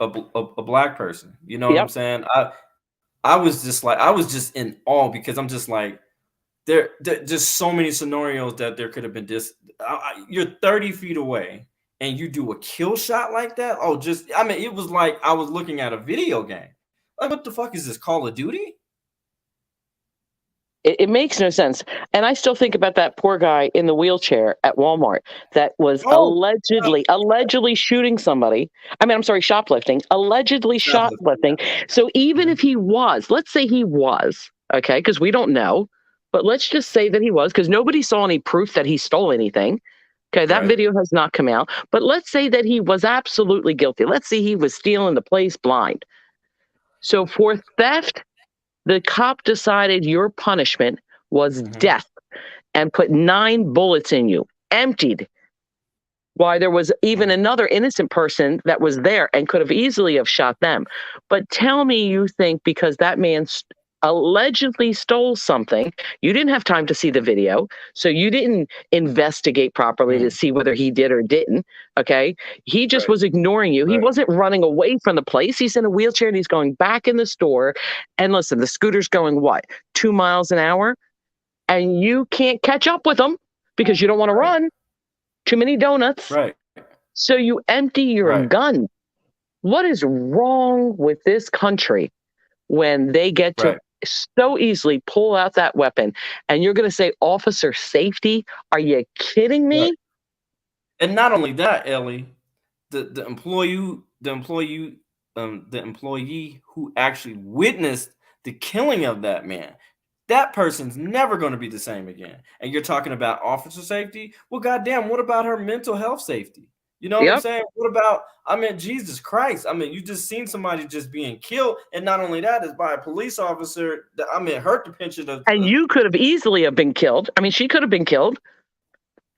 a black person. You know what I'm yep. saying? I was just in awe because I'm just like there just so many scenarios that there could have been this. You're 30 feet away and you do a kill shot like that. Oh, just I mean, it was like I was looking at a video game. Like, what the fuck is this? Call of Duty? It makes no sense. And I still think about that poor guy in the wheelchair at Walmart that was Oh, allegedly shooting somebody. I mean, I'm sorry, shoplifting, allegedly shoplifting. shoplifting. So even Mhm. if he was, let's say he was, okay, because we don't know, but let's just say that he was, because nobody saw any proof that he stole anything. Okay, that Right. video has not come out. But let's say that he was absolutely guilty. Let's say he was stealing the place blind. So for theft, the cop decided your punishment was Hmm. death and put 9 bullets in you, emptied. Why there was even Hmm. another innocent person that was there and could have easily have shot them. But tell me you think because that man allegedly stole something, you didn't have time to see the video, so you didn't investigate properly to Hmm. see whether he did or didn't. Okay. He just Right. was ignoring you. He Right. wasn't running away from the place. He's in a wheelchair and he's going back in the store. And listen, the scooter's going what? 2 miles an hour? And you can't catch up with them because you don't want to Right. run. Too many donuts. Right. So you empty your Right. gun. What is wrong with this country when they get to Right. so easily pull out that weapon and you're going to say officer safety? Are you kidding Right. me? And not only that, Ellie, the employee who actually witnessed the killing of that man, that person's never going to be the same again. And you're talking about officer safety? Well, goddamn, what about her mental health safety? You know what I'm Yep. saying? What about, I mean, Jesus Christ. I mean, you just seen somebody just being killed. And not only that, it's by a police officer that, I mean, hurt the pension of, And you could have easily have been killed. I mean, she could have been killed.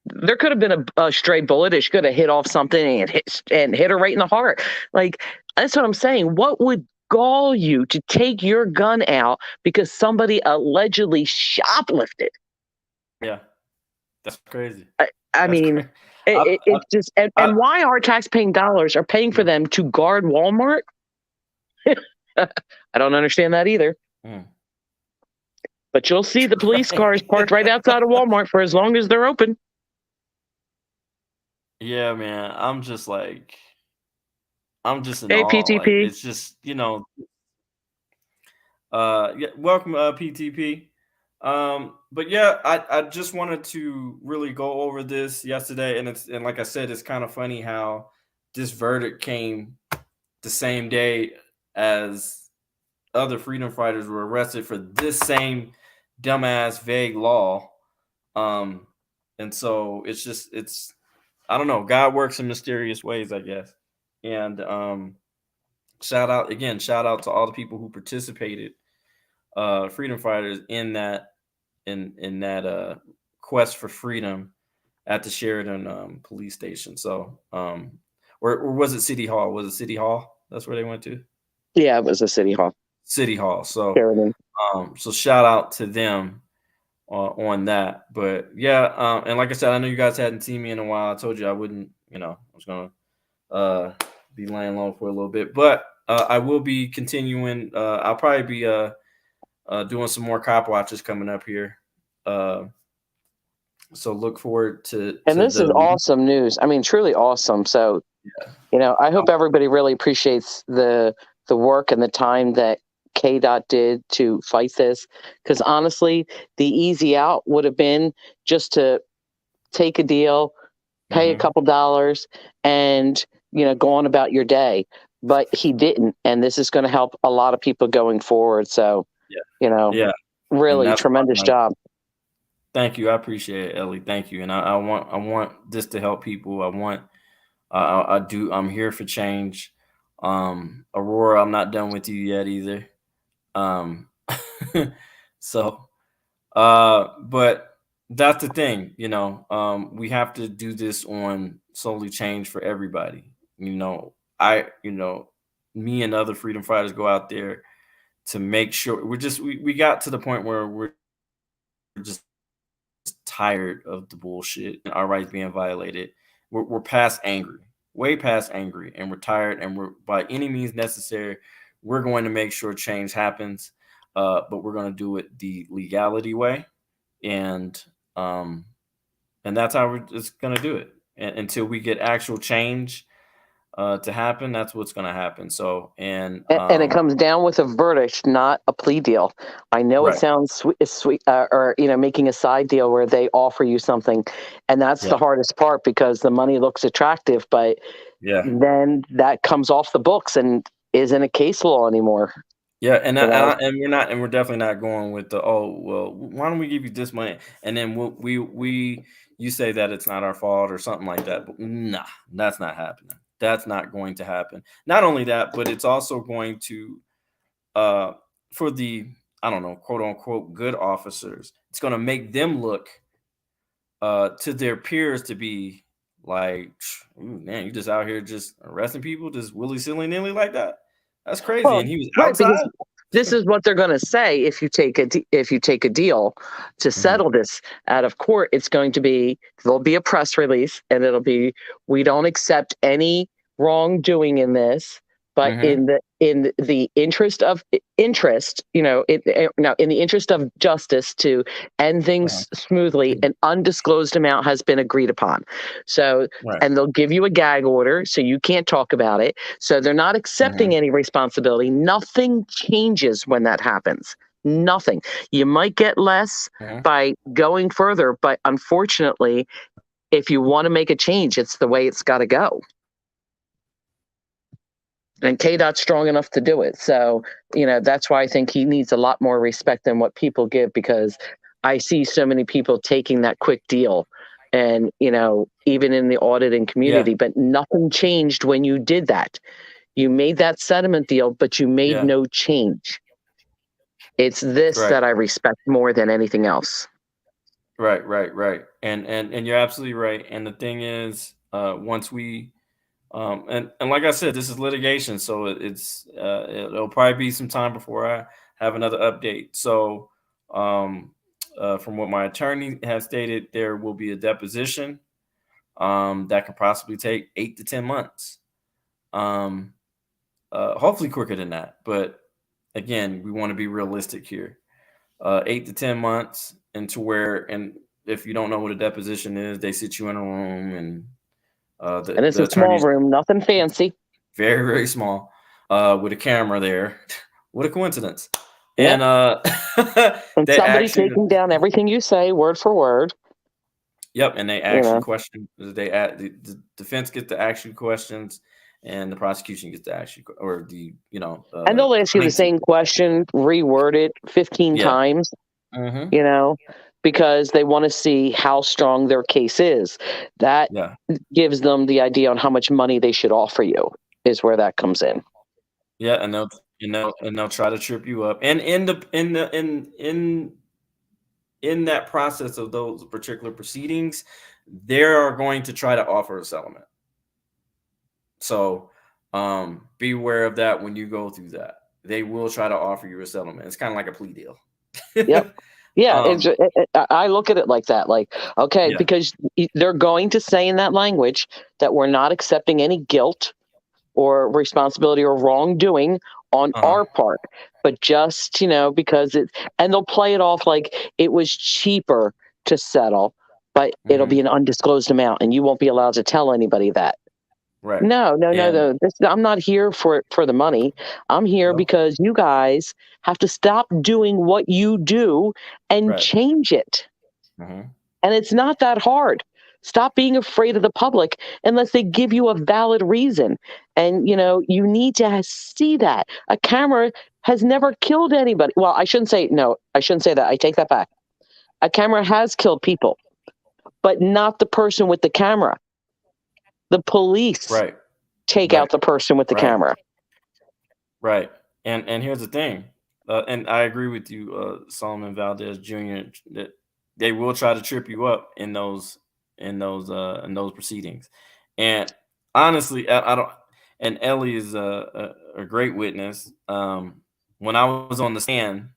There could have been a stray bullet. It could have hit off something and hit her right in the heart. Like, that's what I'm saying. What would gall you to take your gun out because somebody allegedly shoplifted? yeah, that's crazy. I That's mean, crazy. I, it's just, I, and why our taxpaying dollars are paying for yeah. them to guard Walmart? I don't understand that either. Mm. But you'll see the police cars parked right outside of Walmart for as long as they're open. Yeah, man. I'm just in Hey, awe. Like PTP. it's just, yeah, welcome PTP. But yeah, I just wanted to really go over this yesterday, and like I said, it's kind of funny how this verdict came the same day as other freedom fighters were arrested for this same dumbass vague law. Um, and so it's I don't know. God works in mysterious ways, I guess. And shout out to all the people who participated, freedom fighters in that quest for freedom at the Sheridan police station. So or was it City Hall? Was it City Hall? That's where they went to? Yeah, it was a city hall. City Hall. So Sheridan. so shout out to them on that. But yeah, and like I said, I know you guys hadn't seen me in a while. I told you I wouldn't, I was gonna be laying low for a little bit, but I will be continuing. I'll probably be doing some more cop watches coming up here. Uh, so look forward to And this is the awesome news. I mean, truly awesome. So, yeah. I hope everybody really appreciates the work and the time that KDOT did to fight this. Because honestly, the easy out would have been just to take a deal, pay a Hmm. couple dollars, and go on about your day. But he didn't, and this is going to help a lot of people going forward. So, Yeah, you know, yeah, and really that's tremendous why. job. Thank you, I appreciate it, Ellie. Thank you, and I want this to help people. I want I do. I'm here for change. Aurora, I'm not done with you yet either. Um, so, but that's the thing, we have to do this on solely change for everybody. Me and other freedom fighters go out there to make sure we got to the point where we're just tired of the bullshit and our rights being violated. We're past angry, way past angry, and we're tired. And we're by any means necessary, we're going to make sure change happens. But we're going to do it the legality way, and um, and that's how we're just going to do it until we get actual change to happen. That's what's going to happen. So And it comes down with a verdict, not a plea deal. I know it right, sounds sweet, or making a side deal where they offer you something, and that's yeah, the hardest part because the money looks attractive, but yeah. then that comes off the books and isn't a case law anymore. Yeah, and You know, we're definitely not going with the, oh well, why don't we give you this money, and then we you say that it's not our fault or something like that. But nah, that's not happening. That's not going to happen. Not only that, but it's also going to uh for the, I don't know, quote unquote good officers, it's going to make them look to their peers to be like, "Ooh, man, you just out here just arresting people just willy nilly like that. That's crazy." well, And he was right, because outside. this is what they're going to say if you take if you take a deal to Mhm. settle this out of court. It's going to be there'll be a press release, and it'll be we don't accept any wrongdoing in this, but Mhm. in the interest of interest, now in the interest of justice to end Uh-huh. things smoothly, Yeah. an undisclosed amount has been agreed upon. So, Right. and they'll give you a gag order, so you can't talk about it. So they're not accepting Mhm. any responsibility. Nothing changes when that happens. Nothing. You might get less Mhm. by going further, but unfortunately, if you want to make a change, it's the way it's got to go. And KDOT's strong enough to do it. So, that's why I think he needs a lot more respect than what people give, because I see so many people taking that quick deal and, even in the auditing Yeah. community, but nothing changed when you did that. You made that settlement deal, but you made Yeah. no change. It's this Right. that I respect more than anything else. Right. Right. Right. And you're absolutely right. And the thing is, once we and like I said, this is litigation, so it'll probably be some time before I have another update. So from what my attorney has stated, there will be a deposition that could possibly take 8 to 10 months. Hopefully quicker than that, but again, we want to be realistic here. 8 to 10 months into where, and if you don't know what a deposition is, they sit you in a room, and And it's the a small attorneys, room, nothing fancy. very, very small, with a camera there. What a coincidence. Yeah. And And they somebody ask you, taking down everything you say word for word. yep, and they You ask you know. questions. The defense gets to ask you questions, and the prosecution gets to ask you, or And they'll ask you the plaintiff. same question, reword it 15 Yeah. times, Hmm. you know, because they want to see how strong their case is. That Yeah. gives them the idea on how much money they should offer you, is where that comes in. Yeah, and they'll try to trip you up. And in that process of those particular proceedings, they are going to try to offer a settlement. So be aware of that when you go through that. They will try to offer you a settlement. It's kind of like a plea deal. Yep. Yeah, um, I look at it like that. Like, okay, yeah. because they're going to say in that language that we're not accepting any guilt or responsibility or wrongdoing on Uh-huh. our part, but just, because and they'll play it off like it was cheaper to settle, but it'll Hmm. be an undisclosed amount and you won't be allowed to tell anybody that. Right. No, no, no, And no. I'm not here for the money. I'm here no. because you guys have to stop doing what you do and Right. change it. Hmm. And it's not that hard. Stop being afraid of the public unless they give you a valid reason. And, you need to see that. A camera has never killed anybody. Well, no, I shouldn't say that. I take that back. A camera has killed people, but not the person with the camera. The police Right. take Right. out the person with the Right. camera. Right. And here's the thing, and I agree with you, Solomon Valdez Jr., that they will try to trip you up in those proceedings. And honestly, I don't. And Ellie is a great witness. When I was on the stand,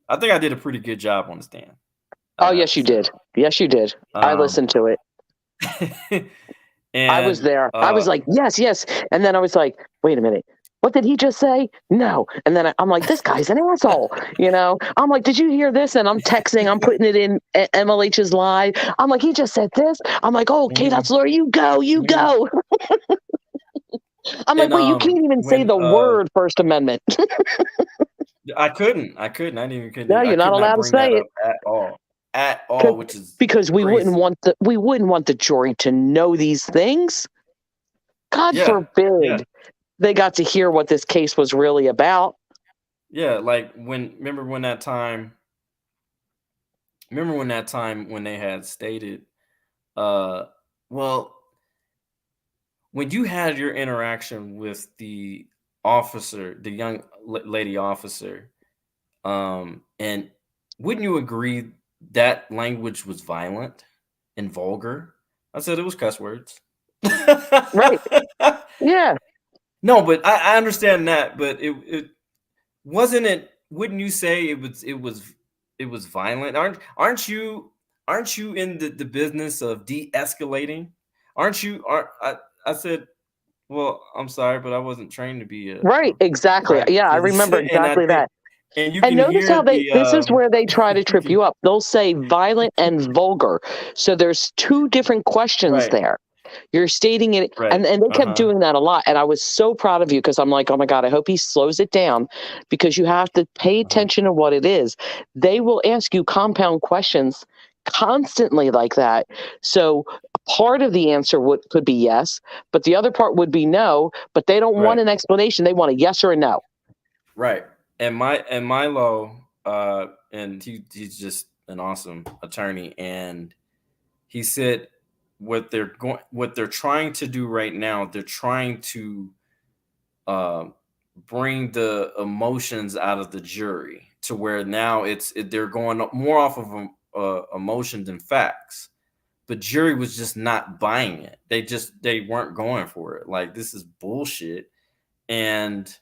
I think I did a pretty good job on the stand. I Oh, have yes, to you say. did. Yes, you did. I Um, listened to it. I was and there. I was like, yes, yes. And then I was like, wait a minute. What did he just say? No. And then I'm like, this guy's an asshole. I'm like, did you hear this? And I'm texting, I'm putting it in MLH's live. I'm like, he just said this. I'm like, oh, mhm, KDOT's lawyer, you go, you mhm. go. I'm like, And wait, you can't even say when the word First Amendment. I didn't even No, couldn't I you're not could not allowed to bring say that it. up at all, which is Because crazy. we wouldn't want the jury to know these things. God Yeah, yeah, forbid they got to hear what this case was really about. yeah. Like remember when that time when they had stated, uh, well, when you had your interaction with the officer, the young lady officer, and wouldn't you agree that language was violent and vulgar? I said it was cuss words. Right. Yeah. No, but I understand that, but it wasn't it. Wouldn't you say it was violent? Aren't you in the business of de-escalating? Aren't you? Aren't I said, well, I'm sorry, but I wasn't trained to be a Right, exactly. riot Yeah, I remember citizen, and I exactly think, that. and you And can notice hear how the this is where they try to you trip can you up. They'll say violent and vulgar. So there's two different questions right, there. You're stating it, right, and they kept uh-huh, doing that a lot. And I was so proud of you because I'm like, oh my God, I hope he slows it down because you have to pay uh-huh, attention to what it is. They will ask you compound questions constantly like that. So part of the answer could be yes, but the other part would be no, but they don't want right, an explanation. They want a yes or a no. right. And Milo, and he's just an awesome attorney, and he said what they're trying to do right now, they're trying to uh, bring the emotions out of the jury to where now they're going more off of emotions than facts. But jury was just not buying it. They weren't going for it. Like, this is bullshit, and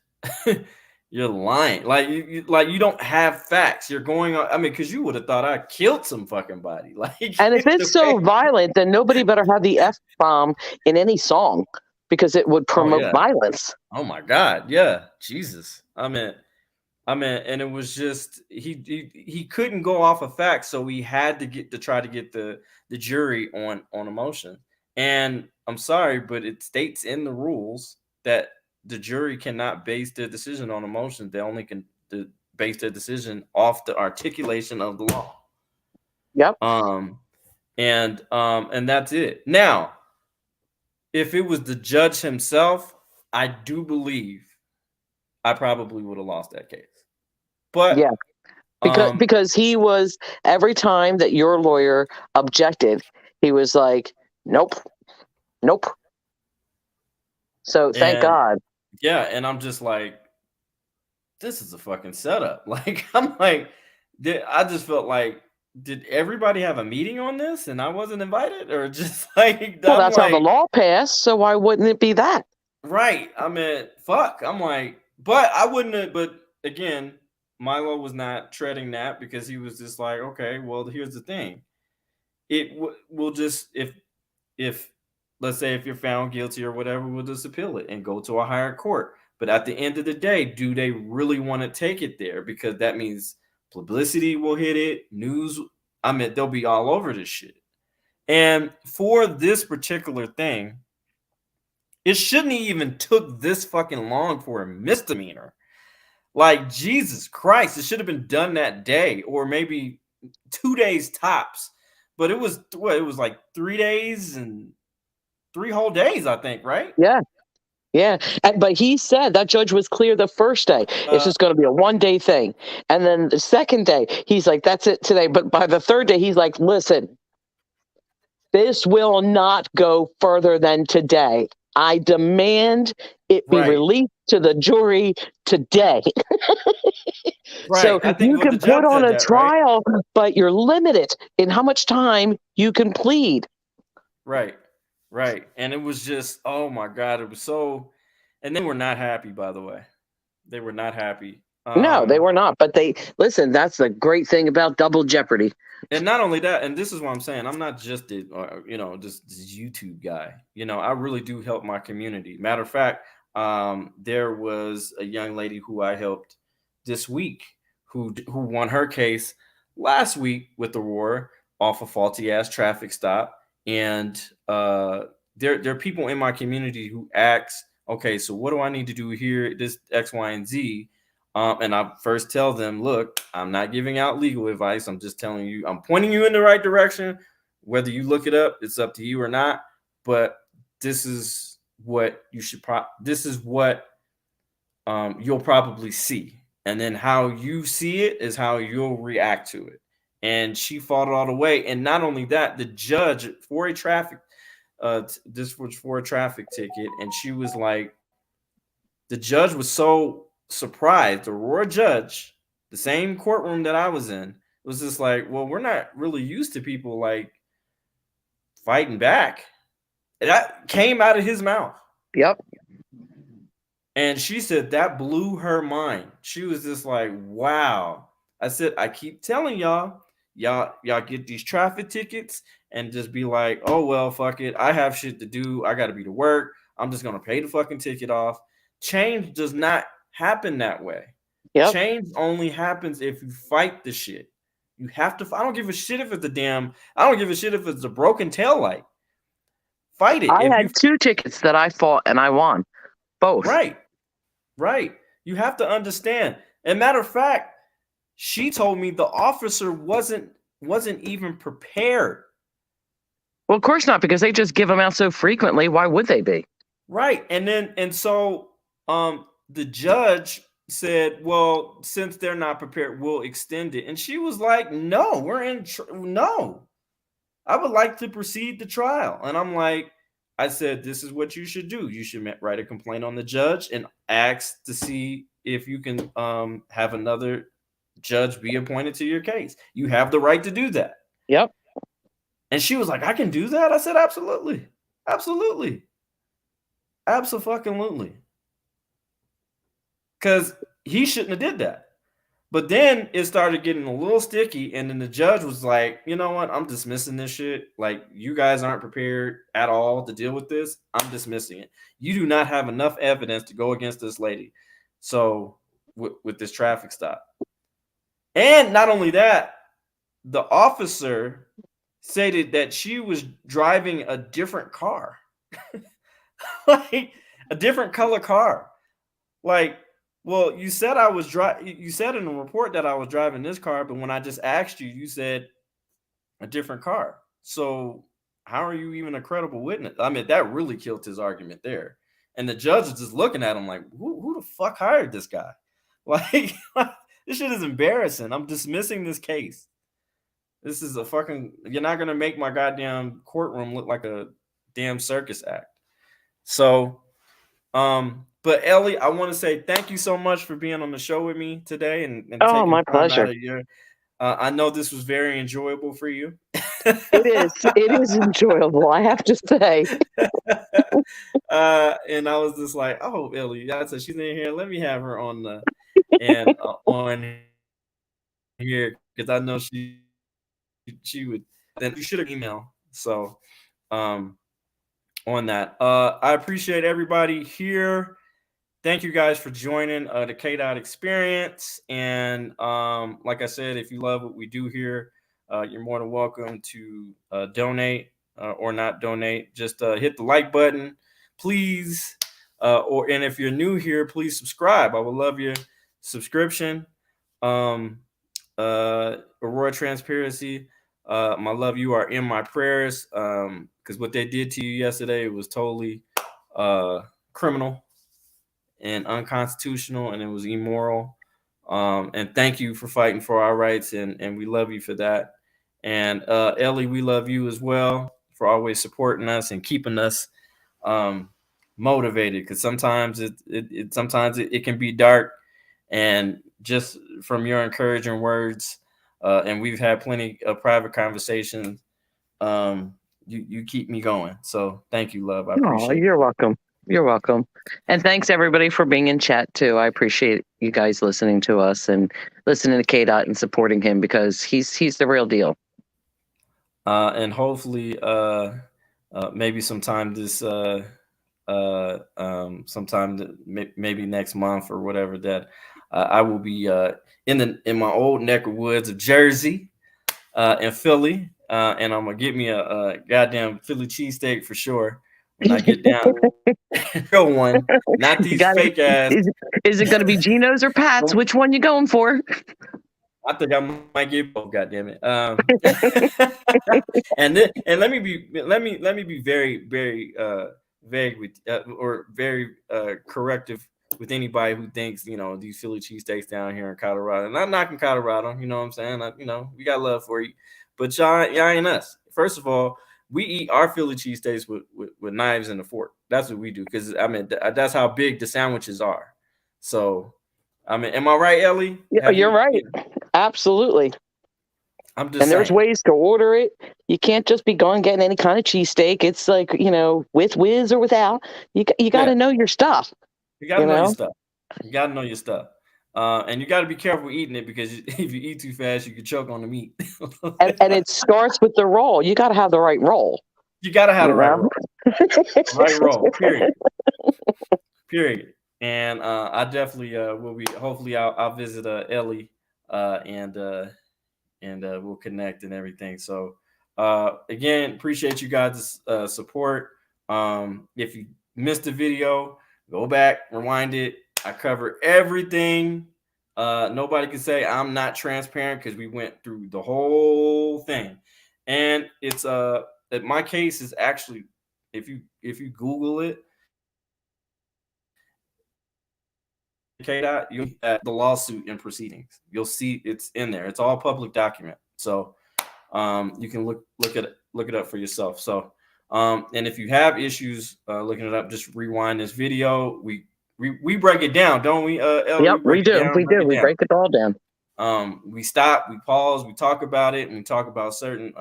you're lying. Like you don't have facts. You're going on. I mean, because you would have thought I killed some fucking body. Like And if it's the so way. violent, then nobody better have the F bomb in any song because it would Oh promote yeah. violence. Oh my God. Yeah. Jesus. I mean, I mean, and it was just he couldn't go off of facts, so he had to try to get the jury on emotion. And I'm sorry, but it states in the rules that the jury cannot base their decision on emotion. They only can base their decision off the articulation of the law. Yep. Um, and that's it. Now, if it was the judge himself, I do believe I probably would have lost that case. But Yeah. Because he was, every time that your lawyer objected, he was like, nope, nope. So thank and God. yeah, and I'm just like, this is a fucking setup. Like, I'm like, I just felt like, did everybody have a meeting on this and I wasn't invited? Or just like, Well, I'm that's how the like, law passed. So why wouldn't it be that? right. I mean, fuck. I'm like, but I wouldn't have, but again, Milo was not treading that because he was just like, okay, well, here's the thing. Will just, if let's say if you're found guilty or whatever, we'll just appeal it and go to a higher court. But at the end of the day, do they really want to take it there? Because that means publicity will hit it, news. I mean, they'll be all over this shit. And for this particular thing, it shouldn't even took this fucking long for a misdemeanor. Like, Jesus Christ, it should have been done that day or maybe 2 days tops. But it was what, it was like 3 days and 3 whole days, I think, right? Yeah. Yeah. But he said that judge was clear the first day. It's Uh, just going to be a 1 day thing. And then the second day, he's like, that's it today. But by the third day, he's like, listen, this will not go further than today. I demand it be right, released to the jury today. right. So I think you well, the can put judge on said a that, right? trial, but you're limited in how much time you can plead. Right, right. And it was just, oh my god, it was so. And they were not happy, by the way. They were not happy. No, they were not. But they, listen, that's the great thing about double jeopardy. And not only that, and this is what I'm saying, I'm not just a just this YouTube guy. I really do help my community. Matter of fact, there was a young lady who I helped this week who won her case last week with the war off a faulty ass traffic stop. And there are people in my community who ask, okay, so what do I need to do here? This X, Y, and Z. And I first tell them, look, I'm not giving out legal advice. I'm just telling you, I'm pointing you in the right direction. Whether you look it up, it's up to you or not. But this is what you should. This is what you'll probably see, and then how you see it is how you'll react to it. And she fought it all the way. And not only that, the judge for a traffic, this was for a traffic ticket, and she was like, the judge was so surprised. The Aurora judge, the same courtroom that I was in, was just like, well, we're not really used to people like fighting back. And that came out of his mouth. Yep. And she said that blew her mind. She was just like, wow. I said, I keep telling y'all get these traffic tickets and just be like, oh well, fuck it. I have shit to do. I gotta be to work. I'm just gonna pay the fucking ticket off. Change does not happen that way. Yep. Change only happens if you fight the shit. You have to. I don't give a shit if it's a damn. I don't give a shit if it's a broken tail light. Fight it. I If you had 2 tickets that I fought and I won both. right, right. You have to understand. And matter of fact, she told me the officer wasn't even prepared. Well, of course not, because they just give them out so frequently. Why would they be? Right. And so the judge said, well, since they're not prepared, we'll extend it. And she was like, no, no. I would like to proceed to trial. And I'm like, I said, this is what you should do. You should write a complaint on the judge and ask to see if you can have another judge be appointed to your case. You have the right to do that. Yep. And she was like, I can do that. I said, absolutely. Absolutely. Absolutely. Because he shouldn't have did that. But then it started getting a little sticky, and then the judge was like, you know what? I'm dismissing this shit. Like, you guys aren't prepared at all to deal with this. I'm dismissing it. You do not have enough evidence to go against this lady. So with this traffic stop. And not only that, the officer stated that she was driving a different car, like a different color car. Like, well, you said I was You said in the report that I was driving this car, but when I just asked you, you said a different car. So how are you even a credible witness? I mean, that really killed his argument there. And the judge is just looking at him like, who the fuck hired this guy? Like, this shit is embarrassing. I'm dismissing this case. This is a fucking. You're not gonna make my goddamn courtroom look like a damn circus act. So, but Ellie, I want to say thank you so much for being on the show with me today and Oh, taking my time out pleasure. of your. I know this was very enjoyable for you. It is. It is enjoyable, I have to say. And I was just like, oh, Ellie, I said she's in here. Let me have her on the and on here because I know she would. Then you should have emailed. So, on that, I appreciate everybody here. Thank you guys for joining the K Dot experience. And like I said, if you love what we do here, you're more than welcome to donate or not donate. Just hit the like button, please. And if you're new here, please subscribe. I would love your subscription. Aurora Transparency, my love, you are in my prayers. Because what they did to you yesterday was totally criminal and unconstitutional, and it was immoral. And thank you for fighting for our rights, and we love you for that. And Ellie, we love you as well for always supporting us and keeping us motivated. Because sometimes it can be dark, and just from your encouraging words, and we've had plenty of private conversations. You keep me going. So thank you, love. I appreciate it. You're welcome. You're welcome. And thanks everybody for being in chat too. I appreciate you guys listening to us and listening to K Dot and supporting him because he's the real deal. And hopefully, maybe sometime sometime maybe next month or whatever that I will be in my old neck of woods of Jersey, in Philly, and I'm gonna get me a goddamn Philly cheesesteak for sure when I get down. Real one, not these fake ass. Is it going to be Geno's or Pat's? Which one you going for? I think I might get both. Goddamn it! And let me be very vague with or very corrective with anybody who thinks these Philly cheesesteaks down here in Colorado. And I'm knocking Colorado. You know what I'm saying? We got love for you, but y'all ain't us. First of all, we eat our Philly cheesesteaks with knives and a fork. That's what we do because that's how big the sandwiches are. So, am I right, Ellie? Yeah, you're right. Absolutely. I'm just saying. There's ways to order it. You can't just be going getting any kind of cheesesteak. It's like, with whiz or without. You got to know your stuff. You got to know your stuff. You got to know your stuff. And you got to be careful eating it because if you eat too fast, you can choke on the meat. and it starts with the roll. You got to have the right roll. You got to have the right roll. Right roll. Period. And I definitely will be. Hopefully, I'll visit Ellie and we'll connect and everything. So again, appreciate you guys' support. If you missed the video, go back, rewind it. I cover everything. Nobody can say I'm not transparent because we went through the whole thing. And it's my case is actually, if you Google it, K-Dot, you'll at the lawsuit and proceedings. You'll see it's in there. It's all public document. So you can look it up for yourself. So and if you have issues looking it up, just rewind this video. We break it down, don't we? Yep, we do. We break it all down. We stop, we pause, we talk about it, and we talk about certain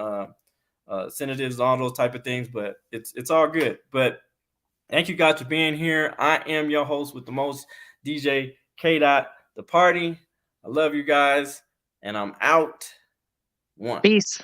sedatives, all those type of things. But it's all good. But thank you guys for being here. I am your host with the most, DJ K Dot, the party. I love you guys, and I'm out. One. Peace.